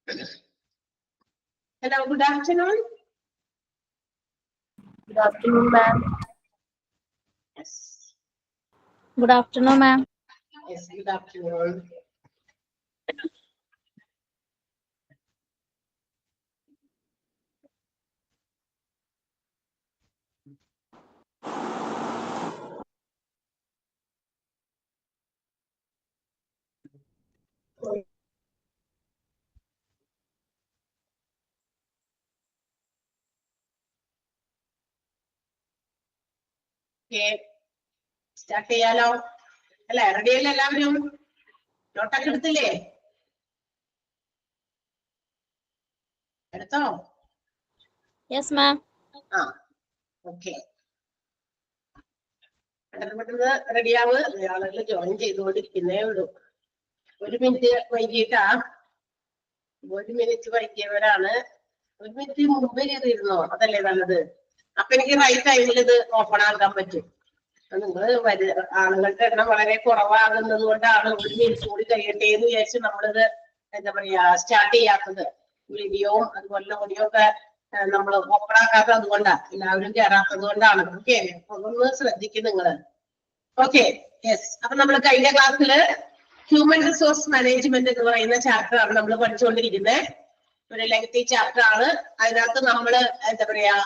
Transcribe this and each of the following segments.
Hello, good afternoon. Good afternoon, ma'am. Yes. Good afternoon, ma'am. Yes, good afternoon. Okay. Start ചെയ്യാലോ അല്ലെ? Ready അല്ലേ എല്ലാവരും? നോട്ടൊക്കെ എടുത്തില്ലേ? എടുത്തോ? Yes, ma'am. ആ ഓക്കെ. പെട്ടെന്ന് റെഡിയാവ്. ആളുകൾ ജോയിൻ ചെയ്തുകൊണ്ടിരിക്കുന്നേ ഉള്ളൂ. 1 മിനിറ്റ് വൈകിട്ടാ. 1 മിനിറ്റ് വൈകിയവരാണ്. 1 മിനിറ്റ് മുമ്പ് ചെയ്തിരുന്നോ? അതല്ലേ നല്ലത്. അപ്പൊ എനിക്ക് റൈറ്റ് ടൈമിൽ ഇത് ഓപ്പൺ ആക്കാൻ പറ്റും. നിങ്ങൾ ആളുകളുടെ എണ്ണം വളരെ കുറവാകുന്നത് കൊണ്ടാണ് 1 മിനിറ്റ് കൂടി കഴിയട്ടെ എന്ന് വിചാരിച്ച് നമ്മളിത് എന്താ പറയാ സ്റ്റാർട്ട് ചെയ്യാത്തത്. വീഡിയോവും അതുപോലെ ഓഡിയോ ഒക്കെ നമ്മൾ ഓപ്പൺ ആക്കാത്തത് അതുകൊണ്ടാണ്. എല്ലാവരും കയറാത്തത് കൊണ്ടാണ്. ഓക്കെ, അതൊന്ന് ശ്രദ്ധിക്കും നിങ്ങള്. Okay, yes. അപ്പൊ നമ്മൾ കഴിഞ്ഞ ക്ലാസ്സില് ഹ്യൂമൻ റിസോഴ്സ് മാനേജ്മെന്റ് എന്ന് പറയുന്ന ചാപ്റ്റർ ആണ് നമ്മൾ പഠിച്ചുകൊണ്ടിരിക്കുന്നത്. ഒരു ലെങ്തി ചാപ്റ്റർ ആണ്. അതിനകത്ത് നമ്മള് എന്താ പറയാ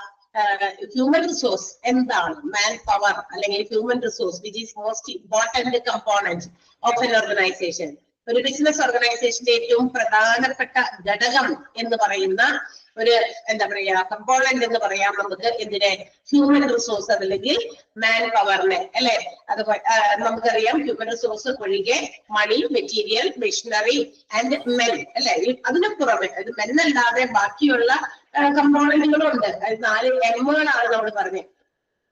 ഹ്യൂമൻ റിസോഴ്സ് എന്താണ്, മാൻ പവർ അല്ലെങ്കിൽ human resource which is most important component of N organisation. ഒരു ബിസിനസ് ഓർഗനൈസേഷന്റെ ഏറ്റവും പ്രധാനപ്പെട്ട ഘടകം എന്ന് പറയുന്ന ഒരു എന്താ പറയാ കമ്പോണന്റ് എന്ന് പറയാം നമുക്ക് ഇതിനെ ഹ്യൂമൻ റിസോഴ്സ് അല്ലെങ്കിൽ മാൻ പവറിനെ അല്ലെ. അതുപോലെ നമുക്കറിയാം ഹ്യൂമൻ റിസോഴ്സ് ഒഴികെ മണി, മെറ്റീരിയൽ, മെഷീനറി ആൻഡ് മെൻ അല്ലെ. അതിന് പുറമെ അത് മെന്നല്ലാതെ ബാക്കിയുള്ള കമ്പോണന്റുകളുണ്ട്. അത് 4 എമ്മുകളാണ് നമ്മൾ പറഞ്ഞത്.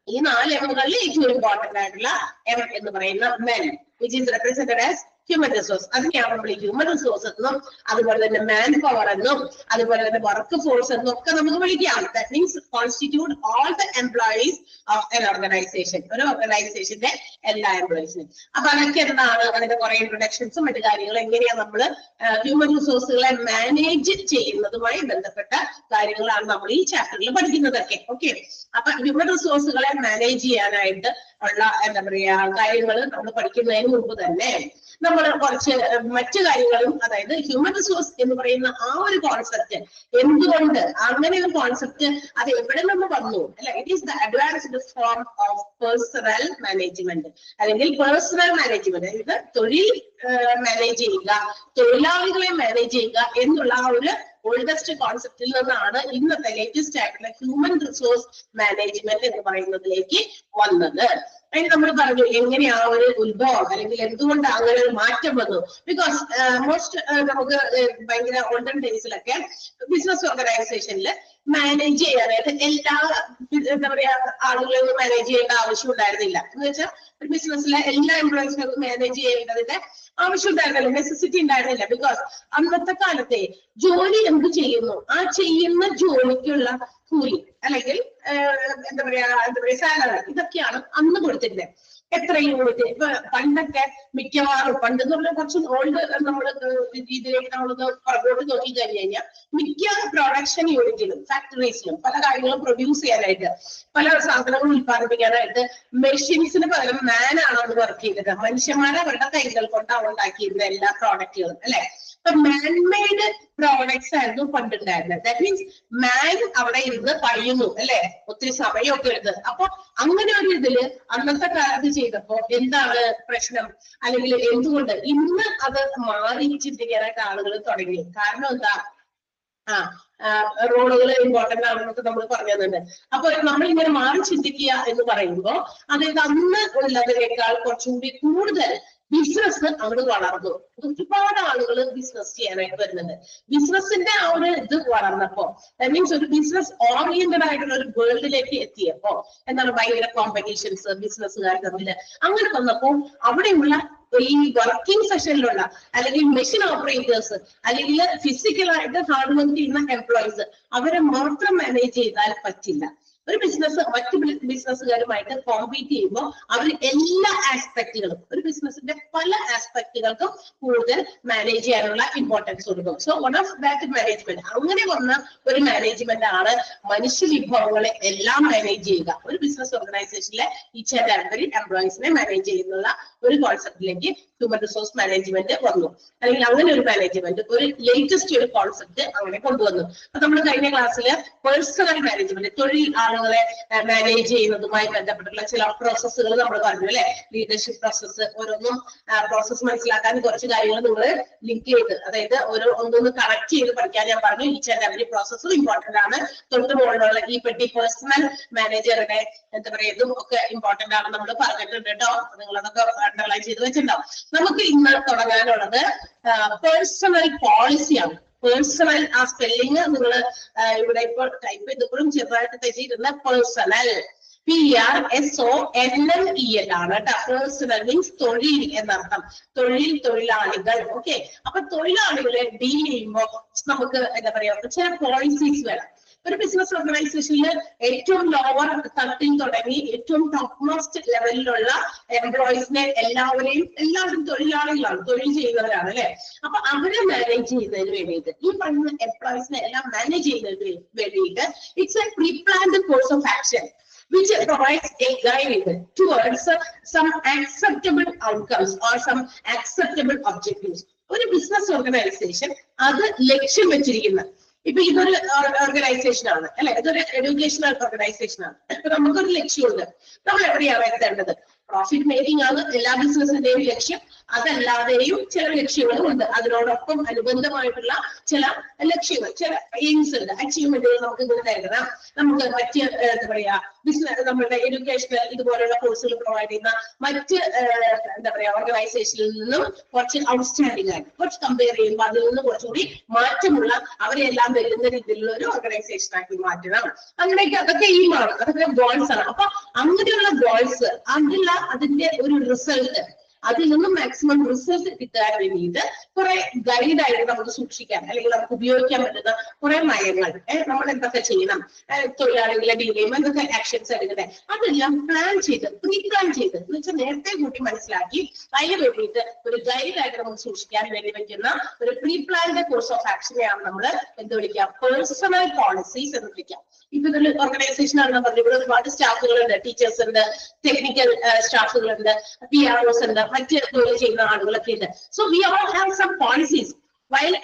ഈ 4 എമ്മുകളിൽ ഏറ്റവും ഇമ്പോർട്ടന്റ് ആയിട്ടുള്ള എം എന്ന് പറയുന്ന men which is represented as human resource. അതിനെയാണ് നമ്മൾ ഹ്യൂമൻ റിസോഴ്സ് എന്നും അതുപോലെ തന്നെ മാൻ പവർ എന്നും അതുപോലെ തന്നെ വർക്ക് ഫോഴ്സ് എന്നും ഒക്കെ നമുക്ക് വിളിക്കാം. That means constitute all the employees of N organisation. ഒരു ഓർഗനൈസേഷന്റെ എല്ലാ എംപ്ലോയീസിനും. അപ്പൊ അതൊക്കെ എന്താണ്, അതിന്റെ കുറെ ഇൻട്രൊഡക്ഷൻസും മറ്റു കാര്യങ്ങളും എങ്ങനെയാണ് നമ്മൾ ഹ്യൂമൻ റിസോഴ്സുകളെ മാനേജ് ചെയ്യുന്നതുമായി ബന്ധപ്പെട്ട കാര്യങ്ങളാണ് നമ്മൾ ഈ ചാപ്റ്ററിൽ പഠിക്കുന്നതൊക്കെ. ഓക്കെ, അപ്പൊ ഹ്യൂമൻ റിസോഴ്സുകളെ മാനേജ് ചെയ്യാനായിട്ട് ഉള്ള എന്താ പറയാ കാര്യങ്ങൾ നമ്മൾ പഠിക്കുന്നതിന് മുമ്പ് തന്നെ നമ്മൾ കുറച്ച് മറ്റു കാര്യങ്ങളും, അതായത് ഹ്യൂമൻ റിസോഴ്സ് എന്ന് പറയുന്ന ആ ഒരു കോൺസെപ്റ്റ് എന്തുകൊണ്ട് അങ്ങനെ ഒരു കോൺസെപ്റ്റ് അത് എവിടെ നിന്ന് വന്നു അല്ലെ. It is the advanced form of personnel management അല്ലെങ്കിൽ പേഴ്സണൽ മാനേജ്മെന്റ്. ഇത് തൊഴിൽ മാനേജ് ചെയ്യുക, തൊഴിലാളികളെ മാനേജ് ചെയ്യുക എന്നുള്ള ആ ഒരു ഓൾഡസ്റ്റ് കോൺസെപ്റ്റിൽ നിന്നാണ് ഇന്നത്തെ ലേറ്റസ്റ്റ് ആയിട്ടുള്ള ഹ്യൂമൻ റിസോഴ്സ് മാനേജ്മെന്റ് എന്ന് പറയുന്നതിലേക്ക് വന്നത്. അതിന് നമ്മൾ പറഞ്ഞു എങ്ങനെയാ ഒരു ഉത്ഭവം അല്ലെങ്കിൽ എന്തുകൊണ്ട് അങ്ങനെ ഒരു മാറ്റം വന്നു. ബിക്കോസ് മോസ്റ്റ് നമുക്ക് ഭയങ്കര ഓൾഡൻ ഡേയ്സിലൊക്കെ ബിസിനസ് ഓർഗനൈസേഷനിൽ മാനേജ് ചെയ്യാനായിട്ട് എല്ലാ എന്താ പറയാ ആളുകളെയും മാനേജ് ചെയ്യേണ്ട ആവശ്യം ഉണ്ടായിരുന്നില്ല. എന്ന് വെച്ചാൽ ഒരു ബിസിനസ്സിലെ എല്ലാ എംപ്ലോയീസിനും മാനേജ് ചെയ്യേണ്ടതിന്റെ ആവശ്യം ഉണ്ടായിരുന്നില്ല, നെസസിറ്റി ഉണ്ടായിരുന്നില്ല. ബിക്കോസ് അന്നത്തെ കാലത്തെ ജോലി എന്ത് ചെയ്യുന്നു ആ ചെയ്യുന്ന ജോലിക്കുള്ള കൂലി അല്ലെങ്കിൽ എന്താ പറയാ സാലറി ഇതൊക്കെയാണ് അന്ന് കൊടുത്തിരുന്നത്. എത്ര യൂണിറ്റ് ഇപ്പൊ പണ്ടൊക്കെ മിക്കവാറും പണ്ട് എന്ന് പറഞ്ഞാൽ കുറച്ച് ഓൾഡ് നമ്മള് രീതിയിലേക്ക് നമ്മളൊന്ന് പുറകോട്ട് നോക്കി കഴിഞ്ഞു കഴിഞ്ഞാൽ മിക്ക പ്രൊഡക്ഷൻ യൂണിറ്റിലും ഫാക്ടറീസിലും പല കാര്യങ്ങളും പ്രൊഡ്യൂസ് ചെയ്യാനായിട്ട് പല സാധനങ്ങളും ഉത്പാദിപ്പിക്കാനായിട്ട് മെഷീൻസിന് പകരം മാനാണ് അത് വർക്ക് ചെയ്തത്. മനുഷ്യന്മാരെ അവരുടെ കൈകൾ കൊണ്ടാണ് ഉണ്ടാക്കിയിരുന്ന എല്ലാ പ്രോഡക്റ്റുകളും അല്ലെ. അപ്പൊ മാൻമെയ്ഡ് പ്രോഡക്ട്സ് ആയിരുന്നു പണ്ടുണ്ടായിരുന്നത്. ദാറ്റ് മീൻസ് മാൻ അവിടെ ഇരുന്ന് പണിയുന്നു അല്ലെ, ഒത്തിരി സമയമൊക്കെ എടുത്ത്. അപ്പൊ അങ്ങനെ ഒരു ഇതില് അന്നത്തെ കാലത്ത് ചെയ്തപ്പോ എന്താണ് പ്രശ്നം അല്ലെങ്കിൽ എന്തുകൊണ്ട് ഇന്ന് അത് മാറി ചിന്തിക്കാനായിട്ട് ആളുകൾ തുടങ്ങി. കാരണം എന്താ, റോളുകൾ ഇമ്പോർട്ടന്റ് ആണെന്നൊക്കെ നമ്മൾ പറഞ്ഞു തന്നിട്ടുണ്ട്. അപ്പൊ നമ്മളിങ്ങനെ മാറി ചിന്തിക്കുക എന്ന് പറയുമ്പോ അതായത് അന്ന് ഉള്ളതിനേക്കാൾ കുറച്ചും കൂടി കൂടുതൽ ബിസിനസ് അവിടെ വളർന്നു. ഒരുപാട് ആളുകൾ ബിസിനസ് ചെയ്യാനായിട്ട് വരുന്നുണ്ട്. ബിസിനസിന്റെ ആ ഒരു ഇത് വളർന്നപ്പോ ദാറ്റ് മീൻസ് ഒരു ബിസിനസ് ഓറിയന്റഡ് ആയിട്ടുള്ള ഒരു വേൾഡിലേക്ക് എത്തിയപ്പോ എന്താണ് ഭയങ്കര കോമ്പറ്റീഷൻസ് ബിസിനസ്സുകാർ തമ്മിൽ അങ്ങനെ വന്നപ്പോ അവിടെയുള്ള ഈ വർക്കിംഗ് സെഷനിലുള്ള അല്ലെങ്കിൽ മെഷീൻ ഓപ്പറേറ്റേഴ്സ് അല്ലെങ്കിൽ ഫിസിക്കലായിട്ട് ഹാർഡ് വർക്ക് ചെയ്യുന്ന എംപ്ലോയീസ് അവരെ മാത്രം മാനേജ് ചെയ്താൽ പറ്റില്ല. ഒരു ബിസിനസ് മറ്റു ബിസിനസ്സുകാരുമായിട്ട് കോമ്പീറ്റ് ചെയ്യുമ്പോൾ അവർ എല്ലാ ആസ്പെക്ടുകളും ഒരു ബിസിനസിന്റെ പല ആസ്പെക്ടുകൾക്കും കൂടുതൽ മാനേജ് ചെയ്യാനുള്ള ഇമ്പോർട്ടൻസ് കൊടുക്കും. So one of that management, അങ്ങനെ വന്ന ഒരു മാനേജ്മെന്റ് ആണ് മനുഷ്യ വിഭവങ്ങളെ എല്ലാം മാനേജ് ചെയ്യുക. ഒരു ബിസിനസ് ഓർഗനൈസേഷനിലെ ഈച്ച് ആൻഡ് എവറി എംപ്ലോയീസിനെ മാനേജ് ചെയ്യുന്നുള്ള ഒരു കോൺസെപ്റ്റിലേക്ക് ഹ്യൂമൻ റിസോഴ്സ് മാനേജ്മെന്റ് വന്നു. അല്ലെങ്കിൽ അങ്ങനെ ഒരു മാനേജ്മെന്റ് ഒരു ലേറ്റസ്റ്റ് ഒരു കോൺസെപ്റ്റ് അങ്ങനെ കൊണ്ടുവന്നു. അപ്പൊ നമ്മൾ കഴിഞ്ഞ ക്ലാസ്സിൽ പേഴ്സണൽ മാനേജ്മെന്റ്, തൊഴിൽ ആളുകളെ മാനേജ് ചെയ്യുന്നതുമായി ബന്ധപ്പെട്ടുള്ള ചില പ്രോസസ്സുകൾ നമ്മൾ പറഞ്ഞു അല്ലെ. ലീഡർഷിപ്പ് പ്രോസസ്സ്, ഓരോന്നും പ്രോസസ്സ് മനസ്സിലാക്കാൻ കുറച്ച് കാര്യങ്ങൾ നിങ്ങൾ ലിങ്ക് ചെയ്ത്, അതായത് ഒന്നൊന്ന് കണക്ട് ചെയ്ത് പഠിക്കാൻ ഞാൻ പറഞ്ഞു. ഈച്ച് ആൻഡ് എവരി പ്രോസസ്സും ഇമ്പോർട്ടന്റ് ആണ്. തൊട്ട് മുകളിലുള്ള ഈ പെട്ടി പേഴ്സണൽ മാനേജറുടെ എന്താ പറയുക, ഇതും ഒക്കെ ഇമ്പോർട്ടന്റ് ആണ് നമ്മൾ പറഞ്ഞിട്ടുണ്ട് കേട്ടോ. നിങ്ങളതൊക്കെ അണ്ടർലൈൻ ചെയ്ത് വെച്ചിട്ടുണ്ടാവും. നമുക്ക് ഇന്ന് തുടങ്ങാനുള്ളത് പേഴ്സണൽ പോളിസിയാണ്. പേഴ്സണൽ ആ സ്പെല്ലിങ് നിങ്ങൾ ഇവിടെ ഇപ്പോൾ ടൈപ്പ് ചെയ്തപ്പോഴും ചെറുതായിട്ട് തെറ്റിയിരുന്ന പേഴ്സണൽ PRSONNEL ആണ് കേട്ടോ. പേഴ്സണൽ മീൻസ് തൊഴിൽ എന്നർത്ഥം. തൊഴിലാളികൾ. ഓക്കെ, അപ്പൊ തൊഴിലാളികളെ ഡീൽ ചെയ്യുമ്പോൾ നമുക്ക് എന്താ പറയാ ചില പോളിസീസ് വേണം. ഒരു ബിസിനസ് ഓർഗനൈസേഷനിൽ ഏറ്റവും ലോവർ തട്ടിൽ തുടങ്ങി ഏറ്റവും ടോപ്പ് മോസ്റ്റ് ലെവലിലുള്ള എംപ്ലോയീസിനെ എല്ലാവരും തൊഴിലാളികളാണ്, തൊഴിൽ ചെയ്യുന്നവരാണ് അല്ലെ. അപ്പൊ അവരെ മാനേജ് ചെയ്യുന്നതിന് വേണ്ടിയിട്ട്, ഈ പറയുന്ന എംപ്ലോയീസിനെ എല്ലാം മാനേജ് ചെയ്യുന്നതിന് വേണ്ടിയിട്ട് it's A pre planned course of action which provides a guide towards some acceptable outcomes or some acceptable objectives. ഒരു ബിസിനസ് ഓർഗനൈസേഷൻ അത് ലക്ഷ്യം വെച്ചിരിക്കുന്ന, ഇപ്പൊ ഇതൊരു ഓർഗനൈസേഷൻ ആണ് അല്ലെ, ഇതൊരു എഡ്യൂക്കേഷണൽ ഓർഗനൈസേഷൻ ആണ്. ഇപ്പൊ നമുക്കൊരു ലക്ഷ്യമുണ്ട്. നമ്മൾ എവിടെയാണ് എത്തേണ്ടത്? പ്രോഫിറ്റ് മേക്കിംഗ് ആണ് എല്ലാ ബിസിനസിന്റെയും ലക്ഷ്യം. അതല്ലാതെയും ചില ലക്ഷ്യങ്ങളും ഉണ്ട്. അതിനോടൊപ്പം അനുബന്ധമായിട്ടുള്ള ചില ലക്ഷ്യങ്ങൾ, ചില എയിംസ് ഉണ്ട്, അച്ചീവ്മെന്റുകൾ നമുക്ക് ഇങ്ങനെ നേരിടാം. നമുക്ക് മറ്റ് എന്താ പറയാ ബിസിനസ്, നമ്മുടെ എഡ്യൂക്കേഷണൽ ഇതുപോലുള്ള കോഴ്സുകൾ പ്രൊവൈഡ് ചെയ്യുന്ന മറ്റ് എന്താ പറയാ ഓർഗനൈസേഷനിൽ നിന്നും കുറച്ച് ഔട്ട്സ്റ്റാൻഡിംഗ് ആയിട്ട്, കുറച്ച് കമ്പയർ ചെയ്യുമ്പോൾ അതിൽ നിന്ന് കുറച്ചുകൂടി മാറ്റമുള്ള, അവരെല്ലാം വരുന്ന രീതിയിലുള്ള ഒരു ഓർഗനൈസേഷൻ ആക്കി മാറ്റണം. അങ്ങനെയൊക്കെ അതൊക്കെ എയിമാണ്, അതൊക്കെ ഗോൾസ് ആണ്. അപ്പൊ അങ്ങനെയുള്ള ഗോൾസ്, അതിന്റെ ഒരു റിസൾട്ട്, അതിൽ നിന്നും മാക്സിമം റിസൾട്ട് കിട്ടാൻ വേണ്ടിയിട്ട് കുറെ ഗൈഡായിട്ട് നമുക്ക് സൂക്ഷിക്കാൻ അല്ലെങ്കിൽ നമുക്ക് ഉപയോഗിക്കാൻ പറ്റുന്ന കുറെ നയങ്ങൾ, നമ്മൾ എന്തൊക്കെ ചെയ്യണം, തൊഴിലാളികളെ ഡീൽ ചെയ്യുമ്പോൾ എന്തൊക്കെ ആക്ഷൻസ് എടുക്കട്ടെ, അതെല്ലാം പ്ലാൻ ചെയ്ത് പ്രീ പ്ലാൻ ചെയ്ത് എന്ന് വെച്ചാൽ നേരത്തെ കൂട്ടി മനസ്സിലാക്കി അതിന് വേണ്ടിയിട്ട് ഒരു ഗൈഡായിട്ട് നമുക്ക് സൂക്ഷിക്കാൻ വേണ്ടി പറ്റുന്ന ഒരു പ്രീ പ്ലാൻഡ് കോഴ്സ് ഓഫ് ആക്ഷനെയാണ് നമ്മൾ എന്ത് വിളിക്കാം, പേഴ്സണൽ പോളിസീസ് എന്ന് വിളിക്കാം. ഇപ്പൊ ഇതൊരു ഓർഗനൈസേഷൻ ആണെന്ന് പറഞ്ഞു, ഇവിടെ ഒരുപാട് സ്റ്റാഫുകളുണ്ട്, ടീച്ചേഴ്സ് ഉണ്ട്, ടെക്നിക്കൽ സ്റ്റാഫുകളുണ്ട്, PROs ഉണ്ട്, മറ്റ് ജോലി ചെയ്യുന്ന ആളുകളൊക്കെ ഉണ്ട്. So we all have some policies while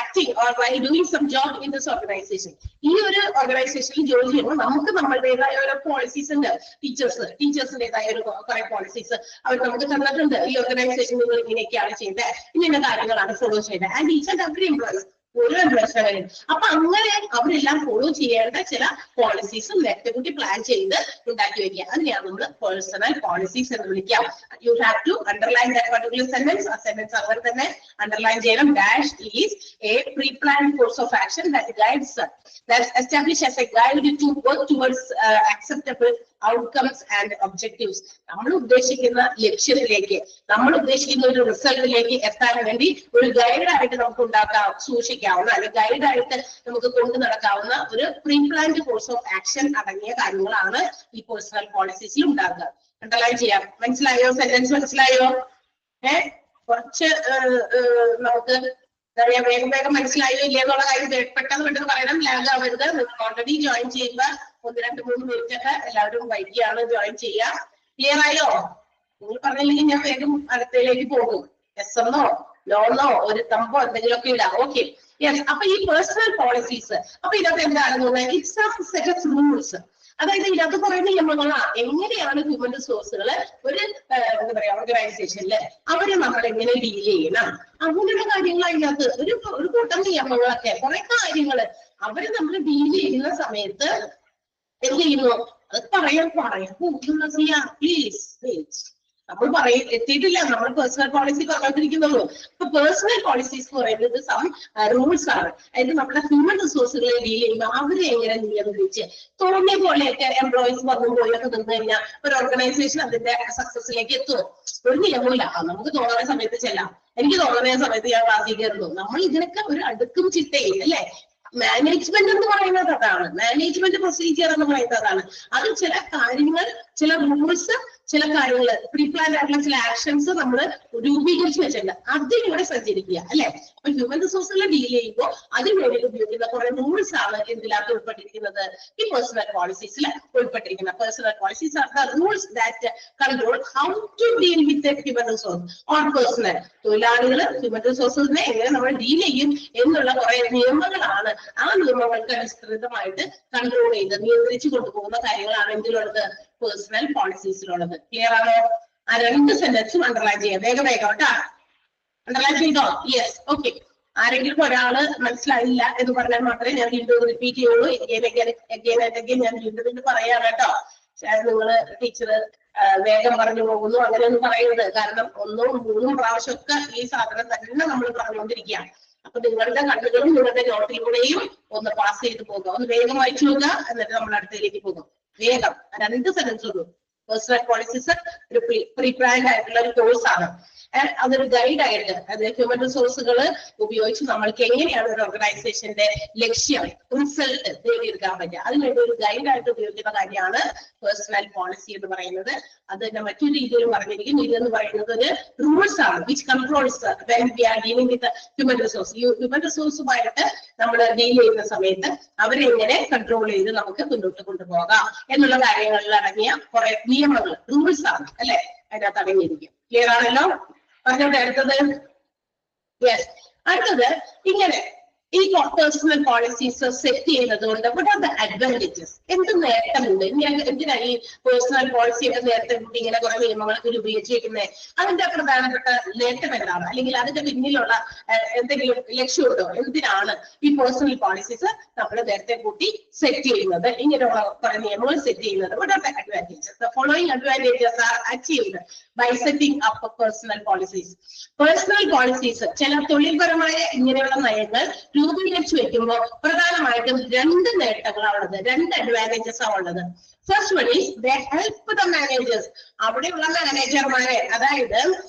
acting or while doing some job in this organization. ഈ ഒരു ഓർഗനൈസേഷനിൽ ജോലി ചെയ്യുമ്പോൾ നമുക്ക് നമ്മളുടേതായ ഓരോ പോളിസീസ് ഉണ്ട്. ടീച്ചേഴ്സിന്റേതായ ഒരു കുറെ പോളിസീസ് അവർ നമുക്ക് തന്നിട്ടുണ്ട്. ഈ ഓർഗനൈസേഷൻ നിങ്ങൾ ഇങ്ങനെയൊക്കെയാണ് ചെയ്തത്, ഇന്ന കാര്യങ്ങളാണ് ഫോളോ ചെയ്തത്. And each and every employees ഓരോ എംപ്ലോയീസിനും. അപ്പൊ അങ്ങനെ അവരെല്ലാം ഫോളോ ചെയ്യേണ്ട ചില പോളിസീസും നേരത്തെ കൂട്ടി പ്ലാൻ ചെയ്ത് ഉണ്ടാക്കി വെക്കുക. അതിനെയാണ് നമ്മൾ പേഴ്സണൽ പോളിസീസ് എന്ന് വിളിക്കാം. You have to underline that particular sentence. ആ സെന്റൻസ് അങ്ങനെ തന്നെ അണ്ടർലൈൻ ചെയ്യണം. Dash is a pre planned course of action that guides, that's establish as a guide to work towards acceptable outcomes and objectives. നമ്മൾ ഉദ്ദേശിക്കുന്ന ലക്ഷ്യത്തിലേക്ക്, നമ്മൾ ഉദ്ദേശിക്കുന്ന ഒരു റിസൾട്ടിലേക്ക് എത്താൻ വേണ്ടി ഒരു ഗൈഡായിട്ട് നമുക്ക് സൂക്ഷിക്കാവുന്ന അല്ലെങ്കിൽ ഗൈഡായിട്ട് നമുക്ക് കൊണ്ടു നടക്കാവുന്ന ഒരു pre planned course of action അടങ്ങിയ കാര്യങ്ങളാണ് ഈ പേഴ്സണൽ പോളിസീസിൽ ഉണ്ടാകുക. അണ്ടർലൈൻ ചെയ്യാം. മനസ്സിലായോ? സെന്റൻസ് മനസ്സിലായോ? കുറച്ച് നമുക്ക് എന്താ പറയാ വേഗം മനസ്സിലായോ ഇല്ല എന്നുള്ള കാര്യം പെട്ടെന്ന് പറയണം. ലാഗ് ആവരുത്. നിങ്ങൾ ഓൾറെഡി ജോയിൻ ചെയ്യുക 1-2-3 മിനിറ്റ് ഒക്കെ എല്ലാവരും വൈകിയാണ് ജോയിൻ ചെയ്യുക. ക്ലിയർ ആയോ? നിങ്ങൾ പറഞ്ഞില്ലെങ്കിൽ ഞാൻ വേഗം അടുത്തയിലേക്ക് പോകും. എസ് എന്നോ നോന്നോ ഒരു തമ്പോ എന്തെങ്കിലുമൊക്കെ ഇടാം. Okay, yes. അപ്പൊ ഈ പേഴ്സണൽ പോളിസീസ്, അപ്പൊ ഇതൊക്കെ എന്താണെന്ന് it's A set of rules. അതായത് ഇതിനകത്ത് കുറെ നിയമങ്ങളാ എങ്ങനെയാണ് ഹ്യൂമൻ റിസോഴ്സുകൾ ഒരു എന്താ പറയാ ഓർഗനൈസേഷനിൽ അവരെ നമ്മൾ എങ്ങനെ ഡീൽ ചെയ്യണം, അങ്ങനെയുള്ള കാര്യങ്ങൾ അതിനകത്ത് ഒരു കൂട്ടം നിയമങ്ങളൊക്കെ കുറെ കാര്യങ്ങള് അവര് നമ്മൾ ഡീൽ ചെയ്യുന്ന സമയത്ത് എന്ത് ചെയ്യുന്നു അത് പറയാം പ്ലീസ്. നമ്മൾ എത്തിയിട്ടില്ല, നമ്മൾ പേഴ്സണൽ പോളിസി പറഞ്ഞിരിക്കുന്നുള്ളൂ. അപ്പൊ പേഴ്സണൽ പോളിസീസ് എന്ന് പറയുന്നത് സം റൂൾസ് ആണ്. അതായത് നമ്മുടെ ഹ്യൂമൻ റിസോഴ്സുകളെ ഡീൽ ചെയ്യുമ്പോൾ അവരെ എങ്ങനെ നിയന്ത്രിച്ച് തോന്നിയ പോലെയൊക്കെ എംപ്ലോയീസ് വന്നും പോയൊക്കെ നിന്ന് കഴിഞ്ഞാൽ ഒരു ഓർഗനൈസേഷൻ അതിന്റെ സക്സസിലേക്ക് എത്തുമോ? ഒരു നിയമമില്ല. നമുക്ക് തോന്നുന്ന സമയത്ത് ചെല്ലാം, എനിക്ക് തോന്നുന്ന സമയത്ത് ഞാൻ ക്ലാസ്സിൽ കയറുന്നു. നമ്മൾ ഇതിനൊക്കെ ഒരു അടുക്കും ചിട്ടയും അല്ലെ മാനേജ്മെന്റ് എന്ന് പറയുന്നത് അതാണ്. മാനേജ്മെന്റ് പ്രൊസീജിയർ എന്ന് പറയുന്നത് അതാണ്. അത് ചില കാര്യങ്ങൾ, ചില റൂൾസ്, ചില കാര്യങ്ങൾ, പ്രീ പ്ലാൻ ആയിട്ടുള്ള ചില ആക്ഷൻസ് നമ്മൾ രൂപീകരിച്ച് വെച്ചിട്ടുണ്ട്. അതിലൂടെ സഞ്ചരിക്കുക അല്ലെ. അപ്പൊ ഹ്യൂമൻ റിസോഴ്സുകൾ ഡീൽ ചെയ്യുമ്പോൾ അതിന് വേണ്ടി ഉപയോഗിക്കുന്ന കുറെ റൂൾസ് ആണ് എന്തിനകത്ത് ഉൾപ്പെട്ടിരിക്കുന്നത്, ഈ പേഴ്സണൽ പോളിസീസിൽ ഉൾപ്പെട്ടിരിക്കുന്നത്. Personal policies are the rules that control how to deal with human resource on personal. തൊഴിലാളികൾ ഹ്യൂമൻ റിസോഴ്സിനെ എങ്ങനെ നമ്മൾ ഡീൽ ചെയ്യും എന്നുള്ള കുറെ നിയമങ്ങളാണ്. ആ നിയമങ്ങൾക്ക് അനുസൃതമായിട്ട് കൺട്രോൾ ചെയ്ത് നിയന്ത്രിച്ചു കൊണ്ടുപോകുന്ന കാര്യങ്ങളാണ് എന്തിലുള്ളത്, പേഴ്സണൽ പോളിസീസിലുള്ളത്. ക്ലിയർ ആണോ? ആ രണ്ട് സെന്റൻസും അണ്ടർലൈൻ ചെയ്യാം. വേഗം കേട്ടോ. അണ്ടർലൈൻ ചെയ്തോ? Yes, okay. ആരെങ്കിലും ഒരാള് മനസ്സിലായില്ല എന്ന് പറഞ്ഞാൽ മാത്രമേ ഞാൻ വീണ്ടും റിപ്പീറ്റ് ചെയ്യുള്ളൂ. ഞാൻ വീണ്ടും പറയാണ് കേട്ടോ. നിങ്ങള് ടീച്ചർ വേഗം പറഞ്ഞു പോകുന്നു അങ്ങനെയൊന്നും പറയരുത്. കാരണം 1 ഉം 3 ഉം പ്രാവശ്യമൊക്കെ ഈ സാധനം തന്നെ നമ്മൾ പറഞ്ഞുകൊണ്ടിരിക്കുകയാണ്. അപ്പൊ നിങ്ങളുടെ കണ്ണുകളും നിങ്ങളുടെ നോട്ടിലൂടെയും ഒന്ന് പാസ് ചെയ്ത് പോകുക. ഒന്ന് വേഗം വായിച്ചു നോക്കുക, എന്നിട്ട് നമ്മൾ അടുത്തതിലേക്ക് പോകും. വേഗം 2 സെന്റൻസ് ഉള്ളൂ. പേഴ്സണൽ പോളിസീസ് ഒരു പ്രീ പ്ലാൻഡ് ആയിട്ടുള്ള ഒരു കോഴ്സ് ആണ്. അതൊരു ഗൈഡ് ആയിട്ട്, അത് ഹ്യൂമൻ റിസോഴ്സുകൾ ഉപയോഗിച്ച് നമ്മൾക്ക് എങ്ങനെയാണ് ഒരു ഓർഗനൈസേഷന്റെ ലക്ഷ്യം, റിസൾട്ട് നേടിയെടുക്കാൻ പറ്റുക, അതിനുവേണ്ടി ഒരു ഗൈഡ് ആയിട്ട് ഉപയോഗിക്കുന്ന കാര്യമാണ് പേഴ്സണൽ പോളിസി എന്ന് പറയുന്നത്. അത് തന്നെ മറ്റൊരു രീതിയിൽ പറഞ്ഞിരിക്കും. ഇതെന്ന് പറയുന്നത് ഒരു റൂൾസ് ആണ് which controls when we are dealing with human resource. Human റിസോഴ്സുമായിട്ട് നമ്മൾ ഡീൽ ചെയ്യുന്ന സമയത്ത് അവരെ എങ്ങനെ കൺട്രോൾ ചെയ്ത് നമുക്ക് മുന്നോട്ട് കൊണ്ടുപോകാം എന്നുള്ള കാര്യങ്ങളിൽ അടങ്ങിയ കുറെ നിയമങ്ങൾ, റൂൾസ് ആണ് അല്ലെ അതിനകത്ത് അടങ്ങിയിരിക്കും. ക്ലിയർ ആണല്ലോ? പറഞ്ഞോട്ടെ അടുത്തത്. യെസ്, അടുത്തത് ഇങ്ങനെ ഈ പേഴ്സണൽ പോളിസീസ് സെറ്റ് ചെയ്യുന്നത് കൊണ്ട് what are the advantages? എന്ത് നേട്ടമുണ്ട്? എന്തിനാ ഈ പേഴ്സണൽ പോളിസിയുടെ നേരത്തെ ഇങ്ങനെ കുറെ നിയമങ്ങളൊക്കെ ഉപയോഗിച്ചിരിക്കുന്നത്? അതിന്റെ പ്രധാനപ്പെട്ട നേട്ടം എന്താണ്? അല്ലെങ്കിൽ അതിന്റെ പിന്നിലുള്ള എന്തെങ്കിലും ലക്ഷ്യമുണ്ടോ? എന്തിനാണ് ഈ പേഴ്സണൽ പോളിസീസ് നമ്മൾ നേരത്തെ കൂട്ടി സെറ്റ് ചെയ്യുന്നത്, ഇങ്ങനെയുള്ള കുറെ നിയമങ്ങൾ സെറ്റ് ചെയ്യുന്നത്? what are the advantages? The following advantages are achieved by setting up personal policies. Personal policies, ചില തൊഴിൽപരമായ ഇങ്ങനെയുള്ള നയങ്ങൾ രൂപീകരിച്ചു വെക്കുമ്പോൾ പ്രധാനമായിട്ടും 2 നേട്ടങ്ങളാണ് ഉള്ളത്, 2 അഡ്വാൻറ്റേജസ് ആണ് ഉള്ളത്. First one is they help the managers. അവിടെയുള്ള മാനേജർമാരെ, അതായത്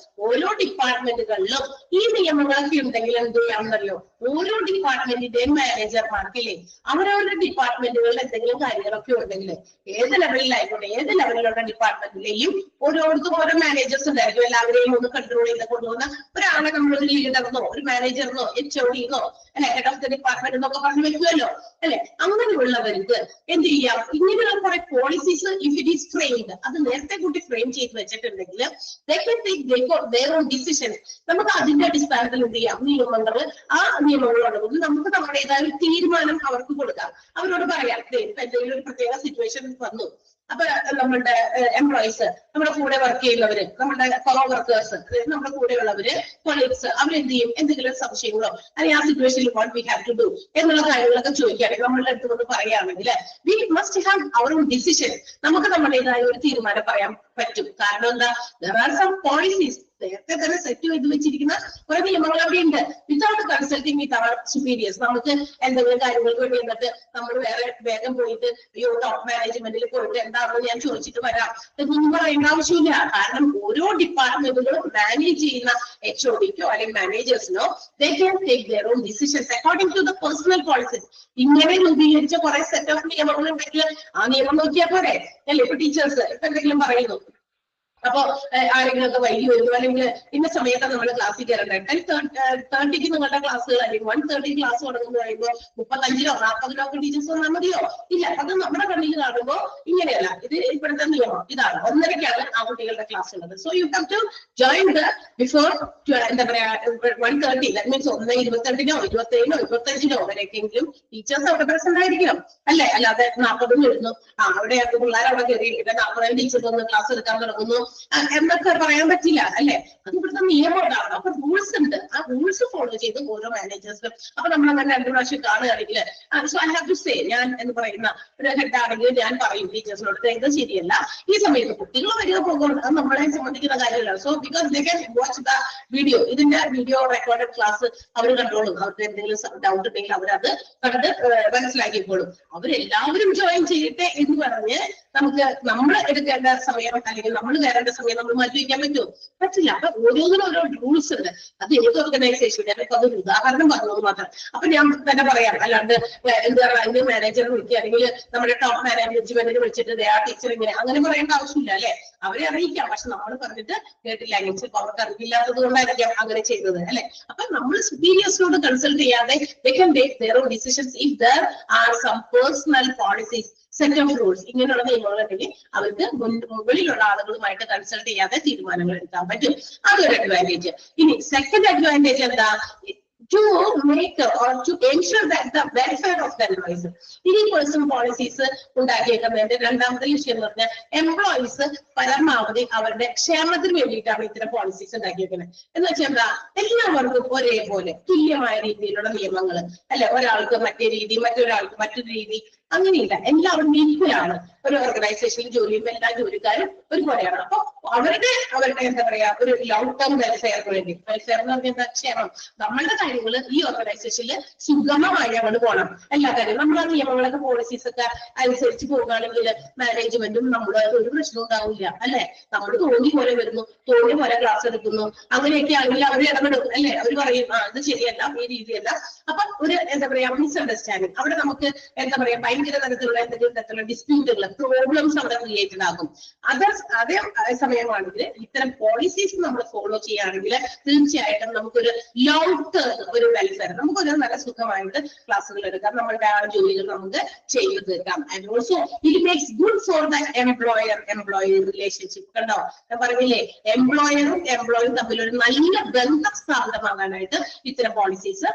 ഓരോ ഡിപ്പാർട്ട്മെന്റുകളിലും ഈ നിയമങ്ങളൊക്കെ ഉണ്ടെങ്കിൽ എന്ത് ചെയ്യാമെന്നറിയോ, ഓരോ ഡിപ്പാർട്ട്മെന്റിന്റെയും മാനേജർമാർക്കില്ലേ അവരവരുടെ ഡിപ്പാർട്ട്മെന്റുകളിൽ എന്തെങ്കിലും കാര്യങ്ങളൊക്കെ ഉണ്ടെങ്കിൽ ഏത് ലെവലിലായിക്കോട്ടെ, ഏത് ലെവലിലുള്ള ഡിപ്പാർട്ട്മെന്റിലെയും ഓരോരുത്തരും ഓരോ മാനേജേഴ്സ് ഉണ്ടായിരിക്കും. എല്ലാവരെയും ഒന്ന് കൺട്രോൾ ചെയ്ത് കൊണ്ടുപോകുന്ന ഒരാളെ നമ്മളൊരു ലീഡറിനോ ഒരു മാനേജറിനോ HOD-നോ അല്ലെ ഹെഡ് ഓഫ് ദ ഡിപ്പാർട്ട്മെന്റ് എന്നൊക്കെ പറഞ്ഞു വെക്കുമല്ലോ അല്ലെ. അങ്ങനെയുള്ളവർക്ക് എന്ത് ചെയ്യാം, ഇങ്ങനെയുള്ള കുറെ policies if it is framed, അത് നേരത്തെ കൂട്ടി ഫ്രെയിം ചെയ്ത് വെച്ചിട്ടുണ്ടെങ്കിൽ they can take their own decisions. നമുക്ക് അതിന്റെ അടിസ്ഥാനത്തിൽ എന്ത് ചെയ്യാം, നിയമങ്ങൾ, ആ നിയമങ്ങളോട് നമുക്ക് നമ്മുടേതായ ഒരു തീരുമാനം അവർക്ക് കൊടുക്കാം. അവരോട് പറയാം, ഇപ്പൊ എന്തെങ്കിലും ഒരു പ്രത്യേക സിറ്റുവേഷൻ വന്നു, അപ്പൊ നമ്മളുടെ എംപ്ലോയീസ്, നമ്മുടെ കൂടെ വർക്ക് ചെയ്യുന്നവര്, നമ്മുടെ വർക്കേഴ്സ്, നമ്മുടെ കൂടെയുള്ളവര്, കൊളീഗ്സ്, അവരെന്ത് ചെയ്യും, എന്തെങ്കിലും സംശയങ്ങളോ അല്ലെങ്കിൽ ആ സിറ്റുവേഷനിൽ what we have to do എന്നുള്ള കാര്യങ്ങളൊക്കെ ചോദിക്കുകയാണെങ്കിൽ നമ്മളുടെ അടുത്ത് കൊണ്ട് പറയുകയാണെങ്കിൽ we must have our own decision. നമുക്ക് നമ്മുടേതായ ഒരു തീരുമാനം പറയാൻ പറ്റും. കാരണം എന്താ, there are some policies നേരത്തെ തന്നെ സെറ്റ് ചെയ്ത് വെച്ചിരിക്കുന്ന കുറെ നിയമങ്ങൾ അവിടെ ഉണ്ട്. വിത്തൗട്ട് കൺസൾട്ടിങ് വിത്ത് അവർ സുപ്പീരിയേഴ്സ്, നമുക്ക് എന്തെങ്കിലും കാര്യങ്ങൾക്ക് വേണ്ടി എന്നിട്ട് നമ്മൾ വേറെ വേഗം പോയിട്ട് ടോപ്പ് മാനേജ്മെന്റിൽ പോയിട്ട് എന്താണെന്ന് ഞാൻ ചോദിച്ചിട്ട് വരാം എന്നൊന്നും പറയേണ്ട ആവശ്യമില്ല. കാരണം ഓരോ ഡിപ്പാർട്ട്മെന്റുകളും മാനേജ് ചെയ്യുന്ന HOD-ക്കോ അല്ലെങ്കിൽ മാനേജേഴ്സിനോ they can take their own decisions according to the personal policies. ഇങ്ങനെ രൂപീകരിച്ച കുറെ സെറ്റ് ഓഫ് നിയമങ്ങൾ ഉണ്ടെങ്കിൽ ആ നിയമം നോക്കിയാൽ പോരെ അല്ലെ. ഇപ്പൊ ടീച്ചേഴ്സ് ഇപ്പൊ എന്തെങ്കിലും പറയുന്നു, അപ്പൊ ആരെങ്കിലും ഒക്കെ വൈകി വരുന്നു, അല്ലെങ്കിൽ ഇന്ന സമയത്ത് നമ്മൾ ക്ലാസ്സിൽ കയറണ്ടേ, 10:30 നിങ്ങളുടെ ക്ലാസ്സുകൾ അല്ലെങ്കിൽ 1:30 ക്ലാസ് തുടങ്ങുന്ന പറയുമ്പോൾ 35-ഓ 40-ഓ ഒക്കെ ടീച്ചേഴ്സ് വന്നാൽ മതിയോ? ഇല്ല, അത് നമ്മുടെ കണ്ണിൽ കാണുമ്പോൾ ഇങ്ങനെയല്ല. ഇത് ഇപ്പോഴത്തെ നിയമം ഇതാണ്, 1:30-ക്കാണ് ആ കുട്ടികളുടെ ക്ലാസ് ഉള്ളത്. So you have to join the before എന്താ പറയാ 1:30. ദാറ്റ് മീൻസ് 1:22-നോ 27-നോ 25-നോ വരെയൊക്കെങ്കിലും ടീച്ചേഴ്സ് അവിടെ പ്രസന്റ് ആയിരിക്കണം അല്ലെ. അല്ലാതെ 40 വരുന്നു, അവിടെ പിള്ളേർ അവിടെ കയറിയിരിക്കില്ല, 40 ടീച്ചേഴ്സ് ഒന്ന് ക്ലാസ് എടുക്കാൻ തുടങ്ങുന്നു എന്നൊക്കെ പറയാൻ പറ്റില്ല അല്ലെ. അത് ഇവിടുത്തെ നിയമം ഉണ്ടാവണം. അപ്പൊ റൂൾസ് ഉണ്ട്, ആ റൂൾസ് ഫോളോ ചെയ്ത് ഓരോ മാനേജേഴ്സും. അപ്പൊ നമ്മൾ അങ്ങനെ 2 പ്രാവശ്യം കാണുകയാണെങ്കിൽ so I have to say, ഞാൻ എന്ന് പറയുന്ന ഒരു ഹെഡ് ആണെങ്കിൽ ഞാൻ പറയും ടീച്ചേഴ്സിനോട് ഇത് ശരിയല്ല, ഈ സമയത്ത് കുട്ടികൾ വരിക പോകും, അത് നമ്മളെ സംബന്ധിക്കുന്ന കാര്യമല്ല. So because they can watch the video, ഇതിന്റെ വീഡിയോ റെക്കോർഡഡ് ക്ലാസ് അവർ കണ്ടോളും. അവർക്ക് എന്തെങ്കിലും ഡൗട്ട് ഉണ്ടെങ്കിൽ അവരത് കണ്ട് മനസ്സിലാക്കിക്കോളും. അവരെല്ലാവരും ജോയിൻ ചെയ്യട്ടെ എന്ന് പറഞ്ഞ് നമ്മൾ എടുക്കേണ്ട സമയം അല്ലെങ്കിൽ നമ്മൾ വേറെ വേണ്ട സമയം നമ്മൾ മാറ്റി വയ്ക്കാൻ പറ്റുമോ? പറ്റില്ല. അപ്പൊ ഓരോന്നിനും ഓരോ റൂൾസ് ഉണ്ട്. അത് ഏത് ഓർഗനൈസേഷൻ, ഞാനിപ്പോ അതൊരു ഉദാഹരണം പറഞ്ഞത് മാത്രം. അപ്പൊ ഞാൻ തന്നെ പറയാം, അല്ലാണ്ട് എന്താ പറയുക, മാനേജറെ വിളിക്കുക അല്ലെങ്കിൽ നമ്മുടെ ടോപ്പ് മാനേജ്മെന്റിനെ വിളിച്ചിട്ട് ആ ടീച്ചർ ഇങ്ങനെ അങ്ങനെ പറയേണ്ട ആവശ്യമില്ല അല്ലെ. അവരെ അറിയിക്കാം. പക്ഷെ നമ്മൾ പറഞ്ഞിട്ട് കേട്ടില്ല, ചിലപ്പോൾ അവർക്ക് അറിയില്ലാത്തത് കൊണ്ടായിരിക്കാം അങ്ങനെ ചെയ്തത് അല്ലെ. അപ്പൊ നമ്മൾ സുപ്പീരിയേഴ്സിനോട് കൺസൾട്ട് ചെയ്യാതെ they can take their own decisions if there are some personal policies, set of rules. ഇങ്ങനെയുള്ള നിയമങ്ങളുണ്ടെങ്കിൽ അവർക്ക് മുകളിലുള്ള ആളുകളുമായിട്ട് കൺസൾട്ട് ചെയ്യാതെ തീരുമാനങ്ങൾ എടുക്കാൻ പറ്റും. അതൊരു അഡ്വാൻറ്റേജ്. ഇനി സെക്കൻഡ് അഡ്വാൻറ്റേജ് എന്താ? to make or to ensure that the welfare of the employees. ഇനി പേഴ്സണൽ പോളിസീസ് ഉണ്ടാക്കിയേക്കുന്നതിന്റെ രണ്ടാമത്തെ വിഷയം എന്ന് പറഞ്ഞാൽ എംപ്ലോയീസ് പരമാവധി അവരുടെ ക്ഷേമത്തിന് വേണ്ടിയിട്ടാണ് ഇത്തരം പോളിസീസ് ഉണ്ടാക്കിയേക്കുന്നത്. എന്ന് വെച്ചാൽ എന്താ, എല്ലാവർക്കും ഒരേപോലെ തുല്യമായ രീതിയിലുള്ള നിയമങ്ങൾ അല്ലെ. ഒരാൾക്ക് മറ്റേ രീതി, മറ്റൊരാൾക്ക് മറ്റൊരു രീതി, അങ്ങനെയില്ല. എല്ലാവരും ഈക്വലാണ്. ഒരു ഓർഗനൈസേഷനിൽ ജോലി ചെയ്യുമ്പോൾ എല്ലാ ജോലിക്കാരും ഒരുപോലെയാണ്. അപ്പൊ അവരുടെ എന്താ പറയാ, ഒരു ലോങ് ടേം വെൽഫെയറിന് വേണ്ടി, വെൽഫെയർ എന്ന് പറഞ്ഞാൽ ക്ഷേമം, നമ്മളുടെ കാര്യങ്ങൾ ഈ ഓർഗനൈസേഷനിൽ സുഗമമായി അങ്ങോട്ട് പോകണം. എല്ലാ കാര്യവും നമ്മൾ ആ നിയമങ്ങളൊക്കെ പോളിസീസ് ഒക്കെ അനുസരിച്ച് പോകുകയാണെങ്കിൽ മാനേജ്മെന്റും നമ്മളുമായിട്ട് ഒരു പ്രശ്നവും ഉണ്ടാവില്ല അല്ലെ. നമ്മൾ തോന്നി പോലെ വരുന്നു, തോന്നി പോലെ ക്ലാസ് എടുക്കുന്നു, അങ്ങനെയൊക്കെ ആണെങ്കിൽ അവർ ഇടപെടും അല്ലെ. അവർ പറയും ഇത് ശരിയല്ല, ഈ രീതിയല്ല. അപ്പൊ ഒരു എന്താ പറയാ മിസ്അണ്ടർസ്റ്റാൻഡിങ് അവിടെ നമുക്ക് എന്താ പറയാ ഭയങ്കര തരത്തിലുള്ള എന്തെങ്കിലും തരത്തിലുള്ള ഡിസ്പ്യൂട്ടുകൾ, പ്രോബ്ലംസ് അവിടെ ക്രിയേറ്റഡ് ആകും. അതേ സമയമാണെങ്കിൽ ഇത്തരം പോളിസീസ് നമ്മൾ ഫോളോ ചെയ്യുകയാണെങ്കിൽ തീർച്ചയായിട്ടും നമുക്കൊരു ലോങ് ടേം ഒരു വെൽഫെയർ, നമുക്കൊരു നല്ല സുഖമായിട്ട് ക്ലാസ്സുകൾ എടുക്കാം, നമ്മളുടെ ആ ജോലികൾ നമുക്ക് ചെയ്തു തീർക്കാം. And also it makes good for the employer relationship. കണ്ടോ, ഞാൻ പറഞ്ഞില്ലേ, എംപ്ലോയറും എംപ്ലോയും തമ്മിലൊരു നല്ല ബന്ധം സ്ഥാപിതമാകാനായിട്ട് ഇത്തരം പോളിസീസ്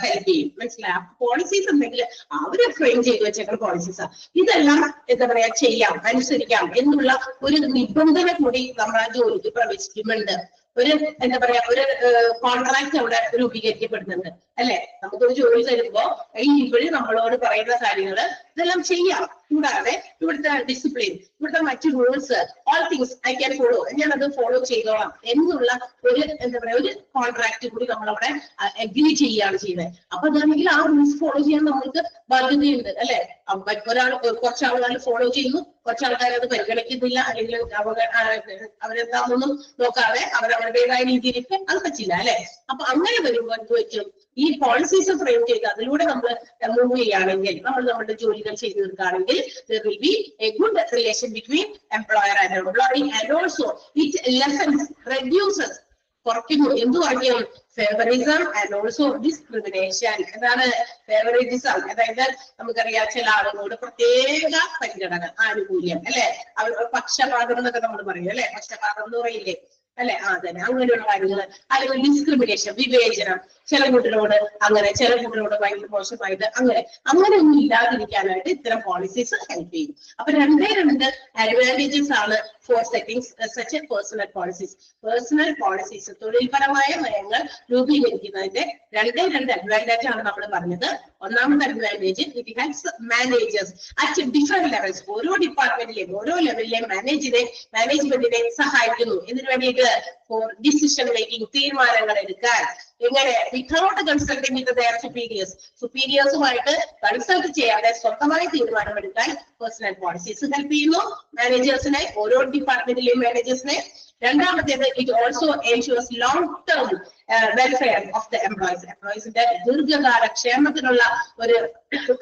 ഹെൽപ്പ് ചെയ്യും. മനസ്സിലായ പോളിസീസ് ഉണ്ടെങ്കിൽ അവര് ഫ്രെയിം ചെയ്ത് വെച്ചേക്കുന്ന പോളിസീസാ. ഇതെല്ലാം എന്താ പറയാ ചെയ്യാം, അനുസരിക്കാം എന്നുള്ള ഒരു നിബന്ധന കൂടി നമ്മൾ ആ ജോലിക്ക് പ്രവേശിക്കുന്നുണ്ട്. ഒരു എന്താ പറയാ ഒരു കോൺട്രാക്ട് അവിടെ രൂപീകരിക്കപ്പെടുന്നുണ്ട് അല്ലെ. നമുക്കൊരു ജോലി തരുമ്പോ ഇവര് നമ്മളോട് പറയുന്ന കാര്യങ്ങൾ ഇതെല്ലാം ചെയ്യാം. കൂടാതെ ഇവിടുത്തെ ഡിസിപ്ലിൻ, ഇവിടുത്തെ മറ്റു rules, all things I can follow, ഞാനത് ഫോളോ ചെയ്തോളാം എന്നുള്ള ഒരു എന്താ പറയാ ഒരു കോൺട്രാക്ട് കൂടി നമ്മളവിടെ അഗ്രി ചെയ്യുകയാണ് ചെയ്യുന്നത്. അപ്പൊ അതാണെങ്കിൽ ആ റൂൾസ് ഫോളോ ചെയ്യാൻ നമ്മൾക്ക് ബാധ്യതയുണ്ട് അല്ലെ. കുറച്ചാളുകൾ ഫോളോ ചെയ്യുന്നു, കുറച്ചാൾക്കാർ അത് പരിഗണിക്കുന്നില്ല, അല്ലെങ്കിൽ അവരെന്താണെന്നൊന്നും നോക്കാതെ അവരവരുടേതായ രീതിയിലേക്ക് അത് പറ്റില്ല അല്ലെ. അപ്പൊ അങ്ങനെ വരുമ്പോൾ എന്ത് പറ്റും, ഈ പോളിസീസ് ഫ്രെയിം ചെയ്ത് അതിലൂടെ നമ്മൾ മൂവ് ചെയ്യുകയാണെങ്കിൽ, നമ്മൾ നമ്മുടെ ജോലികൾ ചെയ്തു തീർക്കുകയാണെങ്കിൽ there will be a good relation between employer and employee, and also it lessens, reduces, കുറയ്ക്കുന്നു. എന്ത് കുറയ്ക്കും? Favouritism and also discrimination. എന്താണ് ഫേവറിസം? അതായത് നമുക്കറിയാം ചില ആളുകളോട് പ്രത്യേക പരിഗണന, ആനുകൂല്യം അല്ലെ. അവർ പക്ഷപാതം എന്നൊക്കെ നമ്മൾ പറയും അല്ലെ, പക്ഷപാതം എന്ന് പറയില്ലേ അല്ലെ. തന്നെ അങ്ങനെയുള്ള കാര്യങ്ങൾ. അല്ലെങ്കിൽ ഡിസ്ക്രിമിനേഷൻ, വിവേചനം, ചില കുട്ടികളോട് അങ്ങനെ, ചില കുട്ടികളോട് ഭയങ്കര മോശമായിട്ട് അങ്ങനെ ഒന്നും ഇല്ലാതിരിക്കാനായിട്ട് ഇത്തരം പോളിസീസ് ഹെൽപ്പ് ചെയ്യും. അപ്പൊ രണ്ട് അഡ്വാൻറ്റേജസ് ആണ് for settings such a personal policies. Personal policies, തൊഴിൽപരമായ നയങ്ങൾ രൂപീകരിക്കുന്നതിന്റെ രണ്ട് അഡ്വാൻറ്റേജ് ആണ് നമ്മൾ പറഞ്ഞത്. ഒന്നാമത്തെ advantage, it helps managers at different levels. ഓരോ ഡിപ്പാർട്ട്മെന്റിലെയും ഓരോ ലെവലിലെയും മാനേജ്മെന്റിനെ സഹായിക്കുന്നു. ഇതിനു വേണ്ടിയിട്ട് ഫോർ ഡിസിഷൻ മേക്കിംഗ്, തീരുമാനങ്ങൾ എടുക്കാൻ. എങ്ങനെ? വിത്തൗട്ട് കൺസൾട്ടിംഗ് വിത്ത് ദെയർ സുപ്പീരിയേഴ്സുമായിട്ട് കൺസൾട്ട് ചെയ്യാതെ സ്വന്തമായി തീരുമാനമെടുക്കാൻ പേഴ്സണൽ പോളിസീസ് ഹെൽപ്പ് ചെയ്യുന്നു മാനേജേഴ്സിനെ, ഓരോ ഡിപ്പാർട്ട്മെന്റിലെയും മാനേജേഴ്സിനെ. രണ്ടാമത്തേത്, it also ensures long term welfare of the employees. എംപ്ലോയീസിന്റെ ദീർഘകാല ക്ഷേമത്തിനുള്ള ഒരു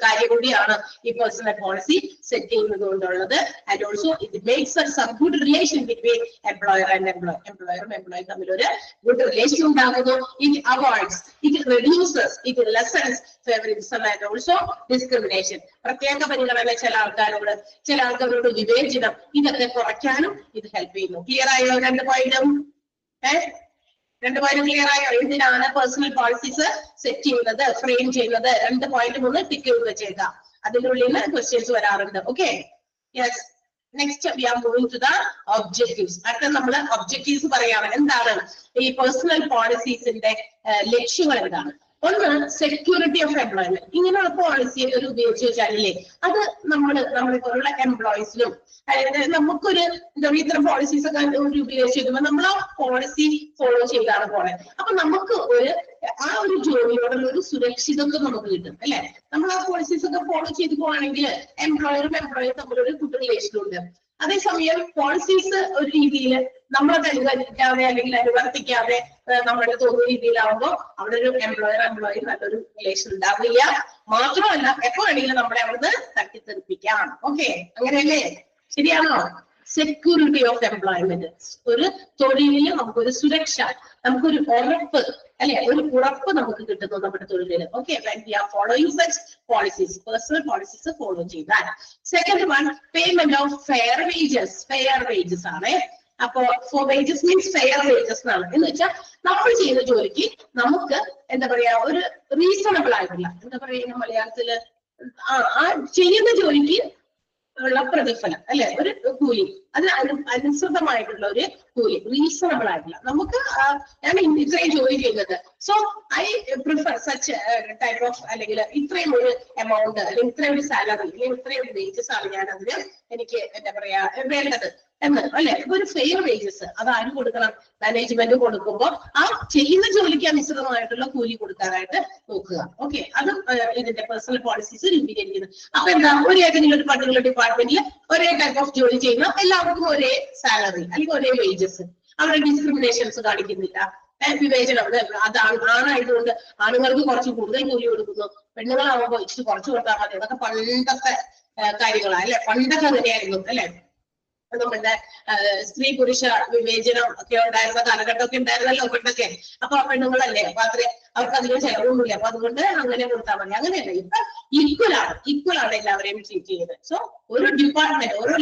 കാര്യം കൂടിയാണ് ഈ പേഴ്സണൽ പോളിസി സെറ്റ് ചെയ്യുന്നത് കൊണ്ടുള്ളത്. And also it makes some good relation between employer and എംപ്ലോയറും എംപ്ലോയി തമ്മിൽ ഒരു ഗുഡ് റിലേഷൻ ഉണ്ടാകുന്നു. It avoids, it reduces, it lessens favouritism and also discrimination. പ്രത്യേക പരിഗണന ചില ആൾക്കാരോട് വിവേചനം, ഇതൊക്കെ കുറയ്ക്കാനും ഇത് ഹെൽപ്പ് ചെയ്യുന്നു. ക്ലിയർ ആയോ? രണ്ട് പോയിന്റും ക്ലിയർ ആയോ? എന്തിനാണ് പേഴ്സണൽ പോളിസീസ് സെറ്റ് ചെയ്യുന്നത്, ഫ്രെയിം ചെയ്യുന്നത്? 2.3 ടിക്ക് ചെയ്ത് വെച്ചേക്കാം. അതിനുള്ളിൽ ക്വസ്റ്റ്യൻസ് വരാറുണ്ട്. Okay, yes. Next we are moving to the objectives. അടുത്ത നമ്മൾ ഒബ്ജക്റ്റീവ്സ് പറയാണ്. എന്താണ് ഈ പേഴ്സണൽ പോളിസീസിന്റെ ലക്ഷ്യങ്ങൾ? എന്താണ്? ഒന്ന്, സെക്യൂരിറ്റി ഓഫ് എംപ്ലോയ്മെന്റ്. ഇങ്ങനെയുള്ള പോളിസി ഒരു ഉപയോഗിച്ച് വെച്ചാലേ അത് നമ്മളെ പോലുള്ള എംപ്ലോയീസിനും, അതായത് നമുക്കൊരു എന്താ പറയുക ഇത്തരം പോളിസീസ് ഒക്കെ ഉപയോഗിച്ച് വെക്കുമ്പോൾ നമ്മൾ ആ പോളിസി ഫോളോ ചെയ്താണ് പോണെ. അപ്പൊ നമുക്ക് ആ ഒരു ജോലിയോടുള്ള ഒരു സുരക്ഷിതത്വം നമുക്ക് കിട്ടും അല്ലെ. നമ്മൾ ആ പോളിസീസ് ഒക്കെ ഫോളോ ചെയ്ത് പോവാണെങ്കിൽ എംപ്ലോയറും എംപ്ലോയിയും തമ്മിലൊരു ഗുഡ് റിലേഷൻ ഉണ്ട്. അതേസമയം പോളിസീസ് ഒരു രീതിയിൽ നമ്മളത് അനുകരിക്കാതെ അല്ലെങ്കിൽ അനുവർത്തിക്കാതെ നമ്മുടെ തോന്നുന്ന രീതിയിലാവുമ്പോൾ അവിടെ ഒരു എംപ്ലോയി നല്ലൊരു റിലേഷൻ ഉണ്ടാവില്ല. മാത്രമല്ല എപ്പോ വേണമെങ്കിലും നമ്മളെ അവിടുന്ന് തട്ടിത്തെറിപ്പിക്കാം. ഓക്കെ, അങ്ങനെയല്ലേ? ശരിയാണോ? സെക്യൂരിറ്റി ഓഫ് എംപ്ലോയ്മെന്റ്, ഒരു തൊഴിലിൽ നമുക്കൊരു സുരക്ഷ, നമുക്കൊരു ഉറപ്പ്, അല്ലെ? ഒരു ഉറപ്പ് നമുക്ക് കിട്ടുന്നു നമ്മുടെ തൊഴിലിൽ. Okay, following such policies, personal policies follow ചെയ്താൽ. Second one, payment of fair wages. Fair wages ആണ്. അപ്പോ for wages means fair wages എന്നാണ്. എന്ന് വെച്ചാൽ നമ്മൾ ചെയ്യുന്ന ജോലിക്ക് നമുക്ക് എന്താ പറയാ ഒരു റീസണബിൾ ആയിട്ടുള്ള, എന്താ പറയുക മലയാളത്തില്, ആ ചെയ്യുന്ന ജോലിക്ക് ഉള്ള പ്രതിഫലം, അല്ലെ? ഒരു കൂലി, അതിന് അനുസൃതമായിട്ടുള്ള ഒരു കൂലി, റീസണബിൾ ആയിട്ടുള്ള. നമുക്ക് ഞാൻ ഇത്രയും ജോലി ചെയ്യുന്നത്, so I prefer such type of, അല്ലെങ്കിൽ ഇത്രയും ഒരു എമൗണ്ട്, അല്ലെങ്കിൽ ഇത്രയും ഒരു സാലറി, അല്ലെങ്കിൽ ഇത്രയും ഒരു വേജസ് ആണ് ഞാൻ അതിന് എനിക്ക് എന്താ പറയാ വേണ്ടത് എന്ന്, അല്ലെ? ഒരു ഫെയർ വേജസ് അത് ആര് കൊടുക്കണം? മാനേജ്മെന്റ് കൊടുക്കുമ്പോൾ ആ ചെയ്യുന്ന ജോലിക്ക് അനുസൃതമായിട്ടുള്ള കൂലി കൊടുക്കാനായിട്ട് നോക്കുക. ഓക്കെ, അതും ഇതിന്റെ പേഴ്സണൽ പോളിസീസ് രൂപീകരിക്കുന്നത്. അപ്പൊ എന്താ, ഒരു ഏതെങ്കിലും ഒരു പർട്ടിക്കുലർ ഡിപ്പാർട്ട്മെന്റിൽ ഒരേ ടൈപ്പ് ഓഫ് ജോലി ചെയ്യുന്ന എല്ലാവർക്കും ഒരേ സാലറി അല്ലെങ്കിൽ ഒരേ വേജസ്, അവിടെ ഡിസ്ക്രിമിനേഷൻസ് കാണിക്കുന്നില്ല. വിവേചനം, അത് ആണായതുകൊണ്ട് ആണുങ്ങൾക്ക് കുറച്ച് കൂടുതൽ കൂലി കൊടുക്കുന്നു, പെണ്ണുങ്ങളാവുമ്പോൾ ഇച്ചിരി കുറച്ച് കൊടുത്താൽ മതി. അതൊക്കെ പണ്ടത്തെ കാര്യങ്ങളാണ്, അല്ലെ? പണ്ടൊക്കെ അങ്ങനെയായിരുന്നു, അല്ലെ? നമ്മളുടെ സ്ത്രീ പുരുഷ വിവേചനം ഒക്കെ ഉണ്ടായിരുന്ന കാലഘട്ടമൊക്കെ ഉണ്ടായിരുന്നല്ലോ പണ്ടൊക്കെ. അപ്പൊ പെണ്ണുങ്ങളല്ലേ, അപ്പൊ അത്രേ അവർക്ക് അധികം ചെലവൊന്നുമില്ല, അപ്പൊ അതുകൊണ്ട് അങ്ങനെ കൊടുത്താൽ മതി. അങ്ങനെയല്ല, ഇപ്പൊ ഈക്വൽ ആണ് എല്ലാവരെയും ട്രീറ്റ് ചെയ്യുന്നത്. സോ ഒരു ഡിപ്പാർട്ട്മെന്റ്, ഓരോ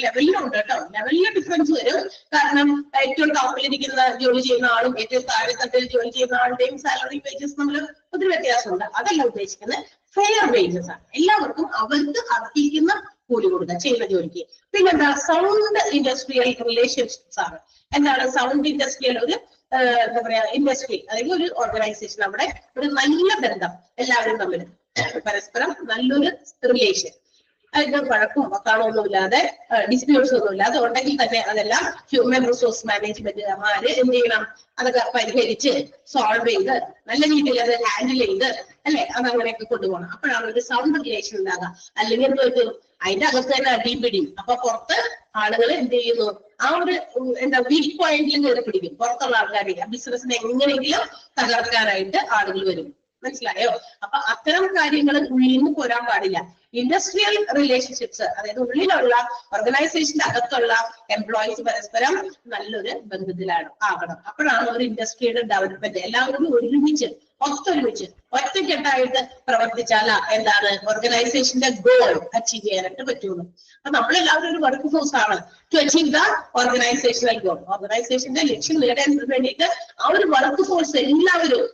ലെവലിലും ഉണ്ട് കേട്ടോ, ലെവലിലെ ഡിഫറൻസ് വരും. കാരണം ഏറ്റവും ടോപ്പിലിരിക്കുന്ന ജോലി ചെയ്യുന്ന ആളും ഏറ്റവും താഴെത്തട്ടിൽ ജോലി ചെയ്യുന്ന ആളുടെയും സാലറി വേജസ് നമ്മൾ ഒത്തിരി വ്യത്യാസമുണ്ട്. അതല്ല ഉദ്ദേശിക്കുന്നത്, ഫെയർ വേജസ് ആണ്. എല്ലാവർക്കും അവർക്ക് അർഹിക്കുന്ന കൂലി കൊടുക്കുക ചെയ്യുന്ന ജോലിക്ക്. പിന്നെന്താ, സൗണ്ട് ഇൻഡസ്ട്രിയൽ റിലേഷൻഷിപ്സ് ആണ്. എന്താണ് സൗണ്ട് ഇൻഡസ്ട്രിയൽ? ഒരു എന്താ പറയാ ഇൻഡസ്ട്രി, അല്ലെങ്കിൽ ഒരു ഓർഗനൈസേഷൻ, അവിടെ ഒരു നല്ല ബന്ധം, എല്ലാവരും തമ്മിൽ പരസ്പരം നല്ലൊരു റിലേഷൻ, അതിന്റെ വഴക്കും വക്കാണൊന്നുമില്ലാതെ, ഡിസ്പ്യൂട്ട്സ് ഒന്നുമില്ലാതെ ഉണ്ടെങ്കിൽ തന്നെ അതെല്ലാം ഹ്യൂമൻ റിസോഴ്സ് മാനേജ്മെന്റുമാര് എന്ത് ചെയ്യണം? അതൊക്കെ പരിഹരിച്ച് സോൾവ് ചെയ്ത് നല്ല രീതിയിൽ അത് ഹാൻഡിൽ ചെയ്ത്, അല്ലെ? അതങ്ങനെയൊക്കെ കൊണ്ടുപോകണം. അപ്പോഴാണ് ഒരു സൗണ്ട് റിലേഷൻ ഉണ്ടാകുക. അല്ലെങ്കിൽ എന്ത്, അതിന്റെ അകത്ത് തന്നെ അടിപിടി. അപ്പൊ പുറത്ത് ആളുകൾ എന്ത് ചെയ്യുന്നു? ആ ഒരു എന്താ വീക്ക് പോയിന്റിൽ കയറി പിടിക്കും. പുറത്തുള്ള ആൾക്കാരെ ബിസിനസിനെ എങ്ങനെയെങ്കിലും തകർക്കാനായിട്ട് ആളുകൾ വരും. മനസ്സിലായോ? അപ്പൊ അത്തരം കാര്യങ്ങൾ ഉള്ളിൽ നിന്ന് പോരാൻ പാടില്ല. ഇൻഡസ്ട്രിയൽ റിലേഷൻഷിപ്സ്, അതായത് ഉള്ളിലുള്ള ഓർഗനൈസേഷന്റെ അകത്തുള്ള എംപ്ലോയീസ് പരസ്പരം നല്ലൊരു ബന്ധത്തിലാണ് ആകണം. അപ്പോഴാണ് ഒരു ഇൻഡസ്ട്രിയുടെ ഡെവലപ്മെന്റ്. എല്ലാവരും ഒറ്റക്കെട്ടായിട്ട് പ്രവർത്തിച്ചാൽ എന്താണ് ഓർഗനൈസേഷന്റെ ഗോൾ അച്ചീവ് ചെയ്യാനായിട്ട് പറ്റുള്ളൂ. അപ്പൊ നമ്മളെല്ലാവരും ഒരു വർക്ക് ഫോഴ്സ് ആണ് to achieve the organisational goal. ഓർഗനൈസേഷന്റെ ലക്ഷ്യം നേടാൻ വേണ്ടിയിട്ട് ആ ഒരു വർക്ക് ഫോഴ്സ് എല്ലാവരും,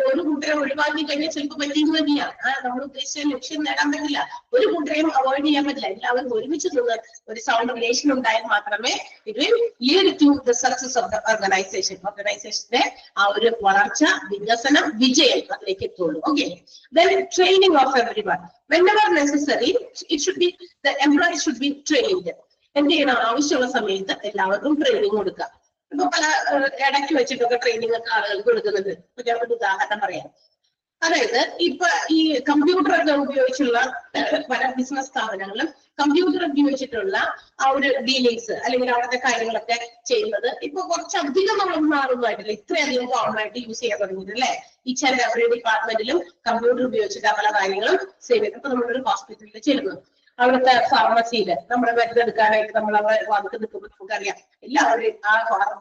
ഒരു കൂട്ടരെ ഒഴിവാക്കി കഴിഞ്ഞാൽ ചിലപ്പോൾ പറ്റിയെന്ന് തന്നെയാണ്. നമ്മൾ ഉദ്ദേശിച്ച ലക്ഷ്യം നേടാൻ പറ്റില്ല. ഒരു കൂട്ടരെയും അവോയ്ഡ് ചെയ്യാൻ പറ്റില്ല. എല്ലാവരും ഒരുമിച്ച് നിന്ന് ഒരു സൗണ്ട് റിലേഷൻ ഉണ്ടായാൽ മാത്രമേ it will lead to the success of the organisation. ഓർഗനൈസേഷന്റെ ആ ഒരു വളർച്ച, വികസനം, വിജയം അതിലേക്ക് എത്തുള്ളൂ. Okay, then training of everyone whenever necessary, it should be the employee should be trained. എന്ത് ചെയ്യണം? ആവശ്യമുള്ള സമയത്ത് എല്ലാവർക്കും ട്രെയിനിങ് കൊടുക്കുക. ഇപ്പൊ പല ഇടയ്ക്ക് വെച്ചിട്ടൊക്കെ ട്രെയിനിങ് ഒക്കെ ആളുകൾക്ക് കൊടുക്കുന്നുണ്ട്. ഇപ്പൊ ഞാൻ ഒരു ഉദാഹരണം പറയാം. അതായത് ഇപ്പൊ ഈ കമ്പ്യൂട്ടറൊക്കെ ഉപയോഗിച്ചുള്ള പല ബിസിനസ് സ്ഥാപനങ്ങളും കമ്പ്യൂട്ടർ ഉപയോഗിച്ചിട്ടുള്ള ആ ഒരു ഡീലിങ്സ്, അല്ലെങ്കിൽ അവിടുത്തെ കാര്യങ്ങളൊക്കെ ചെയ്യുന്നത് ഇപ്പൊ കുറച്ചധികം നമ്മൾ മാറുന്നതായിട്ടില്ല, ഇത്രയധികം കോമൺ ആയിട്ട് യൂസ് ചെയ്യാൻ തുടങ്ങിയിട്ട്, അല്ലെ? ഈച്ച് ആൻഡ് എവറി ഡിപ്പാർട്ട്മെന്റിലും കമ്പ്യൂട്ടർ ഉപയോഗിച്ചിട്ട് പല കാര്യങ്ങളും ചെയ്യുന്നത്. ഇപ്പൊ നമ്മളൊരു ഹോസ്പിറ്റലിൽ ചെല്ലുന്നു, അവിടുത്തെ ഫാർമസിയില് നമ്മുടെ മരുന്നെടുക്കാനായിട്ട് നമ്മൾ അവിടെ വന്നിട്ട് നിൽക്കുമ്പോൾ നമുക്കറിയാം എല്ലാവരും ആ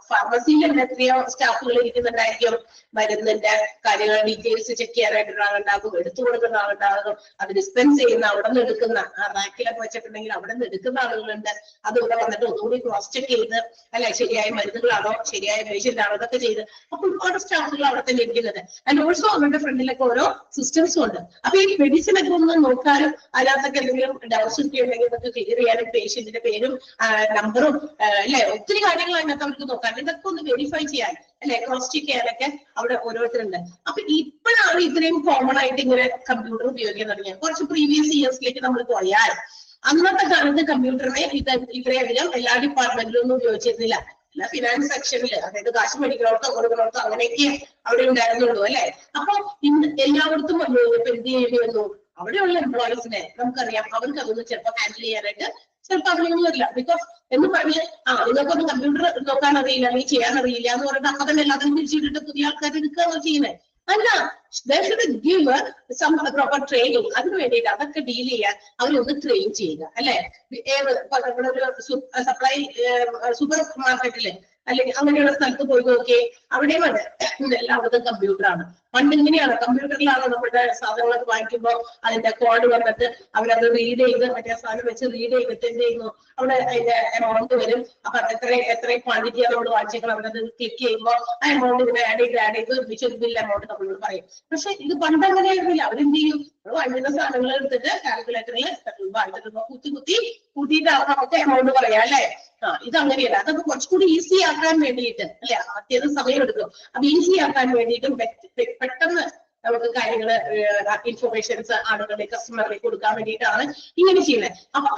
ഫാർമസിയിൽ തന്നെ എത്രയോ സ്റ്റാഫുകൾ ഇരിക്കുന്നുണ്ടായിരിക്കും. മരുന്നിന്റെ കാര്യങ്ങൾ ഡീറ്റെയിൽസ് ചെക്ക് ചെയ്യാനായിട്ട് ആളുണ്ടാകും, എടുത്തു കൊടുക്കുന്ന ആളുണ്ടാകും, അത് ഡിസ്പെൻസ് ചെയ്യുന്ന അവിടെ നിന്ന് എടുക്കുന്ന, ആ റാക്കിലൊക്കെ വെച്ചിട്ടുണ്ടെങ്കിൽ അവിടെ നിന്ന് എടുക്കുന്ന ആളുകളുണ്ട്. അതിവിടെ വന്നിട്ട് ഒന്നുകൂടി ക്രോസ് ചെക്ക് ചെയ്ത്, അല്ലെ, ശരിയായ മരുന്നുകളാണോ, ശരിയായ പേഷ്യന്റ് ആണോ, ഇതൊക്കെ ചെയ്ത്. അപ്പൊ ഒരുപാട് സ്റ്റാഫുകൾ അവിടെ തന്നെ ഇരിക്കുന്നത്. ആൻഡ് ഓൾസോ അവരുടെ ഫ്രണ്ടിലൊക്കെ ഓരോ സിസ്റ്റംസും ഉണ്ട്. അപ്പൊ ഈ മെഡിസിൻ ഒക്കെ ഒന്ന് നോക്കാനും അതിനകത്തൊക്കെ എന്തെങ്കിലും ഡൗട്ട്സ് ഒക്കെ ഉണ്ടെങ്കിൽ നമുക്ക് ക്ലിയർ ചെയ്യാനും, പേഷ്യന്റിന്റെ പേരും നമ്പറും, അല്ലെ, ഒത്തിരി കാര്യങ്ങൾ അതിനകത്ത് അവർക്ക് നോക്കാൻ, ഇതൊക്കെ ഒന്ന് വെരിഫൈ ചെയ്യാൻ, അല്ലെ, ക്രോസ് ചെക്ക് ചെയ്യാനൊക്കെ അവിടെ ഓരോരുത്തരുണ്ട്. അപ്പൊ ഇപ്പോഴാണ് ഇത്രയും കോമൺ ആയിട്ട് ഇങ്ങനെ കമ്പ്യൂട്ടർ ഉപയോഗിക്കാൻ തുടങ്ങിയത്. കുറച്ച് പ്രീവിയസ് ഇയേഴ്സിലേക്ക് നമ്മൾ പോയാൽ അന്നത്തെ കാലത്ത് കമ്പ്യൂട്ടറിനെ ഇത്രയധികം എല്ലാ ഡിപ്പാർട്ട്മെന്റിലും ഒന്നും ഉപയോഗിച്ചിരുന്നില്ല. അല്ല, ഫിനാൻസ് സെക്ഷനിൽ, അതായത് കാശ് മേടിക്കണോർത്തോ കൊടുക്കണോർത്തോ അങ്ങനെയൊക്കെ അവിടെ ഉണ്ടായിരുന്നുള്ളൂ, അല്ലെ? അപ്പൊ ഇന്ന് എല്ലായിടത്തും ഇപ്പൊ എന്ത് ചെയ്യേണ്ടി വന്നു? അവിടെയുള്ള എംപ്ലോയീസിനെ നമുക്കറിയാം, അവർക്ക് അതൊന്നും ചിലപ്പോൾ ഹാൻഡിൽ ചെയ്യാനായിട്ട് ചിലപ്പോൾ അങ്ങനെയൊന്നും വരില്ല. ബിക്കോസ് എന്ന് പറഞ്ഞ് നിങ്ങൾക്കൊന്നും കമ്പ്യൂട്ടർ നോക്കാൻ അറിയില്ല, നീ ചെയ്യാൻ അറിയില്ല എന്ന് പറഞ്ഞിട്ട് അപ്പൊ തന്നെ എല്ലാത്തിനും തിരിച്ചിട്ടിട്ട് പുതിയ ആൾക്കാർ എടുക്കുകയാണ് ചെയ്യുന്നത്. അല്ല, they should give some proper training. അതിന് വേണ്ടിയിട്ട് അതൊക്കെ ഡീൽ ചെയ്യാൻ അവരൊന്ന് ട്രെയിൻ ചെയ്യുക അല്ലെ. സപ്ലൈ സൂപ്പർ മാർക്കറ്റിലെ അല്ലെങ്കിൽ അങ്ങനെയുള്ള സ്ഥലത്ത് പോയി നോക്കിയേ, അവിടെയും അതെ എല്ലായിടത്തും കമ്പ്യൂട്ടറാണ്. പണ്ട് ഇങ്ങനെയാണ്, കമ്പ്യൂട്ടറിലാണ് നമ്മുടെ സാധനങ്ങളൊക്കെ വാങ്ങിക്കുമ്പോൾ അതിന്റെ കോഡ് വന്നിട്ട് അവരത് റീഡ് ചെയ്ത് മറ്റേ സാധനം വെച്ച് റീഡ് ചെയ്തിട്ട് എന്ത് ചെയ്യുന്നു, അവിടെ അതിന്റെ എമൗണ്ട് വരും. അപ്പൊ എത്ര ക്വാണ്ടിറ്റി നമ്മൾ വാങ്ങിച്ചേക്കണം അവരത് ക്ലിക്ക് ചെയ്യുമ്പോൾ ആ എമൗണ്ട് ഇങ്ങനെ ആഡ് ചെയ്ത് ഒരു ബിൽ എമൗണ്ട് നമ്മളോട് പറയും. പക്ഷെ ഇത് പണ്ട് അങ്ങനെയായിരുന്നില്ല. അവരെന്ത് ചെയ്യും, വാങ്ങിക്കുന്ന സാധനങ്ങൾ എടുത്തിട്ട് കാൽക്കുലേറ്ററിൽ കുത്തി കൂട്ടിയിട്ട് നമുക്ക് എമൗണ്ട് പറയാം അല്ലെ. ഇത് അങ്ങനെയല്ല. അതൊക്കെ കുറച്ചുകൂടി ഈസി ആക്കാൻ വേണ്ടിയിട്ട് അല്ലെ, അത്യാവശ്യം സമയം എടുക്കും. അപ്പൊ ഈസി ആക്കാൻ വേണ്ടിയിട്ടും പെട്ടെന്ന് നമുക്ക് കാര്യങ്ങള് ഇൻഫർമേഷൻസ് ആളുകളുടെ കസ്റ്റമറിലേക്ക് കൊടുക്കാൻ വേണ്ടിയിട്ടാണ് ഇങ്ങനെ ചെയ്യുന്നത്. അപ്പൊ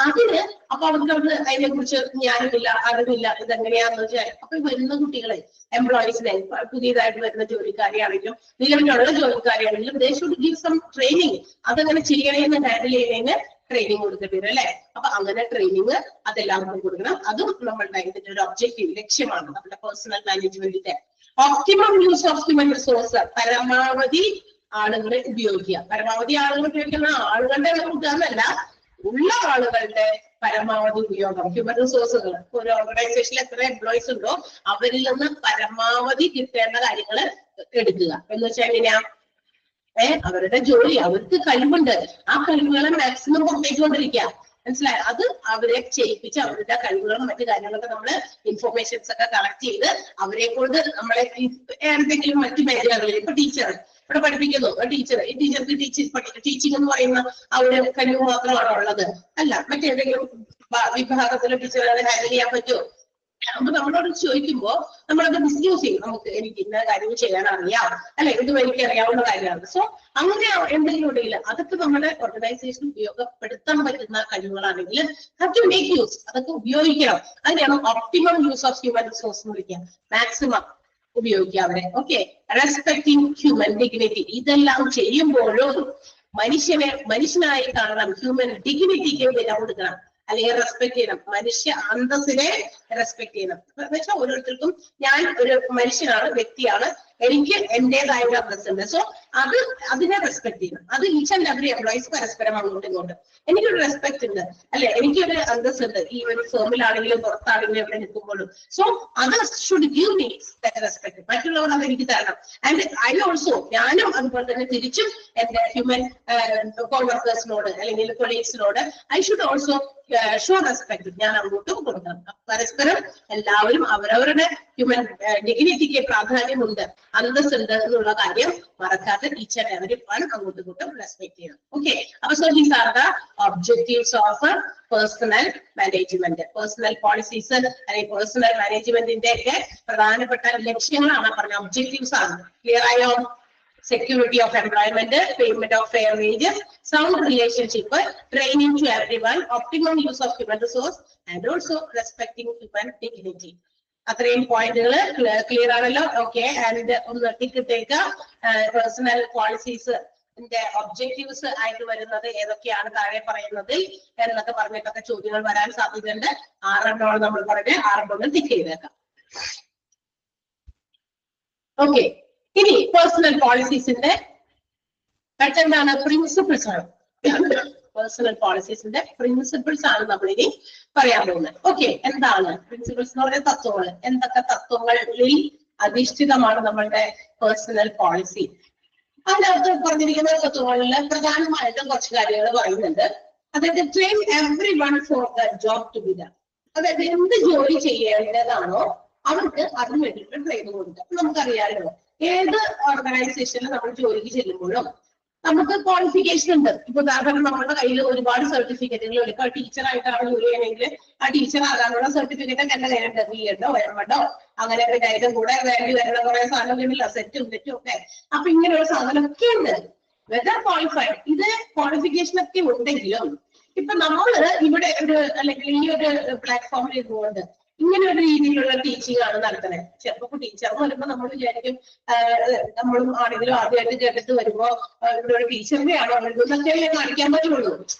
അവർക്ക് അതിനെ കുറിച്ച് ഞാനുമില്ല അറിവില്ല ഇതെങ്ങനെയാന്ന് വെച്ചാൽ അപ്പൊ വരുന്ന കുട്ടികളെ എംപ്ലോയീസിനെ പുതിയതായിട്ട് വരുന്ന ജോലിക്കാരെയാണെങ്കിലും നിലവിലുള്ള ജോലിക്കാരെയാണെങ്കിലും they should give some training. അതങ്ങനെ ചെയ്യണേന്ന് ഹാൻഡിൽ ചെയ്യുന്നതിന് ട്രെയിനിങ് കൊടുക്കേണ്ടി വരും അല്ലെ. അപ്പൊ അങ്ങനെ ട്രെയിനിങ് അതെല്ലാവർക്കും കൊടുക്കണം. അതും നമ്മളുടെ ഇതിന്റെ ഒരു ഒബ്ജക്റ്റീവ് ലക്ഷ്യമാണ് നമ്മുടെ പേഴ്സണൽ മാനേജ്മെന്റിന്റെ. Optimum use of human resource, പരമാവധി ആളുകളെ ഉപയോഗിക്കുക. പരമാവധി ആളുകൾ ഉപയോഗിക്കുന്ന ആളുകളുടെ കൂട്ടാന്നല്ല, ഉള്ള ആളുകളുടെ പരമാവധി ഉപയോഗം. ഹ്യൂമൻ റിസോഴ്സുകൾ ഒരു ഓർഗനൈസേഷനിൽ എത്ര എംപ്ലോയീസ് ഉണ്ടോ അവരിൽ നിന്ന് പരമാവധി കിട്ടേണ്ട കാര്യങ്ങൾ എടുക്കുക. എന്ന് വെച്ചാൽ എങ്ങനെയാ, അവരുടെ ജോലി, അവർക്ക് കഴിവുണ്ട്, ആ കഴിവുകളെ മാക്സിമം പുറത്തേക്ക് കൊണ്ടിരിക്കുക. മനസ്സിലായോ? അത് അവരെ ചെയ്യിപ്പിച്ച് അവരുടെ കഴിവുകളും മറ്റു കാര്യങ്ങളൊക്കെ നമ്മള് ഇൻഫർമേഷൻസ് ഒക്കെ കളക്ട് ചെയ്ത് അവരെ കൊണ്ട് നമ്മളെ എന്തെങ്കിലും മറ്റു മേഖലകളിൽ, ഇപ്പൊ ടീച്ചർ ഇവിടെ പഠിപ്പിക്കുന്നു, ഈ ടീച്ചർക്ക് ടീച്ചിങ് എന്ന് പറയുന്ന ആ ഒരു കഴിവ് മാത്രമാണ് ഉള്ളത് അല്ല, മറ്റേതെങ്കിലും വിഭാഗത്തിലെ ടീച്ചറുകളെ ഹാൻഡിൽ ചെയ്യാൻ പറ്റുമോ? അപ്പൊ നമ്മളോട് ചോദിക്കുമ്പോ നമ്മളത് മിസ്യൂസ് ചെയ്യും. എനിക്ക് ഇന്ന കാര്യം ചെയ്യാൻ അറിയാം അല്ലെ, ഇതും എനിക്ക് അറിയാവുന്ന കാര്യമാണ്. സോ അങ്ങനെ എന്തെങ്കിലും ഉണ്ടെങ്കിൽ അതൊക്കെ നമ്മുടെ ഓർഗനൈസേഷൻ ഉപയോഗപ്പെടുത്താൻ പറ്റുന്ന കഴിവുകളാണെങ്കിൽ ടു മേക്ക് യൂസ്, അതൊക്കെ ഉപയോഗിക്കണം. അതിനെയാണ് optimum use of human resource എന്ന് വിളിക്കുക. മാക്സിമം ഉപയോഗിക്കുക അവരെ. Okay, respecting human dignity. ഇതെല്ലാം ചെയ്യുമ്പോഴും മനുഷ്യനായി കാണണം, ഹ്യൂമൻ ഡിഗ്നിറ്റിക്ക് വില കൊടുക്കണം അല്ലെങ്കിൽ റെസ്പെക്ട് ചെയ്യണം, മനുഷ്യ അന്തസ്സിനെ റെസ്പെക്ട് ചെയ്യണം. എന്ന് വെച്ചാൽ ഓരോരുത്തർക്കും ഞാൻ ഒരു മനുഷ്യനാണ്, വ്യക്തിയാണ്, എനിക്ക് എന്റേതായ ഒരു അന്തസ്സുണ്ട്. സോ അതിനെ റെസ്പെക്ട് ചെയ്യണം. അത് ഈച്ച് ആൻഡ് എവറി എംപ്ലോയീസ് പരസ്പരം അങ്ങോട്ടും ഇങ്ങോട്ടും എനിക്കൊരു റെസ്പെക്ട് ഉണ്ട് അല്ലെ, എനിക്കൊരു അന്തസ് ഉണ്ട് ഈ ഒരു ഫേമിലാണെങ്കിലും പുറത്താണെങ്കിലും എവിടെ നിൽക്കുമ്പോഴും. So others should give me that respect. മറ്റുള്ളവർ അത് എനിക്ക് തരണം. ആൻഡ് ഐ ഓൾസോ, ഞാനും അതുപോലെ തന്നെ തിരിച്ചും എന്റെ ഹ്യൂമൻ കോവർക്കേഴ്സിനോട് അല്ലെങ്കിൽ കൊളീഗ്സിനോട് I should also show respect. ഞാൻ അങ്ങോട്ടും കൊടുക്കണം. പരസ്പരം എല്ലാവരും അവരവരുടെ ഹ്യൂമൻ ഡിഗ്നിറ്റിക്ക് പ്രാധാന്യമുണ്ട്, അന്തസ്സുണ്ട് എന്നുള്ള കാര്യം മറക്കാതെ ഈച്ച് ആൻഡ് എവരി വൺ അങ്ങോട്ടും ഇങ്ങോട്ടും റെസ്പെക്ട് ചെയ്യണം. ഓക്കെ, അപ്പൊ so these are the objectives of personnel management. Personal policies അല്ലെങ്കിൽ പേഴ്സണൽ മാനേജ്മെന്റിന്റെ ഒക്കെ പ്രധാനപ്പെട്ട ലക്ഷ്യങ്ങളാണ് പറഞ്ഞ, ഒബ്ജക്റ്റീവ്സ് ആണ്. ക്ലിയർ ആയോ? Security of employment, payment of fair wages, sound relationship, training to everyone, optimum use of human resource, and also respecting human dignity. അത്രയും പോയിന്റുകൾ clear ആണല്ലോ. ഓക്കെ, ആൻഡ് ഒന്ന് ടിക്കിട്ടേക്ക് പേഴ്സണൽ പോളിസീസ് ഒബ്ജക്റ്റീവ്സ് ആയിട്ട് വരുന്നത് ഏതൊക്കെയാണ് താഴെ പറയുന്നത് എന്നൊക്കെ പറഞ്ഞിട്ടൊക്കെ ചോദ്യങ്ങൾ വരാൻ സാധ്യതയുണ്ട്. 6 നമ്മൾ പറഞ്ഞ് 6 ടിക്ക് ചെയ്തേക്കാം. ഓക്കെ, ഇനി പേഴ്സണൽ പോളിസീസിന്റെ എന്താണ് പ്രിൻസിപ്പിൾസ് ആണ്. പേഴ്സണൽ പോളിസീസിന്റെ പ്രിൻസിപ്പിൾസ് ആണ് നമ്മൾ ഇനി പറയാൻ പോകുന്നത്. ഓക്കെ, എന്താണ് പ്രിൻസിപ്പിൾസ് എന്ന് പറയുന്ന തത്വങ്ങൾ? എന്തൊക്കെ തത്വങ്ങളിൽ അധിഷ്ഠിതമാണ് നമ്മളുടെ പേഴ്സണൽ പോളിസി? അതിനകത്ത് പറഞ്ഞിരിക്കുന്ന തത്വങ്ങളിൽ പ്രധാനമായിട്ടും കുറച്ച് കാര്യങ്ങൾ പറയുന്നുണ്ട്. അതായത് train everyone for the job to be done. അതായത് എന്ത് ജോലി ചെയ്യേണ്ടതാണോ അവർക്ക് അതിന് വേണ്ടിയിട്ട് ട്രെയിനിങ് കൊടുക്കുക. നമുക്കറിയാലോ, ഏത് ഓർഗനൈസേഷനിൽ നമ്മൾ ജോലിക്ക് ചെല്ലുമ്പോഴും നമുക്ക് ക്വാളിഫിക്കേഷൻ ഉണ്ട്. ഇപ്പൊ ഉദാഹരണം നമ്മുടെ കയ്യിൽ ഒരുപാട് സർട്ടിഫിക്കറ്റുകൾ എടുക്കുക. ടീച്ചറായിട്ടാണ് ജോലി ചെയ്യണമെങ്കിൽ ആ ടീച്ചർ ആകാനുള്ള സർട്ടിഫിക്കറ്റ് എന്റെ കയ്യിലുണ്ട്. BEd വരുമ്പോഴോ അങ്ങനെയൊക്കെ അതിന്റെ കൂടെ വാല്യൂ വരുന്ന കുറെ സാധനമൊക്കെ ഉണ്ടല്ലോ, സെറ്റും തെറ്റും ഒക്കെ. അപ്പൊ ഇങ്ങനെയുള്ള സാധനമൊക്കെ ഉണ്ട്. വെദർ ക്വാളിഫൈഡ്, ഇത് ക്വാളിഫിക്കേഷൻ ഒക്കെ ഉണ്ടെങ്കിലും ഇപ്പൊ നമ്മള് ഇവിടെ ഒരു അല്ലെങ്കിൽ ഈ ഒരു പ്ലാറ്റ്ഫോമിൽ ഇരുന്നുകൊണ്ട് ഇങ്ങനെ ഒരു രീതിയിലുള്ള ടീച്ചിങ് ആണ് നടത്തുന്നത്. ചിലപ്പോ ടീച്ചർ എന്ന് പറയുമ്പോൾ നമ്മൾ വിചാരിക്കും നമ്മളും ആണെങ്കിലും ആദ്യമായിട്ട് കേട്ടിട്ട് വരുമ്പോ ഇവിടെ ഒരു ടീച്ചറിന്റെ ആണോ എന്നൊക്കെ കാണിക്കാൻ പറ്റുള്ളൂ.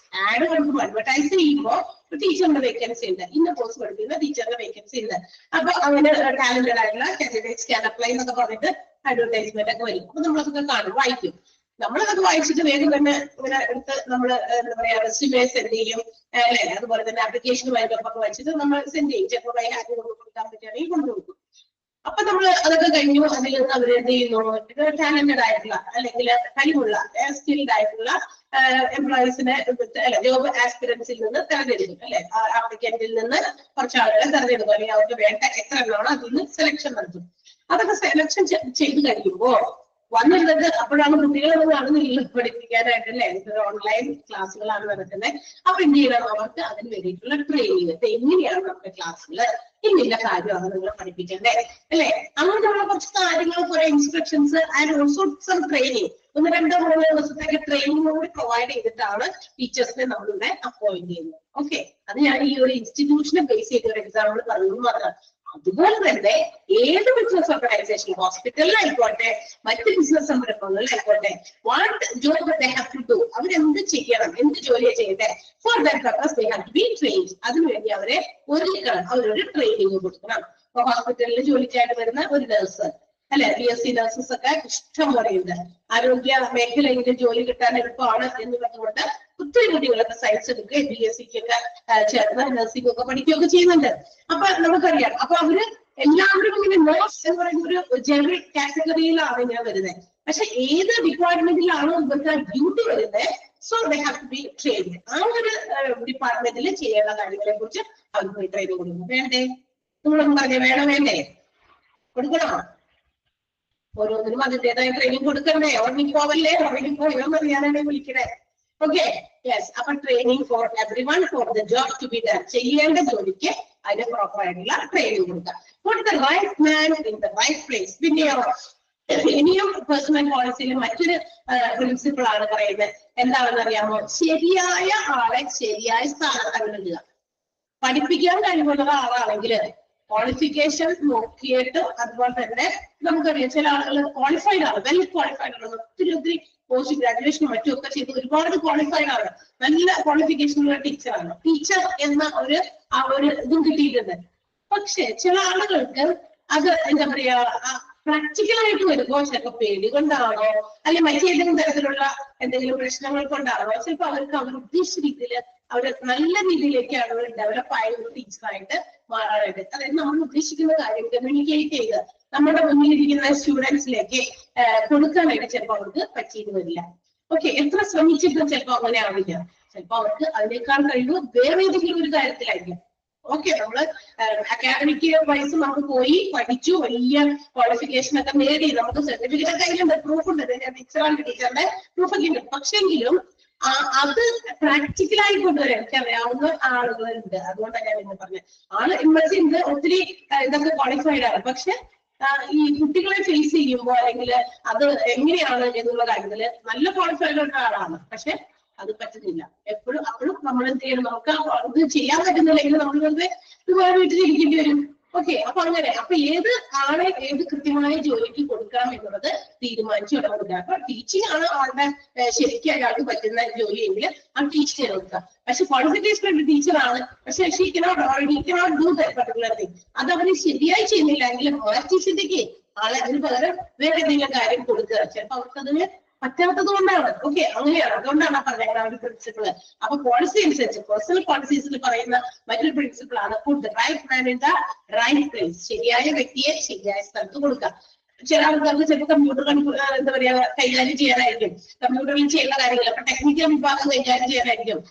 ആഡ് കൊടുക്കുമ്പോൾ അഡ്വർടൈസ് ചെയ്യുമ്പോൾ ടീച്ചറിന്റെ വേക്കൻസി ഉണ്ട്, ഇന്ന കോഴ്സ് പഠിക്കുന്ന ടീച്ചറിന്റെ വേക്കൻസി ഉണ്ട്. അപ്പൊ അങ്ങനെ ടാലന്റഡ് ആയിട്ടുള്ള കാൻഡിഡേറ്റ്സ് ക്യാൻ അപ്ലൈ എന്നൊക്കെ പറഞ്ഞിട്ട് അഡ്വർടൈസ്മെന്റ് ഒക്കെ വരും. അപ്പൊ നമ്മളതൊക്കെ കാണും, വായിക്കും. നമ്മളതൊക്കെ വായിച്ചിട്ട് വേഗം തന്നെ ഇങ്ങനെ എടുത്ത് നമ്മള് എന്താ പറയാ റെസ്യൂമേ സെൻഡ് ചെയ്യും അല്ലെ. അതുപോലെ തന്നെ ആപ്ലിക്കേഷനുമായിട്ട് ഒക്കെ വായിച്ചിട്ട് നമ്മൾ സെൻഡ് ചെയ്യും. ചിലപ്പോൾ ഹാൻഡ് കൊടുക്കാൻ പറ്റുകയാണെങ്കിൽ കൊണ്ടുകൊടുക്കും. അപ്പൊ നമ്മൾ അതൊക്കെ കഴിഞ്ഞു. അതിൽ നിന്ന് അവർ എന്ത് ചെയ്യുന്നു, ടാലന്റഡ് ആയിട്ടുള്ള അല്ലെങ്കിൽ കഴിവുള്ള സ്കിൽഡ് ആയിട്ടുള്ള എംപ്ലോയീസിനെ ജോബ് ആസ്പിറൻസിൽ നിന്ന് തെരഞ്ഞെടുക്കും അല്ലെ. ആപ്ലിക്കന്റിൽ നിന്ന് കുറച്ച് ആളുകളെ തെരഞ്ഞെടുക്കും, അല്ലെങ്കിൽ അവർക്ക് വേണ്ട എത്ര എണ്ണമാണോ അതിൽ നിന്ന് സെലക്ഷൻ നടത്തും. അതൊക്കെ സെലക്ഷൻ ചെയ്ത് കഴിയുമ്പോ വന്നിരുന്നത് അപ്പോഴാണ് കുട്ടികളൊന്നും കാണുന്നില്ല പഠിപ്പിക്കാനായിട്ട് അല്ലെ. ഓൺലൈൻ ക്ലാസ്സുകളാണ് നടക്കുന്നത്. അപ്പൊ എന്ത് ചെയ്യണം, അവർക്ക് അതിന് വേണ്ടിയിട്ടുള്ള ട്രെയിനിങ്. എങ്ങനെയാണ് നമ്മുടെ ക്ലാസ്സുകൾ, ഇന്നില്ല കാര്യമാണ് നിങ്ങൾ പഠിപ്പിക്കണ്ടേ അല്ലെ. അങ്ങനെയുള്ള കുറച്ച് കാര്യങ്ങൾ, കുറെ instructions and also some training. 1-2-3 ദിവസത്തേക്ക് ട്രെയിനിങ് കൂടി പ്രൊവൈഡ് ചെയ്തിട്ടാണ് ടീച്ചേഴ്സിനെ നമ്മളിവിടെ അപ്പോയിന്റ് ചെയ്യുന്നത്. ഓക്കെ, അത് ഞാൻ ഈ ഒരു ഇൻസ്റ്റിറ്റ്യൂഷനെ ബേസ് ചെയ്ത ഒരു എക്സാമ്പിൾ പറഞ്ഞു മാത്രം. അതുപോലെ തന്നെ ഏത് ബിസിനസ് ഓർഗനൈസേഷൻ, ഹോസ്പിറ്റലിലായിക്കോട്ടെ മറ്റ് ബിസിനസ് സംരംഭങ്ങളിലായിക്കോട്ടെ, what job they have to do, അവരെന്ത് ചെയ്യണം, എന്ത് ജോലിയാണ് ചെയ്യട്ടെ, for that purpose they have to be trained. അതിനുവേണ്ടി അവരെ ഒരുക്കണം, അവരൊരു ട്രെയിനിങ് കൊടുക്കണം. ഇപ്പൊ ഹോസ്പിറ്റലിൽ ജോലിക്കായിട്ട് വരുന്ന ഒരു നഴ്സ് അല്ലെ, BSc നഴ്സസ് ഒക്കെ ഇഷ്ടം പോലെയുണ്ട്. ആരോഗ്യ മേഖലയിൽ ജോലി കിട്ടാൻ എളുപ്പമാണ് എന്നുള്ളതുകൊണ്ട് ഒത്തിരി കുട്ടികളൊക്കെ സയൻസ് എടുക്കുകയും BScക്കൊക്കെ ചേർന്ന് നഴ്സിംഗ് ഒക്കെ പഠിക്കുകയൊക്കെ ചെയ്യുന്നുണ്ട്. അപ്പൊ നമുക്കറിയാം, അപ്പൊ അവര് എല്ലാവരും ഇങ്ങനെ നഴ്സ് എന്ന് പറയുന്ന ഒരു ജനറൽ കാറ്റഗറിയിലാണ് ഇങ്ങനെ വരുന്നത്. പക്ഷെ ഏത് ഡിപ്പാർട്ട്മെന്റിലാണോ ഇവർക്ക് ഡ്യൂട്ടി വരുന്നത്, so they have to be trained. ആ ഒരു ഡിപ്പാർട്ട്മെന്റിൽ ചെയ്യേണ്ട കാര്യങ്ങളെ കുറിച്ച് അവർക്ക് പോയി ട്രെയിനിങ് കൊടുക്കും. വേണ്ടേ? നിങ്ങളൊന്നും പറഞ്ഞേ, വേണം വേണ്ടേ? കൊടുക്കണോ? ഓരോന്നിനും അതിൻ്റെതായ ട്രെയിനിങ് കൊടുക്കണ്ടേ? ഉറങ്ങിപ്പോവല്ലേ, ഉറങ്ങിപ്പോയോന്ന് അറിയാനാണ് വിളിക്കണേ. Okay, yes. അപ്പൊ training for every one, for the job to be done. ചെയ്യേണ്ട ജോലിക്ക് അതിന് പ്രോപ്പർ ആയിട്ടുള്ള ട്രെയിനിങ് കൊടുക്കുക. For the right man in the right place. പിന്നെയോ ഇനിയും പേഴ്സണൽ പോളിസിയിൽ മറ്റൊരു പ്രിൻസിപ്പിൾ ആണ് പറയുന്നത്. എന്താണെന്ന് അറിയാമോ? ശരിയായ ആളെ ശരിയായ സ്ഥാനത്ത് ഇടുക. പഠിപ്പിക്കാൻ കഴിവുള്ള ആളാണെങ്കിൽ ക്വാളിഫിക്കേഷൻ നോക്കിയിട്ട്, അതുപോലെ തന്നെ നമുക്കറിയാം ചില ആളുകൾ ക്വാളിഫൈഡ് ആണ്, വെൽ ക്വാളിഫൈഡ് ആണ്, ഒത്തിരി പോസ്റ്റ് ഗ്രാജുവേഷനും മറ്റും ഒക്കെ ചെയ്ത് ഒരുപാട് ക്വാളിഫൈഡ് ആണ്, നല്ല ക്വാളിഫിക്കേഷനുള്ള ടീച്ചറാണ്. ടീച്ചർ എന്ന ഒരു ഇതും കിട്ടിയിട്ടുണ്ട്. പക്ഷെ ചില ആളുകൾക്ക് അത് എന്താ പറയാ പ്രാക്ടിക്കലായിട്ട് വരുമ്പോൾ ചിലപ്പോൾ പേടി കൊണ്ടാണോ അല്ലെങ്കിൽ മറ്റേതെങ്കിലും തരത്തിലുള്ള എന്തെങ്കിലും പ്രശ്നങ്ങൾ കൊണ്ടാണോ, ചിലപ്പോൾ അവർക്ക് അവർ ഉദ്ദേശിച്ച രീതിയിൽ അവർ നല്ല രീതിയിലേക്കാണ് അവർ ഡെവലപ്പ് ആയ ഒരു ടീച്ചറായിട്ട് മാറാനായിട്ട്. അതായത് നമ്മൾ ഉദ്ദേശിക്കുന്ന കാര്യം കമ്മ്യൂണിക്കേറ്റ് ചെയ്ത് നമ്മുടെ മുന്നിലിരിക്കുന്ന സ്റ്റുഡൻസിലേക്ക് കൊടുക്കാനായിട്ട് ചിലപ്പോൾ അവർക്ക് പറ്റിയെന്ന് വരില്ല. ഓക്കെ, എത്ര ശ്രമിച്ചിട്ടും ചിലപ്പോൾ അങ്ങനെ ആവില്ല. ചിലപ്പോൾ അവർക്ക് അതിനേക്കാൾ കഴിവ് വേറെ ഏതെങ്കിലും ഒരു കാര്യത്തിലായിരിക്കും. ഓക്കെ, നമ്മള് അക്കാഡമിക് വൈസ് നമുക്ക് പോയി പഠിച്ചു, വലിയ ക്വാളിഫിക്കേഷൻ ഒക്കെ നേടി, നമുക്ക് സർട്ടിഫിക്കറ്റ് ഒക്കെ അതിലുണ്ട്, പ്രൂഫ് ഉണ്ട്, ടീച്ചറാണ് ടീച്ചറുടെ പ്രൂഫ് ഒക്കെ ഉണ്ട്. പക്ഷെങ്കിലും അത് പ്രാക്ടിക്കലായി കൊണ്ടുവരാൻ എനിക്ക് അറിയാവുന്ന ആളുകളുണ്ട്. അതുകൊണ്ടാണ് ഞാൻ ഇന്ന് പറഞ്ഞത്. ആള് ഇമ്മസി ഉണ്ട്, ഒത്തിരി ഇതൊക്കെ ക്വാളിഫൈഡ് ആണ്. പക്ഷെ ഈ കുട്ടികളെ ഫേസ് ചെയ്യുമ്പോൾ അല്ലെങ്കിൽ അത് എങ്ങനെയാണ് എന്നുള്ള കാര്യത്തില് നല്ല ക്വാളിഫൈഡ് ഉള്ള ആളാണ്, പക്ഷെ അത് പറ്റുന്നില്ല. അപ്പോഴും നമ്മൾ എന്ത് ചെയ്യണം, നമുക്ക് ഇത് ചെയ്യാൻ പറ്റുന്നില്ലെങ്കിൽ നമ്മൾ വെറുതെ ഇതുപോലെ വീട്ടിലിരിക്കേണ്ടി വരും. ഓക്കെ, അപ്പൊ ഏത് ആളെ ഏത് കൃത്യമായ ജോലിക്ക് കൊടുക്കാം എന്നുള്ളത് തീരുമാനിച്ചു കൊടുക്കുക. അപ്പൊ ടീച്ചിങ് ആണ് ആളുടെ ശരിക്കും അയാൾക്ക് പറ്റുന്ന ജോലിയെങ്കിൽ ആ ടീച്ച് ചെയ്ത് കൊടുക്കുക. പക്ഷെ ക്വാളിഫിക്കേഷൻ ടീച്ചറാണ്, പക്ഷെ she cannot do that particular thing. അത് അവര് ശരിയായി ചെയ്യുന്നില്ല എങ്കിൽ മാറ്റി ചിന്തിക്കുക, ആളെ അതിന് പകരം വേറെ എന്തെങ്കിലും കാര്യം കൊടുക്കുക. ചിലപ്പോൾ അവർക്കതിന് പറ്റാത്തത് കൊണ്ടാണ്. ഓക്കെ, അങ്ങനെയാണ്. അതുകൊണ്ടാണ് പറഞ്ഞത് ആ ഒരു പ്രിൻസിപ്പിള്. അപ്പൊ പോളിസി അനുസരിച്ച് പേഴ്സണൽ പോളിസീസിൽ പറയുന്ന മറ്റൊരു പ്രിൻസിപ്പിൾ ആണ് put the right man in the right place. ശരിയായ വ്യക്തിയെ ശരിയായ സ്ഥലത്ത് കൊടുക്കുക. ചില ആൾക്കാർക്ക് ചിലപ്പോൾ കമ്പ്യൂട്ടർ എന്താ പറയാ കൈകാര്യം ചെയ്യാനായിരിക്കും, കമ്പ്യൂട്ടറിൽ ചെയ്യുന്ന കാര്യങ്ങൾ അപ്പൊ ടെക്നിക്കൽ വിഭാഗം കൈകാര്യം ചെയ്യാനായിരിക്കും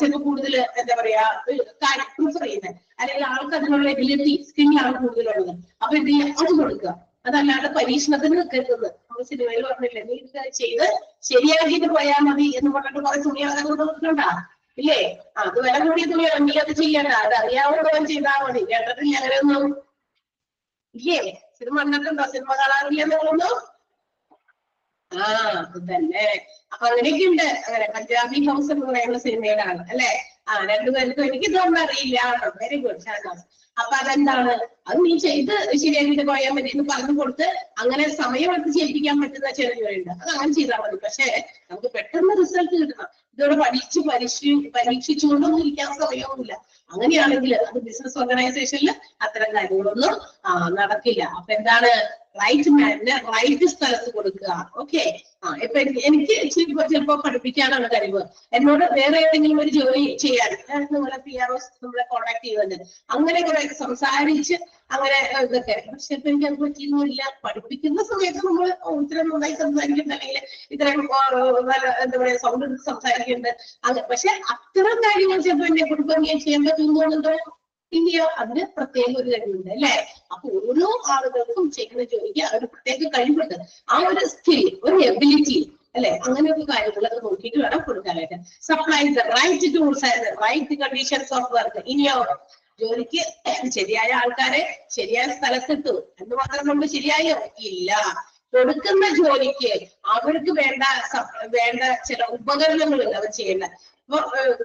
ചിലപ്പോൾ കൂടുതൽ എന്താ പറയാ പ്രിഫർ ചെയ്യുന്നത്, അല്ലെങ്കിൽ ആൾക്ക് അതിനുള്ള എബിലിറ്റി സ്കില്ലാണ് കൂടുതലുള്ളത്. അപ്പൊ എന്ത് ചെയ്യുക, അത് കൊടുക്കുക. അതല്ലാതെ പരീക്ഷണത്തിന് നിൽക്കരുത്. നമ്മൾ സിനിമയിൽ പറഞ്ഞില്ലേ, നീ ഇത് ചെയ്ത് ശരിയാക്കിയിട്ട് പോയാൽ മതി എന്ന് പറഞ്ഞിട്ട് കുറെ തുണികളൊക്കെ കൊടുക്കണ്ട ഇല്ലേ. അത് വില കൂടിയ തുണിയാണെങ്കിൽ അത് ചെയ്യണ്ട, അത് അറിയാവുന്നവൻ ചെയ്താൽ മതി. കേട്ടിട്ടില്ല അങ്ങനെയൊന്നും ഇല്ലേ? സിനിമ കണ്ടിട്ടുണ്ടോ? സിനിമ കാണാറില്ല നിങ്ങളൊന്നും? അത് തന്നെ. അപ്പൊ അങ്ങനെയൊക്കെ ഉണ്ട്. അങ്ങനെ പഞ്ചാബി ഹൗസ് എന്ന് പറയുന്ന സിനിമയിലാണ് അല്ലെ. രണ്ടുപേർക്കും എനിക്കിതൊന്നും അറിയില്ല. Very good Shanas. അപ്പൊ അതെന്താണ്, അത് നീ ചെയ്ത് ശരിയാക്കിട്ട് പോയാൽ മതി എന്ന് പറഞ്ഞു കൊടുത്ത് അങ്ങനെ സമയമെടുത്ത് ചെയ്യിപ്പിക്കാൻ പറ്റുന്ന ചില ജോലിയുണ്ട്. അത് അങ്ങനെ ചെയ്താൽ മതി. പക്ഷെ നമുക്ക് പെട്ടെന്ന് റിസൾട്ട് കിട്ടണം. ഇതോടെ പരീക്ഷിച്ചുകൊണ്ടൊന്നും ഇരിക്കാൻ സമയമൊന്നുമില്ല. അങ്ങനെയാണെങ്കിൽ അത് ബിസിനസ് ഓർഗനൈസേഷനിൽ അത്തരം കാര്യങ്ങളൊന്നും നടക്കില്ല. അപ്പൊ എന്താണ്, റൈറ്റ് മാനിന് റൈറ്റ് സ്ഥലത്ത് കൊടുക്കുക. ഓക്കെ. ഇപ്പൊ എനിക്ക് ചിലപ്പോ പഠിപ്പിക്കാനാണ് കഴിവ്. എന്നോട് വേറെ ഏതെങ്കിലും ഒരു ജോലി ചെയ്യാൻ നിങ്ങളെ PROs നമ്മളെ കോൺടാക്ട് ചെയ്യുന്നുണ്ട്. അങ്ങനെ കുറെ സംസാരിച്ച് അങ്ങനെ ഇതൊക്കെ. പക്ഷെ ഇപ്പൊ എനിക്ക് അത് പറ്റിയൊന്നുമില്ല. പഠിപ്പിക്കുന്ന സമയത്ത് നമ്മൾ ഇത്രയും നന്നായി സംസാരിക്കുന്നുണ്ട്, അല്ലെങ്കിൽ ഇത്രയും എന്താ പറയാ സൗണ്ട് എടുത്ത് സംസാരിക്കുന്നുണ്ട്. അത് പക്ഷെ അത്തരം കാര്യങ്ങൾ ചിലപ്പോൾ എന്നെ കുടുംബം ചെയ്യാൻ പറ്റുന്നുണ്ടോ ഇല്ല. അതിന് പ്രത്യേക ഒരു കഴിവുണ്ട് അല്ലെ. അപ്പൊ ഓരോ ആളുകൾക്കും ചെയ്യുന്ന ജോലിക്ക് ഒരു പ്രത്യേക കഴിവുണ്ട്. ആ ഒരു സ്കിൽ, ഒരു എബിലിറ്റി അല്ലെ, അങ്ങനെയൊക്കെ കാര്യങ്ങളൊക്കെ നോക്കിയിട്ട് വേണം കൊടുക്കാനായിട്ട്. Supply the right tools and right conditions of work. ഇനിയോ ജോലിക്ക് ശരിയായ ആൾക്കാരെ ശരിയായ സ്ഥലത്തിട്ടു എന്ന് മാത്രം നമ്മൾ ശരിയായോ ഇല്ല. കൊടുക്കുന്ന ജോലിക്ക് അവർക്ക് വേണ്ട ചില ഉപകരണങ്ങളുണ്ട് അവർ ചെയ്യേണ്ട. ഇപ്പൊ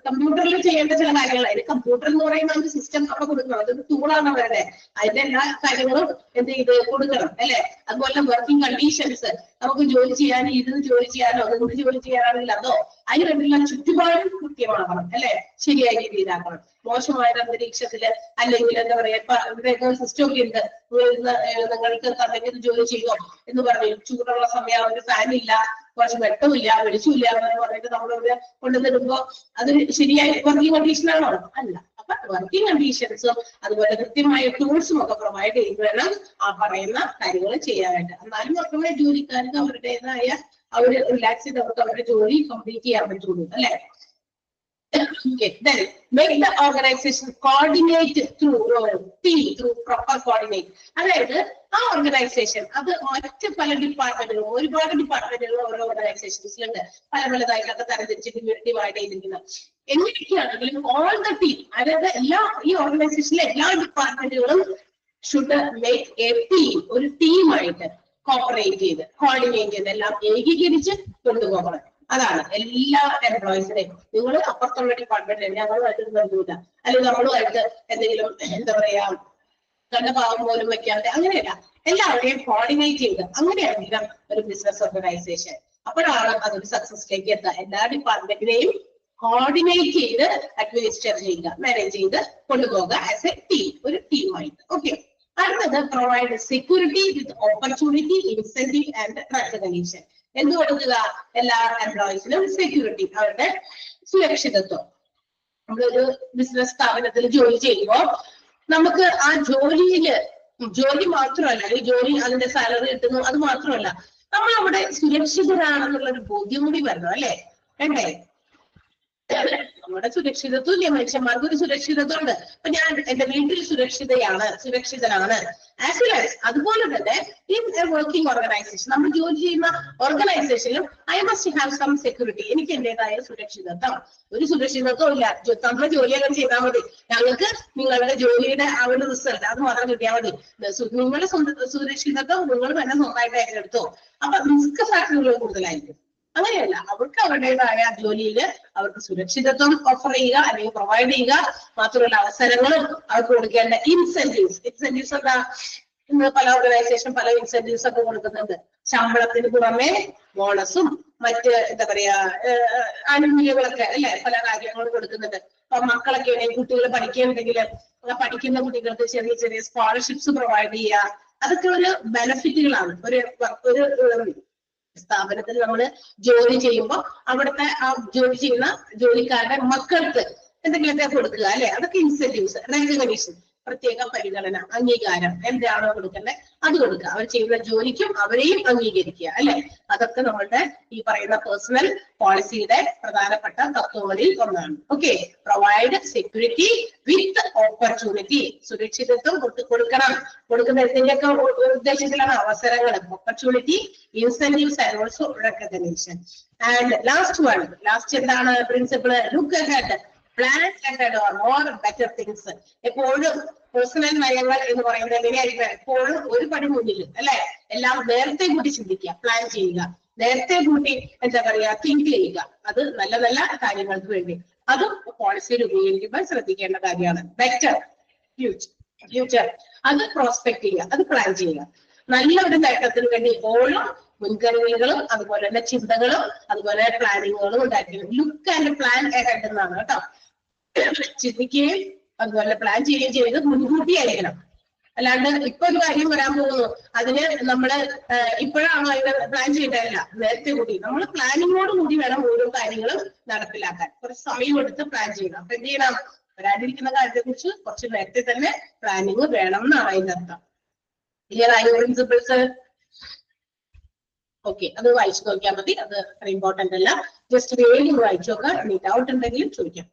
കമ്പ്യൂട്ടറിൽ ചെയ്യേണ്ട ചില കാര്യങ്ങളായിരിക്കും. കമ്പ്യൂട്ടർ എന്ന് പറയുന്ന ഒരു സിസ്റ്റം അവിടെ കൊടുക്കണം. അതൊരു ടൂളാണ് അവരുടെ. അതിന്റെ എല്ലാ കാര്യങ്ങളും എന്ത് ചെയ്ത് കൊടുക്കണം അല്ലെ. അതുപോലെ വർക്കിംഗ് കണ്ടീഷൻസ്, നമുക്ക് ജോലി ചെയ്യാൻ ഇരുന്ന് ജോലി ചെയ്യാനോ നിന്ന് ജോലി ചെയ്യാനാണെങ്കിൽ അതോ അതിന് വേണ്ടിയുള്ള ചുറ്റുപാടും കൃത്യമാകണം അല്ലെ, ശരിയായ രീതിയിലാക്കണം. മോശമായ അന്തരീക്ഷത്തില് അല്ലെങ്കിൽ എന്താ പറയാ, ഇപ്പൊ സിസ്റ്റം ഒക്കെ ഉണ്ട്, നിങ്ങൾക്ക് തന്നെങ്കിൽ ജോലി ചെയ്യോ എന്ന് പറഞ്ഞു. ചൂടുള്ള സമയം ഒരു ഫാനില്ല, കുറച്ച് വെട്ടമില്ല, വെളിച്ചമില്ല എന്ന് പറഞ്ഞിട്ട് നമ്മളിവിടെ കൊണ്ടുവന്നിടുമ്പോ അതൊരു ശരിയായ വർക്കിംഗ് കണ്ടീഷൻ ആണോ? അല്ല. അപ്പൊ വർക്കിംഗ് കണ്ടീഷൻസും അതുപോലെ കൃത്യമായ ടൂൾസും ഒക്കെ പ്രൊവൈഡ് ചെയ്ത് വേണം ആ പറയുന്ന കാര്യങ്ങൾ ചെയ്യാനായിട്ട്. എന്നാലും മാത്രമേ ജോലിക്കാർക്ക് അവരുടേതായ അവര് റിലാക്സ് ചെയ്ത് അവർക്ക് അവരുടെ ജോലി കംപ്ലീറ്റ് ചെയ്യാൻ പറ്റുള്ളൂ അല്ലെ. Okay, then make the organization coordinate through proper coordinate. അതായത് ആ ഓർഗനൈസേഷൻ അത് മറ്റ് പല ഡിപ്പാർട്ട്മെന്റുകളും, ഒരുപാട് ഡിപ്പാർട്ട്മെന്റുകൾ ഓരോ ഓർഗനൈസേഷൻസിലുണ്ട്. പലതായിട്ടൊക്കെ തരംതിരിച്ച് ഡിവൈഡ് ചെയ്തിരിക്കുന്നത്. എങ്ങനെയൊക്കെയാണെങ്കിലും ഓൾ ദ ടീം, അതായത് ഈ ഓർഗനൈസേഷനിലെ എല്ലാ ഡിപ്പാർട്ട്മെന്റുകളും ഷുഡ് മേക്ക് എ ടീം, ഒരു ടീമായിട്ട് കോപ്പറേറ്റ് ചെയ്ത് കോർഡിനേറ്റ് ചെയ്ത് എല്ലാം ഏകീകരിച്ച് കൊണ്ടുപോകണം. അതാണ് എല്ലാ എംപ്ലോയീസിനെയും. നിങ്ങൾ അപ്പുറത്തുള്ള ഡിപ്പാർട്ട്മെന്റ് ഞങ്ങളുമായിട്ട് ബന്ധമില്ല, അല്ലെങ്കിൽ നമ്മളുമായിട്ട് എന്തെങ്കിലും എന്താ പറയാ കണ്ട ഭാവം പോലും വെക്കാതെ, അങ്ങനെയല്ല. എല്ലാവരെയും കോർഡിനേറ്റ് ചെയ്ത് അങ്ങനെയായിരിക്കണം ഒരു ബിസിനസ് ഓർഗനൈസേഷൻ. അപ്പോഴാണ് അതൊരു സക്സസിലേക്ക് എത്തുക. എല്ലാ ഡിപ്പാർട്ട്മെന്റിനെയും കോർഡിനേറ്റ് ചെയ്ത് അഡ്മിനിസ്റ്റർ ചെയ്യുക, മാനേജ് ചെയ്ത് കൊണ്ടുപോകുക ആസ് എ ടീം, ഒരു ടീമായിട്ട്. ഓക്കെ. അടുത്തത് provide security with opportunity, incentive and recognition. എന്ത് കൊടുക്കുക? എല്ലാ എംപ്ലോയീസിനും സെക്യൂരിറ്റി, അവരുടെ സുരക്ഷിതത്വം. നമ്മളൊരു ബിസിനസ് സ്ഥാപനത്തിൽ ജോലി ചെയ്യുമ്പോൾ നമുക്ക് ആ ജോലി മാത്രമല്ല, ഈ ജോലി അതിന്റെ സാലറി കിട്ടുന്നു അത് മാത്രമല്ല, നമ്മൾ അവിടെ സുരക്ഷിതരാണെന്നുള്ളൊരു ബോധ്യം കൂടി വരണം അല്ലെ, വേണ്ടേ? നമ്മുടെ സുരക്ഷിതത്വം ഇല്ലേ, മനുഷ്യന്മാർക്ക് ഒരു സുരക്ഷിതത്വം ഉണ്ട്. അപ്പൊ ഞാൻ എന്റെ വീട്ടിൽ സുരക്ഷിതനാണ്. ആസ് വെൽ ആസ് അതുപോലെ തന്നെ ഇൻ എ വർക്കിംഗ് ഓർഗനൈസേഷൻ, നമ്മൾ ജോലി ചെയ്യുന്ന ഓർഗനൈസേഷനിലും I must have some security. എനിക്ക് എന്റേതായ സുരക്ഷിതത്വം. ഒരു സുരക്ഷിതത്വം ഇല്ല, നമ്മുടെ ജോലിയെല്ലാം ചെയ്താൽ മതി, ഞങ്ങൾക്ക് നിങ്ങളുടെ ജോലിയുടെ ആ ഒരു റിസൾട്ട് അത് മാത്രം കിട്ടിയാൽ മതി, നിങ്ങളുടെ സുരക്ഷിതത്വം നിങ്ങൾ തന്നെ സ്വന്തമായിട്ട് ഏറ്റെടുത്തോ. അപ്പൊ റിസ്ക് ഫാക്ടറുകൾ കൂടുതലായിരിക്കും. അങ്ങനെയല്ല, അവർക്ക് അവരുടേതായ ജോലിയിൽ അവർക്ക് സുരക്ഷിതത്വം ഓഫർ ചെയ്യുക അല്ലെങ്കിൽ പ്രൊവൈഡ് ചെയ്യുക. മാത്രമല്ല അവസരങ്ങളും അവർക്ക് കൊടുക്കേണ്ട ഇൻസെന്റീവ്സ് എന്താ, ഇന്ന് പല ഓർഗനൈസേഷൻ പല ഇൻസെന്റീവ്സ് ഒക്കെ കൊടുക്കുന്നുണ്ട്. ശമ്പളത്തിന് പുറമെ ബോണസും മറ്റ് എന്താ പറയാ ആനുകൂല്യങ്ങളൊക്കെ അല്ലെ, പല കാര്യങ്ങളും കൊടുക്കുന്നുണ്ട്. അപ്പൊ മക്കളൊക്കെ കുട്ടികൾ പഠിക്കുന്നുണ്ടെങ്കിൽ പഠിക്കുന്ന കുട്ടികൾക്ക് ചെറിയ ചെറിയ സ്കോളർഷിപ്സ് പ്രൊവൈഡ് ചെയ്യുക. അതൊക്കെ ഒരു ബെനിഫിറ്റുകളാണ്. ഒരു സ്ഥാപനത്തിൽ നമ്മൾ ജോലി ചെയ്യുമ്പോൾ അവിടുത്തെ ആ ജോലി ചെയ്യുന്ന ജോലിക്കാരുടെ മക്കൾക്ക് എന്തെങ്കിലുമൊക്കെ കൊടുക്കുക അല്ലെ, അതൊക്കെ ഇൻസെന്റീവ്സ്. റെക്കഗ്നീഷൻ, പ്രത്യേക പരിഗണന, അംഗീകാരം, എന്താണോ കൊടുക്കേണ്ടത് അത് കൊടുക്കുക. അവർ ചെയ്യുന്ന ജോലിക്കും അവരെയും അംഗീകരിക്കുക അല്ലെ. അതൊക്കെ നമ്മളുടെ ഈ പറയുന്ന പേഴ്സണൽ പോളിസിയുടെ പ്രധാനപ്പെട്ട തത്വങ്ങളിൽ ഒന്നാണ്. Okay. Provide security with opportunity, സുരക്ഷിതത്വം കൊടുക്കുന്നതിന്റെയൊക്കെ ഉദ്ദേശത്തിലാണ് അവസരങ്ങൾ, opportunity, incentives and also recognition. And last എന്താണ് principle? Look ahead, plan ahead or more better things. എപ്പോഴും പേഴ്സണൽ നയങ്ങൾ എന്ന് പറയുന്നത് എങ്ങനെയായിരിക്കും? എപ്പോഴും ഒരു പടി മുന്നിൽ അല്ലെ, എല്ലാം നേരത്തെ കൂട്ടി ചിന്തിക്കുക, പ്ലാൻ ചെയ്യുക, നേരത്തെ കൂട്ടി എന്താ പറയാ തിങ്ക് ചെയ്യുക. അത് നല്ല നല്ല കാര്യങ്ങൾക്ക് വേണ്ടി അതും പോളിസിയിൽ ഉപയോഗിക്കുമ്പോൾ ശ്രദ്ധിക്കേണ്ട കാര്യമാണ്. Better future. ഫ്യൂച്ചർ, അത് പ്രോസ്പെക്ട് ചെയ്യുക, അത് പ്ലാൻ ചെയ്യുക. നല്ല ഒരു നേട്ടത്തിന് വേണ്ടി ഓരോ മുൻകരുതലുകളും അതുപോലെ തന്നെ ചിന്തകളും അതുപോലെ പ്ലാനിങ്ങുകളും ഉണ്ടായിരിക്കണം. ലുക്ക് ആൻഡ് പ്ലാൻ അഹെഡ് എന്നാണ് കേട്ടോ. ചിന്തിക്കുകയും അതുപോലെ പ്ലാൻ ചെയ്യുകയും ചെയ്ത് മുൻകൂട്ടി ആയിരിക്കണം. അല്ലാണ്ട് ഇപ്പൊ ഒരു കാര്യം വരാൻ പോകുന്നു, അതിന് നമ്മള് ഇപ്പോഴാണോ അതിന് പ്ലാൻ ചെയ്തിട്ടല്ല, നേരത്തെ കൂടി നമ്മൾ പ്ലാനിങ്ങോട് കൂടി വേണം ഓരോ കാര്യങ്ങളും നടപ്പിലാക്കാൻ. കുറച്ച് സമയം എടുത്ത് പ്ലാൻ ചെയ്യണം. അപ്പൊ എന്ത് ചെയ്യണം? വരാനിരിക്കുന്ന കാര്യത്തെ കുറിച്ച് കുറച്ച് നേരത്തെ തന്നെ പ്ലാനിങ് വേണം എന്നാണ് അതിന്റെ അർത്ഥം. ക്ലിയർ ആയ പ്രിൻസിപ്പിൾസ്? ഓക്കെ, അത് വായിച്ചു നോക്കിയാൽ മതി. അത് അത്ര ഇമ്പോർട്ടന്റ് അല്ല. ജസ്റ്റ് വേഗം വായിച്ചു നോക്കാം. ഇനി ഡൗട്ട് ഉണ്ടെങ്കിലും ചോദിക്കാം.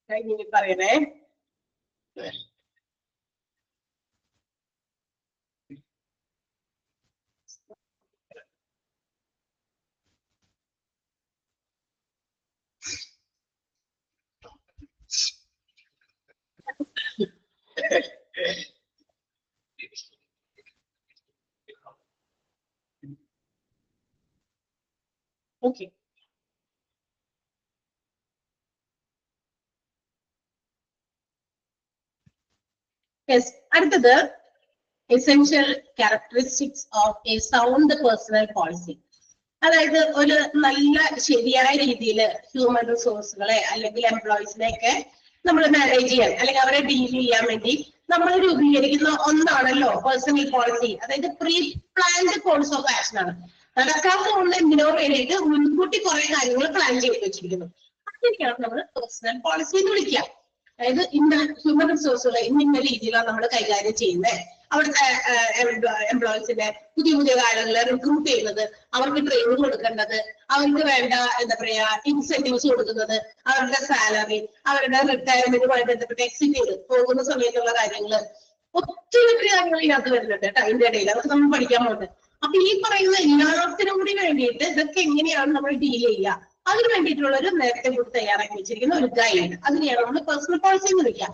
ഇനി പറയണേ. ഓക്കെ, അടുത്തത് essential characteristics of A sound personal policy. അതായത് ഒരു നല്ല ശരിയായ രീതിയിൽ ഹ്യൂമൻ റിസോഴ്സുകളെ അല്ലെങ്കിൽ എംപ്ലോയീസിനെ ഒക്കെ നമ്മൾ മാനേജ് ചെയ്യാൻ അല്ലെങ്കിൽ അവരെ ഡീൽ ചെയ്യാൻ വേണ്ടി നമ്മൾ രൂപീകരിക്കുന്ന ഒന്നാണല്ലോ പേഴ്സണൽ പോളിസി. അതായത് pre planned course of action ആണ്. നടക്കാത്ത ഒന്ന് എന്തിനോ വേണ്ടിയിട്ട് മുൻകൂട്ടി കുറെ കാര്യങ്ങൾ പ്ലാൻ ചെയ്ത് വെച്ചിരിക്കുന്നു. അതിനെയാണ് നമ്മൾ പേഴ്സണൽ പോളിസി എന്ന് വിളിക്കുക. അതായത് ഇന്ന ഹ്യൂമൻ റിസോഴ്സുകളെ ഇന്ന രീതിയിലാണ് നമ്മൾ കൈകാര്യം ചെയ്യുന്നത്. അവിടുത്തെ എംപ്ലോയീസിനെ പുതിയ ആളുകളെ റിക്രൂട്ട് ചെയ്യുന്നത്, അവർക്ക് ട്രെയിനിങ് കൊടുക്കേണ്ടത്, അവർക്ക് വേണ്ട എന്താ പറയാ ഇൻസെന്റീവ്സ് കൊടുക്കുന്നത്, അവരുടെ സാലറി, അവരുടെ റിട്ടയർമെന്റുമായി ബന്ധപ്പെട്ട് എക്സിറ്റ് ചെയ്ത് പോകുന്ന സമയത്തുള്ള കാര്യങ്ങള്, ഒത്തിരി കാര്യങ്ങൾ ഇതിനകത്ത് വരുന്നുണ്ട് കേട്ടോ. അതിന്റെ ഇടയിൽ അതൊക്കെ നമ്മൾ പഠിക്കാൻ പോകുന്നത്. അപ്പൊ ഈ പറയുന്ന എല്ലാത്തിനും കൂടി വേണ്ടിയിട്ട് ഇതൊക്കെ എങ്ങനെയാണ് നമ്മൾ ഡീൽ ചെയ്യുക, അതിന് വേണ്ടിയിട്ടുള്ള ഒരു നേരത്തെ കൂടി തയ്യാറാക്കി വെച്ചിരിക്കുന്ന ഒരു ഗൈഡ്, അതിനെയാണ് നമ്മൾ പേഴ്സണൽ പോളിസി എന്ന് വിളിക്കുക.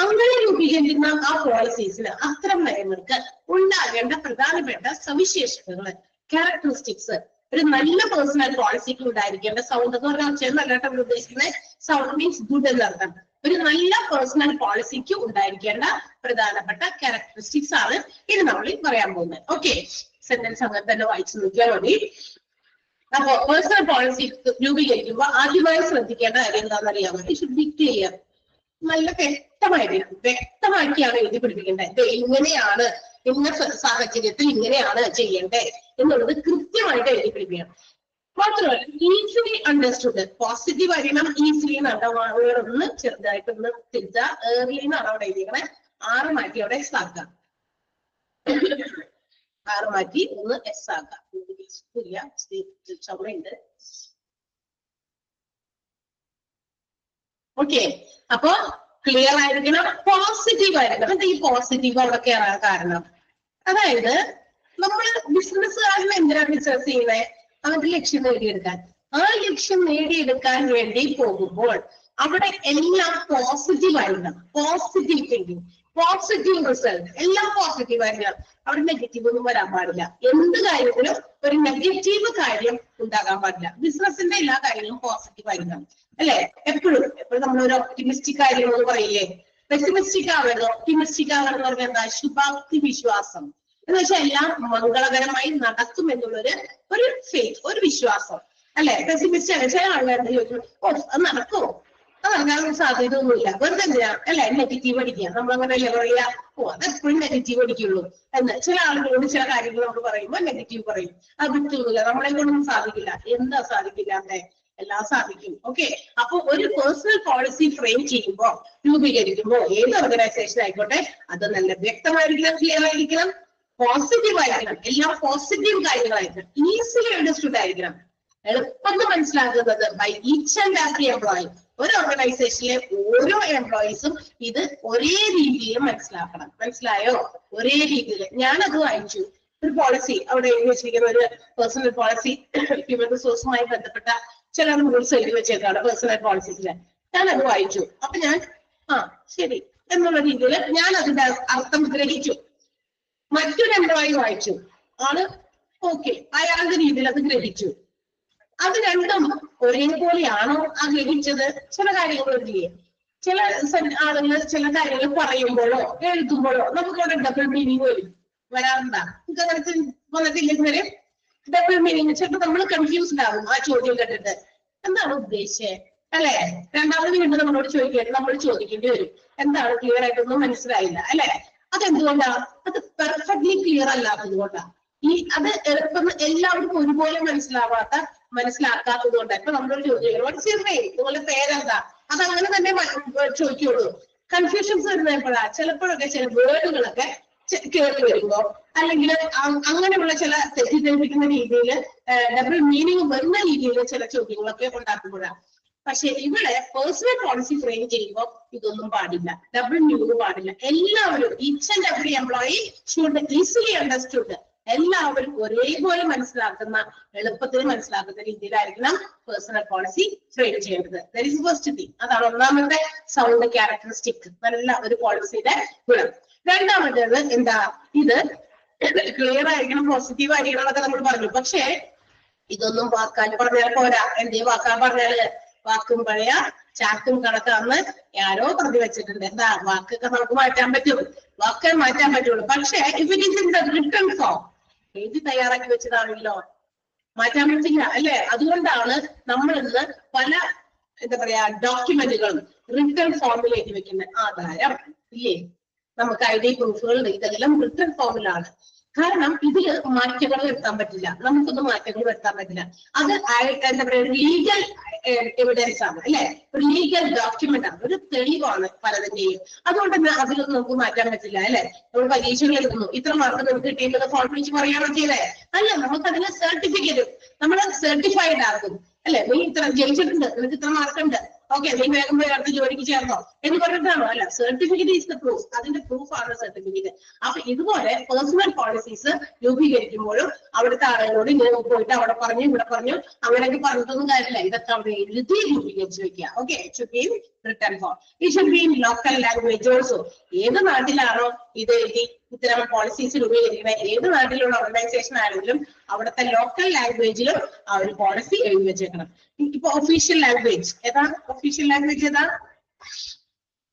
അങ്ങനെ രൂപീകരിക്കുന്ന ആ പോളിസീസിന് അത്തരം നയങ്ങൾക്ക് ഉണ്ടാകേണ്ട പ്രധാനപ്പെട്ട സവിശേഷതകള്, ക്യാരക്ടറിസ്റ്റിക്സ്, ഒരു നല്ല പേഴ്സണൽ പോളിസിക്ക് ഉണ്ടായിരിക്കേണ്ട, സൗണ്ട് എന്ന് പറഞ്ഞാൽ ഒച്ചയെന്നല്ലാട്ടോ ഉദ്ദേശിക്കുന്നത്, സൗണ്ട് മീൻസ് ഗുഡ് എന്നർത്ഥം. ഒരു നല്ല പേഴ്സണൽ പോളിസിക്ക് ഉണ്ടായിരിക്കേണ്ട പ്രധാനപ്പെട്ട ക്യാരക്ടറിസ്റ്റിക്സ് ആണ് ഇത് നമ്മൾ പറയാൻ പോകുന്നത്. ഓക്കെ, സെന്റൻസ് അങ്ങനെ തന്നെ വായിച്ചു നോക്കിയാൽ മതി. അപ്പോ പേഴ്സണൽ പോളിസി രൂപീകരിക്കുമ്പോൾ ആദ്യമായി ശ്രദ്ധിക്കേണ്ട കാര്യം എന്താണെന്ന് അറിയാമോ? It should be clear. നല്ല വ്യക്തമാക്കിയാണ് എഴുതി പിടിപ്പിക്കേണ്ടത്. ഇങ്ങനെയാണ്, ഇന്ന സാഹചര്യത്തിൽ ഇങ്ങനെയാണ് ചെയ്യേണ്ടത് എന്നുള്ളത് കൃത്യമായിട്ട് എഴുതി പിടിപ്പിക്കണം. മാത്രമല്ല ഈസിലി അണ്ടർസ്റ്റുഡ്. പോസിറ്റീവ് ആയിരിക്കണം, ഈസിലി ഒന്ന് ചെറുതായിട്ടൊന്ന് തിരിച്ചാ ഏർലി എന്നാണ് അവിടെ എഴുതിക്കണേ. 6 മാറ്റി അവിടെ എസ് ആക്കാം. 6 മാറ്റി ഒന്ന് എസ് ആക്കാം. ചുമയുണ്ട്. ഓക്കെ, അപ്പൊ ക്ലിയർ ആയിരിക്കണം, പോസിറ്റീവ് ആയിരിക്കണം. എന്താ ഈ പോസിറ്റീവ് അവിടെ കയറാൻ കാരണം? അതായത് നമ്മൾ ബിസിനസ്സുകാരനെ എന്തിനാണ് ബിസിനസ് ചെയ്യുന്നത്? അവന്റെ ലക്ഷ്യം നേടിയെടുക്കാൻ. ആ ലക്ഷ്യം നേടിയെടുക്കാൻ വേണ്ടി പോകുമ്പോൾ അവിടെ എല്ലാം പോസിറ്റീവ് ആയിരിക്കണം. പോസിറ്റീവ് തിങ്കിങ്, പോസിറ്റീവ് റിസൾട്ട്, എല്ലാം പോസിറ്റീവ് ആയിരിക്കണം. അവിടെ നെഗറ്റീവ് ഒന്നും വരാൻ പാടില്ല. എന്ത് കാര്യത്തിലും ഒരു നെഗറ്റീവ് കാര്യം ഉണ്ടാകാൻ പാടില്ല. ബിസിനസിന്റെ എല്ലാ കാര്യങ്ങളും പോസിറ്റീവ് ആയിരിക്കണം, അല്ലെ? എപ്പോഴും നമ്മൾ ഒരു ഒപ്റ്റിമിസ്റ്റിക് കാര്യം എന്ന് പറയില്ലേ? പെസിമിസ്റ്റിക് ആവരുത്. ഒപ്റ്റിമിസ്റ്റിക് ആവണം എന്ന് പറഞ്ഞാൽ എന്താ? ശുഭാപ്തി വിശ്വാസം എന്ന് വെച്ചാൽ എല്ലാം മംഗളകരമായി നടക്കും എന്നുള്ളൊരു ഫെയ്ത്ത്, ഒരു വിശ്വാസം, അല്ലെ? പെസിമിസ്റ്റ് ആണ്. ചില ആളുകളുടെ ചോദിച്ചു, ഓ അത് നടക്കുമോ? അത് നടക്കാനൊന്നും സാധ്യത ഒന്നുമില്ല, വെറുതെ എന്തിനാ അല്ലെ നെഗറ്റീവ് അടിക്കുക. നമ്മളങ്ങനെയല്ലേ പറയാ, ഓ അതെപ്പോഴും നെഗറ്റീവ് അടിക്കുള്ളൂ എന്ന്. ചില ആളുകളോട് ചില കാര്യങ്ങൾ നമ്മൾ പറയുമ്പോൾ നെഗറ്റീവ് പറയും, അത് പറ്റൂല, നമ്മളെ കൊണ്ടൊന്നും സാധിക്കില്ല. എന്താ സാധിക്കില്ലാതെ? എല്ലാം സാധിക്കും. ഓക്കെ, അപ്പൊ ഒരു പേഴ്സണൽ പോളിസി ഫ്രെയിം ചെയ്യുമ്പോൾ, രൂപീകരിക്കുമ്പോൾ, ഏത് ഓർഗനൈസേഷൻ ആയിക്കോട്ടെ, അത് നല്ല വ്യക്തമായിരിക്കണം, ക്ലിയർ ആയിരിക്കണം. പോസിറ്റീവ് ആയിരിക്കണം, എല്ലാം പോസിറ്റീവ് കാര്യങ്ങളായിരിക്കണം, ഈസിലി അണ്ടർസ്റ്റുഡ് ആയിരിക്കണം, എളുപ്പം മനസ്സിലാക്കുന്നത് by each and every employee. ഒരു ഓർഗനൈസേഷനിലെ ഓരോ എംപ്ലോയീസും ഇത് ഒരേ രീതിയിൽ മനസ്സിലാക്കണം. മനസ്സിലായോ? ഒരേ രീതിയിൽ. ഞാനത് വായിച്ചു. ഒരു പോളിസി അവിടെ എഴുതി വെച്ചിരിക്കുന്ന ഒരു പേഴ്സണൽ പോളിസി, ഹ്യൂമൻ റിസോഴ്സുമായി ബന്ധപ്പെട്ട ചില റൂൾസ് എഴുതി വെച്ചേക്കാണ് പേഴ്സണൽ പോളിസീസില്. ഞാൻ അത് വായിച്ചു. അപ്പൊ ഞാൻ ശരി എന്നുള്ള രീതിയിൽ ഞാൻ അതിന്റെ അർത്ഥം ഗ്രഹിച്ചു. മറ്റൊരു എംപ്ലോയി വായിച്ചു, ആള് ഓക്കെ, അയാളുടെ രീതിയിൽ അത് ഗ്രഹിച്ചു. അത് രണ്ടും ഒരേപോലെയാണോ ആ ഗ്രഹിച്ചത്? ചില കാര്യങ്ങളില്ലേ, ചില ആളുകൾ ചില കാര്യങ്ങൾ പറയുമ്പോഴോ എഴുതുമ്പോഴോ നമുക്ക് അവിടെ ഡബിൾ മീനിങ് വരാറുണ്ടാ? നമുക്ക് അങ്ങനത്തെ വന്നിട്ടില്ലേ? Double meaning. ചിലപ്പോൾ നമ്മൾ കൺഫ്യൂസ്ഡ് ആകും ആ ചോദ്യം കേട്ടിട്ട്. എന്താണ് ഉദ്ദേശിച്ചത് അല്ലെ? രണ്ടാമത് വീണ്ടും നമ്മളോട് ചോദിക്കേണ്ടി നമ്മൾ ചോദിക്കേണ്ടി വരും, എന്താണ് ക്ലിയർ ആയിട്ടൊന്നും മനസ്സിലായില്ല അല്ലെ? അതെന്തുകൊണ്ടാ? അത് പെർഫെക്റ്റ്ലി ക്ലിയർ അല്ലാത്തത് കൊണ്ടാ. അത് എളുപ്പം എല്ലാവർക്കും ഒരുപോലെ മനസ്സിലാക്കാത്തത് കൊണ്ടാണ്. ഇപ്പൊ നമ്മളോട് ചോദിക്കും വാട്ട്സ് യുവർ നെയിം, നിങ്ങളുടെ പേരെന്താ? അത് അങ്ങനെ തന്നെ ചോദിക്കുള്ളൂ. കൺഫ്യൂഷൻസ് വരുന്നപ്പോഴാ ചിലപ്പോഴൊക്കെ ചില വേർഡുകളൊക്കെ കേട്ട് വരുമ്പോ, അല്ലെങ്കിൽ അങ്ങനെയുള്ള ചില തെറ്റിദ്ധരിപ്പിക്കുന്ന രീതിയിൽ ഡബിൾ മീനിങ് വരുന്ന രീതിയിൽ ചില ചോദ്യങ്ങളൊക്കെ ഉണ്ടാക്കുമ്പോഴാണ്. പക്ഷെ ഇവിടെ പേഴ്സണൽ പോളിസി ഫ്രെയിം ചെയ്യുമ്പോൾ ഇതൊന്നും പാടില്ല, ഡബിൾ മീനിങ് പാടില്ല. എല്ലാവരും each and every employee should easily understood, എല്ലാവരും ഒരേപോലെ മനസ്സിലാക്കുന്ന, എളുപ്പത്തിൽ മനസ്സിലാക്കുന്ന രീതിയിലായിരിക്കണം പേഴ്സണൽ പോളിസി ഫ്രെയിം ചെയ്യേണ്ടത്. That is first thing. അതാണ് ഒന്നാമത്തെ സൗണ്ട് ക്യാരക്ടറിസ്റ്റിക്, നല്ല ഒരു പോളിസിയുടെ ഗുണം. രണ്ടാമത്തേത് എന്താ? ഇത് ക്ലിയർ ആയിരിക്കണം, പോസിറ്റീവ് ആയിരിക്കണം എന്നൊക്കെ നമ്മൾ പറഞ്ഞു. പക്ഷേ ഇതൊന്നും വാക്കാൻ പറഞ്ഞാൽ പോരാ. എന്തേ വാക്കാൻ പറഞ്ഞാല്? വാക്കും പഴയ ചാക്കും കണക്കാന്ന് ആരോ പറഞ്ഞു വെച്ചിട്ടുണ്ട്. എന്താ? വാക്കൊക്കെ നമുക്ക് മാറ്റാൻ പറ്റും, വാക്കേ മാറ്റാൻ പറ്റുള്ളൂ. പക്ഷേ if it is in the written form, എഴുതി തയ്യാറാക്കി വെച്ചതാണല്ലോ, മാറ്റാൻ പറ്റില്ല അല്ലെ? അതുകൊണ്ടാണ് നമ്മൾ ഇന്ന് പല എന്താ പറയാ ഡോക്യുമെന്റുകളും റിട്ടൺ ഫോമിൽ എഴുതി വെക്കുന്നത്. ആധാരം ഇല്ലേ, നമുക്ക് ID പ്രൂഫുകൾ, ഇതെല്ലാം റിട്ടൺ ഫോമിലാണ്. കാരണം ഇതില് മാറ്റങ്ങൾ വരുത്താൻ പറ്റില്ല, നമുക്കൊന്നും മാറ്റങ്ങൾ വരുത്താൻ പറ്റില്ല. അത് എന്താ പറയാ ലീഗൽ എവിഡൻസ് ആണ് അല്ലെ, ഒരു ലീഗൽ ഡോക്യുമെന്റ് ആണ്, ഒരു തെളിവാണ് പലതിന്റെയും. അതുകൊണ്ട് തന്നെ അതിലൊന്നും നമുക്ക് മാറ്റാൻ പറ്റില്ല അല്ലെ. നമ്മൾ പരീക്ഷകൾ എഴുതുന്നു, ഇത്ര മാർക്ക് നമുക്ക് കിട്ടിയിട്ടുള്ളത് ഫോൺ വിളിച്ച് പറയാണോ ചെയ്തേ? അല്ല, നമുക്ക് അതിന് സർട്ടിഫിക്കറ്റ്, നമ്മൾ സർട്ടിഫൈഡ് ആകും അല്ലെ. നീ ഇത്ര ജയിച്ചിട്ടുണ്ട്, നിനക്ക് ഇത്ര മാർക്കുണ്ട്, ഓക്കെ, നീ വേഗം പോയി അടുത്ത ജോലിക്ക് ചേർന്നോ എന്ന് പറഞ്ഞിട്ടാണോ? അല്ല, സർട്ടിഫിക്കറ്റ് ഈസ് ദ പ്രൂഫ്, അതിന്റെ പ്രൂഫാണ് സർട്ടിഫിക്കറ്റ്. അപ്പൊ ഇതുപോലെ പേഴ്സണൽ പോളിസീസ് രൂപീകരിക്കുമ്പോഴും അവിടുത്തെ ആളുകളോട് ഇങ്ങനെ പോയിട്ട് അവിടെ പറഞ്ഞു ഇവിടെ പറഞ്ഞു അങ്ങനെയൊക്കെ പറഞ്ഞിട്ടൊന്നും കാര്യമില്ല. ഇതൊക്കെ അവിടെ എഴുതി രൂപീകരിച്ച് വെക്കുക. Okay, it should be in written form. It should be in local language also. ഏത് നാട്ടിലാണോ ഇത് എഴുതി ഇത്തരം പോളിസീസ് രൂപീകരിക്കുന്നത്, ഏത് നാട്ടിലുള്ള ഓർഗനൈസേഷൻ ആണെങ്കിലും അവിടുത്തെ ലോക്കൽ ലാംഗ്വേജിലും ആ ഒരു പോളിസി എഴുതി വെച്ചേക്കണം. ഇപ്പൊ ഒഫീഷ്യൽ ലാംഗ്വേജ് ഏതാ? ഒഫീഷ്യൽ ലാംഗ്വേജ് ഏതാ?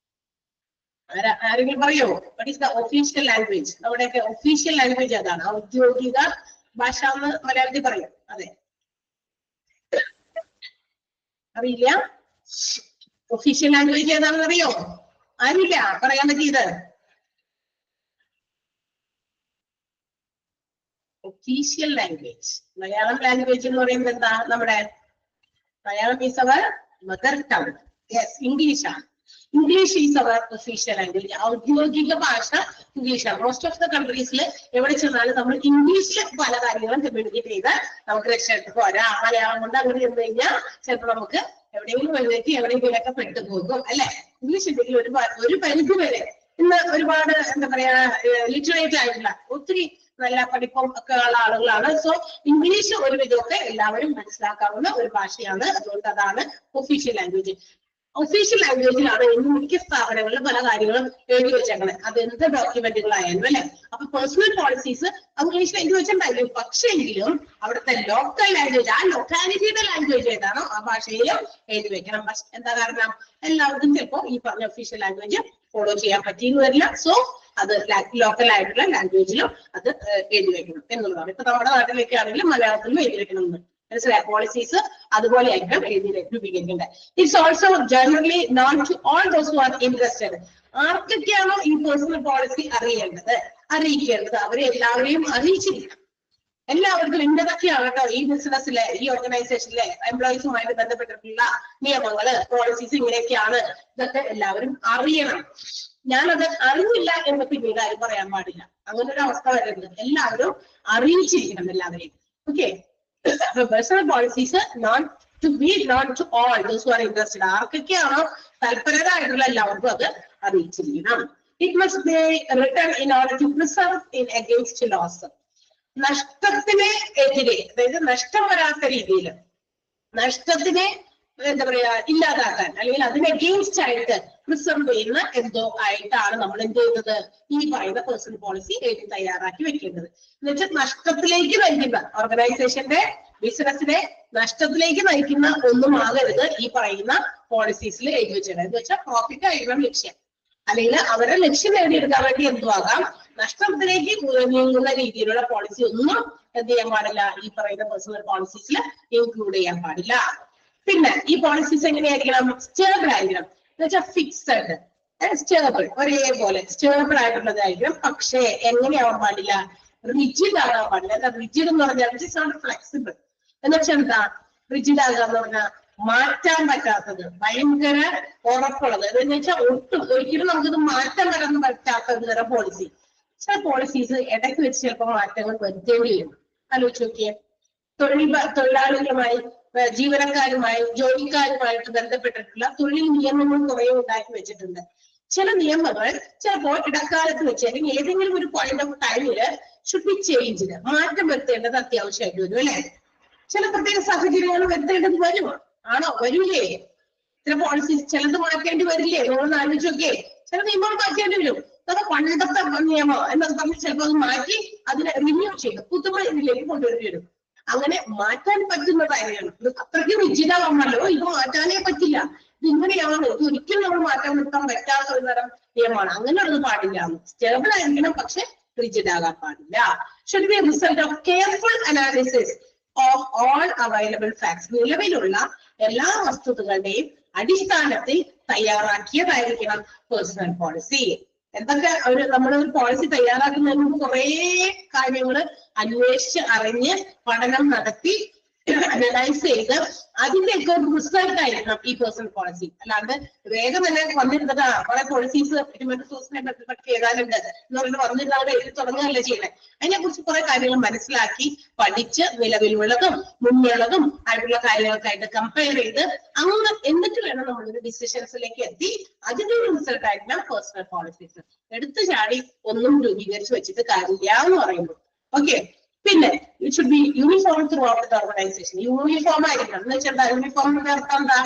ആരെങ്കിലും പറയോ? What is the official language? നമ്മുടെയൊക്കെ ഒഫീഷ്യൽ ലാംഗ്വേജ് ഏതാണ്? ഔദ്യോഗിക ഭാഷ എന്ന് മലയാളത്തിൽ പറയും. അതെ, അറിയില്ല? ഒഫീഷ്യൽ ലാംഗ്വേജ് ഏതാണെന്ന് അറിയോ? ആരില്ല പറയാൻ പറ്റിയത്? ഒഫീഷ്യൽ ലാംഗ്വേജ്, മലയാളം ലാംഗ്വേജ് എന്ന് പറയുന്നത് എന്താ? നമ്മുടെ Malayalam is our mother tongue. Yes, English ആണ്. English is our official language. ഔദ്യോഗിക ഭാഷ ഇംഗ്ലീഷാണ്. മോസ്റ്റ് ഓഫ് ദ കൺട്രീസിൽ എവിടെ ചെന്നാലും നമ്മൾ ഇംഗ്ലീഷിൽ പല കാര്യങ്ങളും കമ്മ്യൂണിക്കേറ്റ് ചെയ്താൽ നമുക്ക് രക്ഷപ്പെട്ടു പോരാ. മലയാളം കൊണ്ട് അങ്ങനെ ചെന്ന് കഴിഞ്ഞാൽ ചിലപ്പോൾ നമുക്ക് എവിടെയെങ്കിലും വഴിതെറ്റി എവിടെയെങ്കിലുമൊക്കെ പെട്ടുപോകും അല്ലെ. ഇംഗ്ലീഷ് ഉണ്ടെങ്കിൽ ഒരു പരിധി വരെ ഇന്ന് ഒരുപാട് എന്താ പറയാ ലിറ്ററേറ്റ് ആയിട്ടുള്ള ഒത്തിരി നല്ല പഠിപ്പും ഒക്കെ ഉള്ള ആളുകളാണ്. സോ ഇംഗ്ലീഷ് ഒരു വിധമൊക്കെ എല്ലാവരും മനസ്സിലാക്കാവുന്ന ഒരു ഭാഷയാണ്. അതുകൊണ്ട് അതാണ് ഒഫീഷ്യൽ ലാംഗ്വേജ്. ഒഫീഷ്യൽ ലാംഗ്വേജിലാണ് ഇന്ന് മിക്ക സ്ഥാപനങ്ങളിൽ പല കാര്യങ്ങളും എഴുതി വെച്ചേക്കണേ, അത് എന്ത് ഡോക്യുമെന്റുകളായാലും അല്ലെ. അപ്പൊ പേഴ്സണൽ പോളിസീസ് ഇംഗ്ലീഷിൽ എഴുതി വെച്ചിട്ടുണ്ടായിരുന്നു. പക്ഷെങ്കിലും അവിടുത്തെ ലോക്കൽ ലാംഗ്വേജ്, ആ ലൊക്കാലിറ്റിയുടെ ലാംഗ്വേജ് ഏതാണോ ആ ഭാഷയിലും എഴുതി വെക്കണം. പക്ഷെ എന്താ കാരണം? എല്ലാവർക്കും ചിലപ്പോൾ ഈ പറഞ്ഞ ഒഫീഷ്യൽ ലാംഗ്വേജ് ഫോളോ ചെയ്യാൻ പറ്റിയെന്ന് വരില്ല. സോ അത് ലോക്കൽ ആയിട്ടുള്ള ലാംഗ്വേജിലും അത് എഴുതി വെക്കണം എന്നുള്ളതാണ്. ഇപ്പൊ നമ്മുടെ നാട്ടിലേക്ക് ആണെങ്കിലും മലയാളത്തിലും എഴുതി വെക്കണം എന്ന് മനസ്സിലായ പോളിസീസ് അതുപോലെ ആയിരിക്കും എഴുതി രൂപീകരിക്കേണ്ടത്. It's also generally known to all those who are interested. ആർക്കൊക്കെയാണോ ഈ പേഴ്സണൽ പോളിസി അറിയിക്കേണ്ടത് അവരെ എല്ലാവരെയും അറിയിച്ചിരിക്കണം. എല്ലാവർക്കും ഇന്നതൊക്കെയാണ് കേട്ടോ ഈ ബിസിനസ്സിലെ ഈ ഓർഗനൈസേഷനിലെ എംപ്ലോയീസുമായിട്ട് ബന്ധപ്പെട്ടിട്ടുള്ള നിയമങ്ങള്, പോളിസീസ് ഇങ്ങനെയൊക്കെയാണ്, ഇതൊക്കെ എല്ലാവരും അറിയണം. ഞാനത് അറിഞ്ഞില്ല എന്ന് പിന്നീട് ആരും പറയാൻ പാടില്ല. അങ്ങനെ ഒരു അവസ്ഥ വരുന്നത് എല്ലാവരും അറിയിച്ചിരിക്കണം എല്ലാവരെയും. Okay, personal policies known to be known to all those who are interested. ആർക്കൊക്കെയാണോ താല്പര്യരായിട്ടുള്ള എല്ലാവർക്കും അത് അറിയിച്ചിരിക്കണം. It must be written in order to preserve in against loss. നഷ്ടത്തിന് എതിരെ, അതായത് നഷ്ടം വരാത്ത രീതിയിൽ, നഷ്ടത്തിനെ എന്താ പറയാ ഇല്ലാതാക്കാൻ അല്ലെങ്കിൽ അതിന് അഗെയിൻസ്റ്റ് ആയിട്ട് പ്രിസർവ് ചെയ്യുന്ന എന്തോ ആയിട്ടാണ് നമ്മൾ എന്ത് ചെയ്യുന്നത്, ഈ പറയുന്ന പേഴ്സണൽ പോളിസി എഴുതി തയ്യാറാക്കി വെക്കേണ്ടത്. എന്ന് വെച്ചാൽ നഷ്ടത്തിലേക്ക് നയിക്കുന്ന, ഓർഗനൈസേഷന്റെ ബിസിനസിനെ നഷ്ടത്തിലേക്ക് നയിക്കുന്ന ഒന്നും ആകരുത് ഈ പറയുന്ന പോളിസീസിൽ എഴുതി വെച്ചത്. എന്ന് വെച്ചാൽ പ്രോഫിറ്റ് ആയിരിക്കണം ലക്ഷ്യം, അല്ലെങ്കിൽ അവരുടെ ലക്ഷ്യം നേടിയെടുക്കാൻ വേണ്ടി എന്തുവാകാം, നഷ്ടത്തിലേക്ക് നീങ്ങുന്ന രീതിയിലുള്ള പോളിസി ഒന്നും എന്ത് ചെയ്യാൻ പാടില്ല, ഈ പറയുന്ന പേഴ്സണൽ പോളിസീസിൽ ഇൻക്ലൂഡ് ചെയ്യാൻ പാടില്ല. പിന്നെ ഈ പോളിസീസ് എങ്ങനെയായിരിക്കണം, സ്റ്റേബിൾ ആയിരിക്കണം. എന്ന് വെച്ചാൽ ഫിക്സഡ്, സ്റ്റേബിൾ, ഒരേപോലെ സ്റ്റേബിൾ ആയിട്ടുള്ളതായിരിക്കണം. പക്ഷേ എങ്ങനെയാവാൻ പാടില്ല, റിജിഡ് ആകാൻ പാടില്ല. റിജിഡ് എന്ന് പറഞ്ഞാൽ ഫ്ലെക്സിബിൾ എന്ന് വെച്ചാൽ എന്താ, റിജിഡ് ആകുക എന്ന് പറഞ്ഞാൽ മാറ്റാൻ പറ്റാത്തത്, ഭയങ്കര ഉറപ്പുള്ളത്. എന്ന് വെച്ചാൽ ഒരിക്കലും നമുക്കിത് മാറ്റാൻ വരാൻ പറ്റാത്ത തരം പോളിസി. ചില പോളിസീസ് ഇടയ്ക്ക് വെച്ച് ചിലപ്പോൾ മാറ്റങ്ങൾ വരുത്തേണ്ടി വരും. ആലോചിച്ച് നോക്കിയേ, തൊഴിലാളികളുമായി, ജീവനക്കാരുമായി, ജോലിക്കാരുമായിട്ട് ബന്ധപ്പെട്ടിട്ടുള്ള തൊഴിൽ നിയമങ്ങൾ കുറെ ഉണ്ടാക്കി വെച്ചിട്ടുണ്ട്. ചില നിയമങ്ങൾ ചിലപ്പോൾ ഇടക്കാലത്ത് വെച്ച് അല്ലെങ്കിൽ ഏതെങ്കിലും ഒരു പോയിന്റ് ഓഫ് ടൈമില് ഷുഡ് ബി ചേഞ്ച്ഡ്, മാറ്റം വരുത്തേണ്ടത് അത്യാവശ്യമായിട്ട് വരും അല്ലെ. ചില പ്രത്യേക സാഹചര്യങ്ങൾ വരുത്തേണ്ടത് വരുമോ, ആണോ, വരില്ലേ? ചില പോളിസീസ് ചിലത് മാറ്റേണ്ടി വരില്ലേ? നമ്മളൊന്ന് ആലോചിച്ച് നോക്കിയേ. ചില നിയമങ്ങൾ മാറ്റേണ്ടി വരും. അത് പണ്ടത്തെ നിയമം എന്നൊക്കെ പറഞ്ഞ് ചിലപ്പോൾ അത് മാറ്റി അതിനെ റിന്യൂ ചെയ്ത് പുതുമ ഇതിലേക്ക് കൊണ്ടുവരേണ്ടി വരും. അങ്ങനെ മാറ്റാൻ പറ്റുന്നതായിരുന്നു. ഇത് അത്രയ്ക്ക് റിജിഡാവാണല്ലോ, ഇത് മാറ്റാനേ പറ്റില്ല, ഇത് ഇങ്ങനെയാണ്, ഇത് ഒരിക്കലും നമ്മൾ മാറ്റാൻ നിർത്താൻ പറ്റാത്ത ഒരു തരം നിയമമാണ്. അങ്ങനെയുള്ളത് പാടില്ല. സ്റ്റേബിൾ ആയിരിക്കണം, പക്ഷെ റിജിഡ് ആകാൻ പാടില്ല. Should be result of careful analysis of all available facts. നിലവിലുള്ള എല്ലാ വസ്തുതകളുടെയും അടിസ്ഥാനത്തിൽ തയ്യാറാക്കിയതായിരിക്കണം പേഴ്സണൽ പോളിസി. എന്തൊക്കെ നമ്മളൊരു പോളിസി തയ്യാറാക്കുന്നതിന് മുമ്പ് കുറെ കാര്യങ്ങൾ അന്വേഷിച്ച് അറിഞ്ഞ് പഠനം നടത്തി അനലൈസ് ചെയ്ത് അതിന്റെയൊക്കെ ഒരു റിസൾട്ട് ആയിരിക്കണം ഈ പേഴ്സണൽ പോളിസി. അല്ലാണ്ട് വേഗം തന്നെ വന്നിരുന്നത് കുറെ പോളിസീസ് ചെയ്താലുണ്ട് എന്ന് പറഞ്ഞിട്ട് വന്നിരുന്ന അവിടെ എഴുതി തുടങ്ങുകയല്ലേ ചെയ്യുന്നത്. അതിനെ കുറിച്ച് കുറെ കാര്യങ്ങൾ മനസ്സിലാക്കി പഠിച്ച് നിലവിലുള്ളതും മുന്നുള്ളതും ആയിട്ടുള്ള കാര്യങ്ങൾക്കായിട്ട് കമ്പയർ ചെയ്ത് അങ്ങനെ എന്നിട്ട് വേണം നമ്മളൊരു ഡിസിഷൻസിലേക്ക് എത്തി അതിന്റെ ഒരു റിസൾട്ട് ആയിരിക്കണം പേഴ്സണൽ പോളിസീസ്. എടുത്തു ചാടി ഒന്നും രൂപീകരിച്ച് വെച്ചിട്ട് കാര്യമില്ല എന്ന് പറയുന്നു. ഓക്കെ, പിന്നെ it should be uniform through out the organisation. Uniform ആയിരിക്കണം. എന്ന് വെച്ചാൽ യൂണിഫോമിന്റെ അർത്ഥം എന്താ,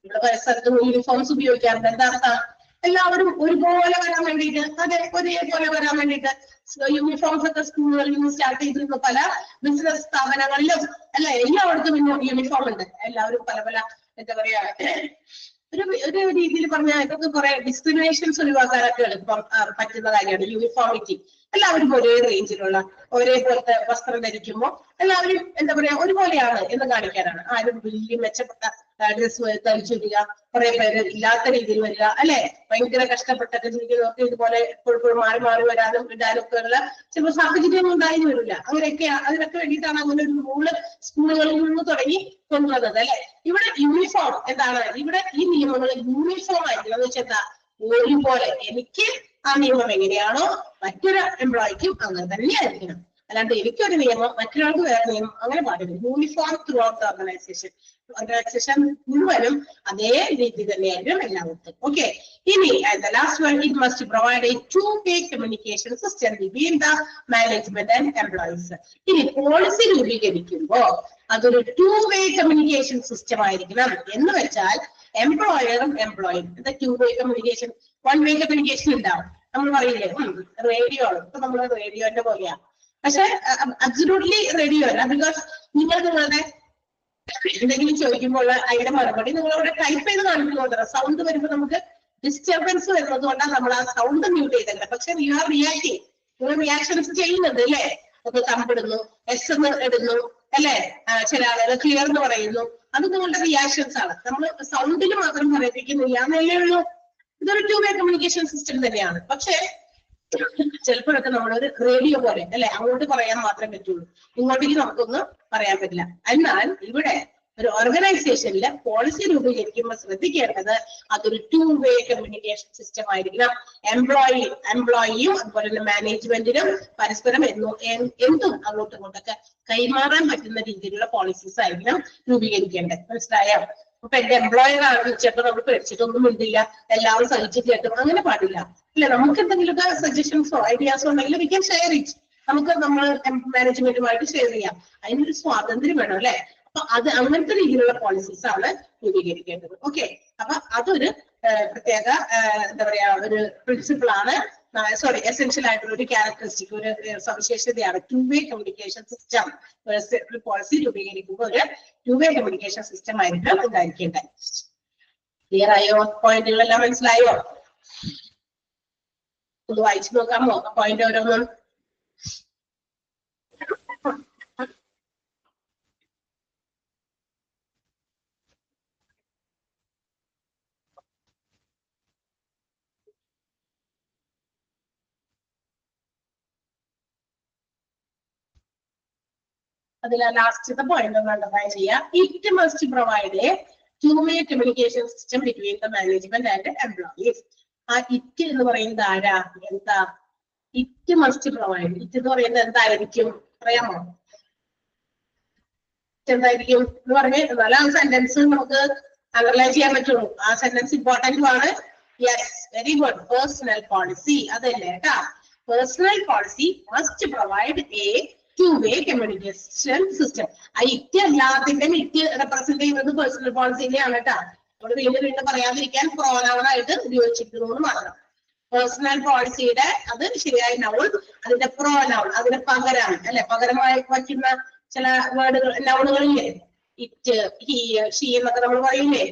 ഇവിടെ പല സ്ഥലത്തും യൂണിഫോംസ് ഉപയോഗിക്കാറുണ്ട്. എന്താ അർത്ഥം, എല്ലാവരും ഒരുപോലെ വരാൻ വേണ്ടിയിട്ട്, അതെ ഒരേപോലെ വരാൻ വേണ്ടിയിട്ട് യൂണിഫോംസ് ഒക്കെ സ്കൂളുകളിൽ നിന്ന് സ്റ്റാർട്ട് ചെയ്തിരുന്നു. പല ബിസിനസ് സ്ഥാപനങ്ങളിലും അല്ലെ, എല്ലായിടത്തും യൂണിഫോം ഉണ്ട്. എല്ലാവരും പല പല എന്താ പറയാ, ഒരു രീതിയിൽ പറഞ്ഞാൽ ഇതൊക്കെ കുറെ ഡിസ്ക്രിമിനേഷൻസ് ഒഴിവാക്കാനൊക്കെ എളുപ്പം പറ്റുന്ന കാര്യമാണ് യൂണിഫോമിറ്റി. എല്ലാവരും ഒരേ റേഞ്ചിലുള്ള ഒരേപോലത്തെ വസ്ത്രം ധരിക്കുമ്പോൾ എല്ലാവരും എന്താ പറയാ ഒരുപോലെയാണ് എന്ന് കാണിക്കാനാണ്. ആരും വലിയ മെച്ചപ്പെട്ട ഡ്രസ് ധരിച്ചു വരിക, കുറെ പേര് ഇല്ലാത്ത രീതിയിൽ വരിക അല്ലെ, ഭയങ്കര കഷ്ടപ്പെട്ടൊക്കെ ജീവിക്കുന്നവർക്ക് ഇതുപോലെ എപ്പോഴും മാറി മാറി വരാനും ഇടാനും ഒക്കെ ഉള്ള ചില സാഹചര്യം ഉണ്ടായി വരില്ല. അങ്ങനെയൊക്കെ അതിനൊക്കെ വേണ്ടിയിട്ടാണ് അങ്ങനെ ഒരു റൂള് സ്കൂളുകളിൽ നിന്ന് തുടങ്ങി കൊണ്ടുവന്നത് അല്ലെ. ഇവിടെ യൂണിഫോം എന്താണ്, ഇവിടെ ഈ നിയമങ്ങൾ യൂണിഫോം ആയിരിക്കണം. എന്ന് വെച്ചാൽ എന്താ, ഒരുപോലെ എനിക്ക് ആ നിയമം എങ്ങനെയാണോ മറ്റൊരു എംപ്ലോയിക്കും അങ്ങനെ തന്നെ ആയിരിക്കണം. അല്ലാണ്ട് എനിക്കൊരു നിയമം മറ്റൊരാൾക്ക് വേറെ നിയമം അങ്ങനെ പാടില്ല. Uniform through out the organisation. Organisation മുഴുവനും അതേ രീതി തന്നെയായിരിക്കും എല്ലാവർക്കും. ഓക്കെ, ഇനി the last one, it must provide a two-way communication system between the management and employees. ഇനി പോളിസി രൂപീകരിക്കുമ്പോ അതൊരു two-way communication system ആയിരിക്കണം. എന്ന് വെച്ചാൽ എംപ്ലോയറും എംപ്ലോയിയും എന്താ two-way communication, one-way communication ഉണ്ടാവും. നമ്മൾ പറയില്ലേ റേഡിയോ, ഇപ്പൊ നമ്മൾ റേഡിയോന്റെ പോലെയാ, പക്ഷെ അബ്സല്യൂട്ട്ലി റേഡിയോ അല്ല. ബിക്കോസ് നിങ്ങൾ നിങ്ങളുടെ എന്തെങ്കിലും ചോദിക്കുമ്പോൾ അതിന്റെ മറുപടി നിങ്ങളവിടെ ടൈപ്പ് ചെയ്ത് കാണിക്കുന്നുണ്ട്. സൗണ്ട് വരുമ്പോൾ നമുക്ക് ഡിസ്റ്റർബൻസ് വരുന്നത് കൊണ്ടാണ് നമ്മൾ ആ സൗണ്ട് മ്യൂട്ട് ചെയ്തത്. പക്ഷെ നിങ്ങൾ റിയാക്ട് നിങ്ങൾ റിയാക്ഷൻസ് ചെയ്യുന്നുണ്ട് അല്ലെ, ഒന്ന് തമ്പിടുന്നു, എസ് എന്ന് ഇടുന്നു അല്ലെ, ചില ആളുകൾ ക്ലിയർ എന്ന് പറയുന്നു, അത് നിങ്ങളുടെ റിയാക്ഷൻസ് ആണ്. നമ്മൾ സൗണ്ടിൽ മാത്രം പറയിപ്പിക്കുന്നില്ല എന്നല്ലേ ഉള്ളൂ. ഇതൊരു two-way കമ്മ്യൂണിക്കേഷൻ സിസ്റ്റം തന്നെയാണ്. പക്ഷെ ചിലപ്പോഴൊക്കെ നമ്മളൊരു റേഡിയോ പോലെ അല്ലെ, അങ്ങോട്ട് പറയാൻ മാത്രമേ പറ്റുള്ളൂ, ഇങ്ങോട്ടേക്ക് നമുക്കൊന്നും പറയാൻ പറ്റില്ല. എന്നാൽ ഇവിടെ ഒരു ഓർഗനൈസേഷനിൽ പോളിസി രൂപീകരിക്കുമ്പോൾ ശ്രദ്ധിക്കേണ്ടത് അതൊരു 2-way കമ്മ്യൂണിക്കേഷൻ സിസ്റ്റം ആയിരിക്കണം. എംപ്ലോയിയും അതുപോലെ തന്നെ മാനേജ്മെന്റിനും പരസ്പരം എന്തും അങ്ങോട്ടും ഇങ്ങോട്ടൊക്കെ കൈമാറാൻ പറ്റുന്ന രീതിയിലുള്ള പോളിസീസ് ആയിരിക്കണം രൂപീകരിക്കേണ്ടത്. മനസ്സിലായോ? അപ്പൊ എന്റെ എംപ്ലോയർ ആണെന്ന് വെച്ചപ്പോ നമ്മൾ പേടിച്ചിട്ടൊന്നും മിണ്ടില്ല, എല്ലാവരും സഹിച്ചു കേട്ടും അങ്ങനെ പാടില്ല. അല്ലെ, നമുക്ക് എന്തെങ്കിലുമൊക്കെ സജഷൻസോ ഐഡിയാസോ ഉണ്ടെങ്കിൽ വി ക്യാൻ ഷെയർ ഇറ്റ്. നമുക്ക് നമ്മൾ മാനേജ്മെന്റുമായിട്ട് ഷെയർ ചെയ്യാം. അതിനൊരു സ്വാതന്ത്ര്യം വേണം അല്ലെ. അപ്പൊ അത് അങ്ങനത്തെ രീതിയിലുള്ള പോളിസീസ് ആണ് രൂപീകരിക്കേണ്ടത്. ഓക്കെ, അപ്പൊ അതൊരു പ്രത്യേക എന്താ പറയാ ഒരു പ്രിൻസിപ്പിൾ ആണ്, സോറി എസെൻഷ്യൽ ആയിട്ടുള്ള ഒരു ക്യാരക്ടറിസ്റ്റിക്, ഒരു സവിശേഷതയാണ് 2-way കമ്മ്യൂണിക്കേഷൻ സിസ്റ്റം. ഒരു പോളിസി രൂപീകരിക്കുമ്പോൾ ഒരു 2-way കമ്മ്യൂണിക്കേഷൻ സിസ്റ്റം ആയിരിക്കും ഉണ്ടായിരിക്കേണ്ടത്. ക്ലിയർ ആയോ? പോയിന്റുകളെല്ലാം മനസ്സിലായോ? ഒന്ന് വായിച്ചു നോക്കാമോ പോയിന്റ് ഓരോന്നും? അതിൽ ലാസ്റ്റത്തെ പോയിന്റ് ഒന്ന് അണ്ടർലൈൻ ചെയ്യാം. It must provide A 2-way communication system between the management and employees. ആ ഇറ്റ് എന്ന് പറയുന്നത് ആരാ? എന്താ? It must provide. ഇറ്റ് എന്ന് പറയുന്നത് എന്തായിരിക്കും പറയാമോ? എന്തായിരിക്കും എന്ന് പറഞ്ഞ് എന്നാലും ആ സെന്റൻസ് നമുക്ക് അണ്ടർലൈൻ ചെയ്യാൻ പറ്റുള്ളൂ. ആ സെന്റൻസ് ഇമ്പോർട്ടന്റ് ആണ്. Yes, very good. Personal policy അതല്ലേ കേട്ടാ. Personal policy must provide A 2-way communication system. ആ ഇറ്റ് എല്ലാത്തിന്റെയും ഇറ്റ് റെപ്രസെന്റ് ചെയ്യുന്നത് പേഴ്സണൽ പോളിസിനെയാണ് കേട്ടാ. നമ്മൾ വീണ്ടും പറയാതിരിക്കാൻ പ്രോനൗൺ ആയിട്ട് ഉപയോഗിച്ചിരിക്കുന്നു എന്ന് മാത്രം. പേഴ്സണൽ പോളിസിയുടെ അത് ശരിയായ നൗൺ, അതിന്റെ പ്രോനൗൺ അതിന് പകരമാണ് അല്ലെ, പകരമായി വയ്ക്കുന്ന ചില വേർഡുകൾ നൗണുകളില്ലേ, ഇറ്റ്, ഹി, ഷീ എന്നൊക്കെ നമ്മൾ പറയില്ലേ,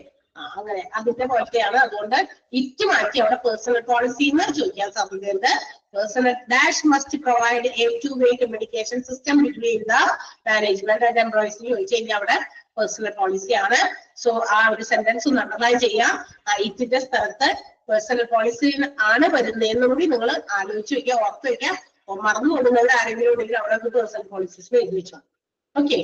അങ്ങനെ അതിന്റെ പോലത്തെയാണ്. അതുകൊണ്ട് ഇറ്റ് മാറ്റി അവിടെ പേഴ്സണൽ പോളിസി എന്ന് ചോദിക്കാൻ സാധ്യതയുണ്ട്. Personal dash must provide A 2-way communication system between the management and employees ചോദിച്ചു കഴിഞ്ഞാൽ അവിടെ പേഴ്സണൽ പോളിസി ആണ്. സോ ആ ഒരു സെന്റൻസ് ഒന്ന് അണ്ടർലൈൻ ചെയ്യാം. ആ ഇറ്റിന്റെ സ്ഥലത്ത് പേഴ്സണൽ പോളിസി ആണ് വരുന്നതെന്നും കൂടി നിങ്ങൾ ആലോചിച്ച് വെക്കുക, ഓർത്ത് വെക്കുക. മറന്നു കൊടുക്കുന്നവർ ആരെങ്കിലും ഉണ്ടെങ്കിൽ അവിടെ പേഴ്സണൽ പോളിസീസ് എഴുതി വെച്ചോ. ഓക്കെ,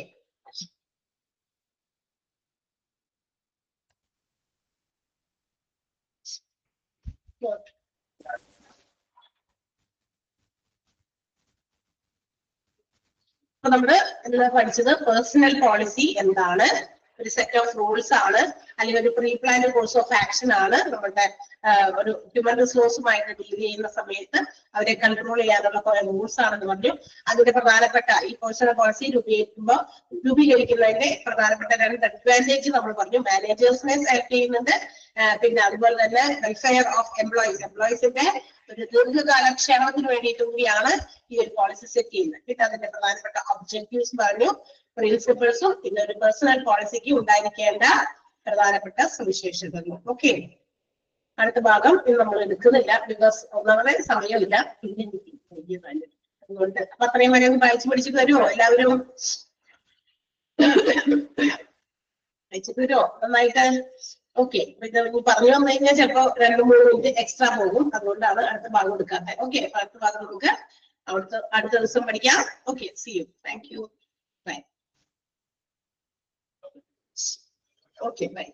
അപ്പൊ നമ്മള് എന്താ പഠിച്ചത്? പേഴ്സണൽ പോളിസി എന്താണ്? ഒരു സെറ്റ് ഓഫ് റൂൾസ് ആണ്, അല്ലെങ്കിൽ ഒരു pre planned course of action ആണ്. നമ്മുടെ ഒരു ഹ്യൂമൻ റിസോഴ്സുമായിട്ട് ഡീൽ ചെയ്യുന്ന സമയത്ത് അവരെ കൺട്രോൾ ചെയ്യാനുള്ള കുറെ റൂൾസ് ആണെന്ന് പറഞ്ഞു. അതിന്റെ പ്രധാനപ്പെട്ട ഈ പേഴ്സണൽ പോളിസി രൂപീകരിക്കുന്നതിന്റെ പ്രധാനപ്പെട്ട 2 അഡ്വാൻറ്റേജ് നമ്മൾ പറഞ്ഞു. മാനേജേഴ്സിനെ ഹെൽപ്പ് ചെയ്യുന്നുണ്ട്, പിന്നെ അതുപോലെ തന്നെ വെൽഫെയർ ഓഫ് എംപ്ലോയീസിന്റെ ഒരു ദീർഘകാല ക്ഷേമത്തിന് വേണ്ടിയിട്ട് കൂടിയാണ് ഈ ഒരു പോളിസി സെറ്റ് ചെയ്യുന്നത്. പിന്നെ അതിന്റെ പ്രധാനപ്പെട്ട ഒബ്ജക്റ്റീവ്സ് പറഞ്ഞു, പ്രിൻസിപ്പിൾസും, പിന്നെ ഒരു പേഴ്സണൽ പോളിസിക്ക് ഉണ്ടായിരിക്കേണ്ട പ്രധാനപ്പെട്ട സവിശേഷതകളും. ഓക്കെ, അടുത്ത ഭാഗം ഇത് നമ്മൾ എടുക്കുന്നില്ല, ബിക്കോസ് ഒന്നാമത് സമയമില്ല, പിന്നെ അതുകൊണ്ട്. അപ്പൊ അത്രയും വരെ ഒന്ന് വായിച്ചു പഠിച്ചിട്ട് വരുമോ എല്ലാവരും? വായിച്ചിട്ട് വരുമോ നന്നായിട്ട്? ഓക്കെ, ഇത് പറഞ്ഞു വന്നു കഴിഞ്ഞാൽ ചിലപ്പോ 2-3 മിനിറ്റ് എക്സ്ട്രാ പോകും, അതുകൊണ്ടാണ് അടുത്ത ഭാഗം എടുക്കാത്തത്. ഓക്കെ, അടുത്ത ഭാഗം നമുക്ക് അടുത്ത ദിവസം പഠിക്കാം. Okay, see you, thank you, bye. Okay, by.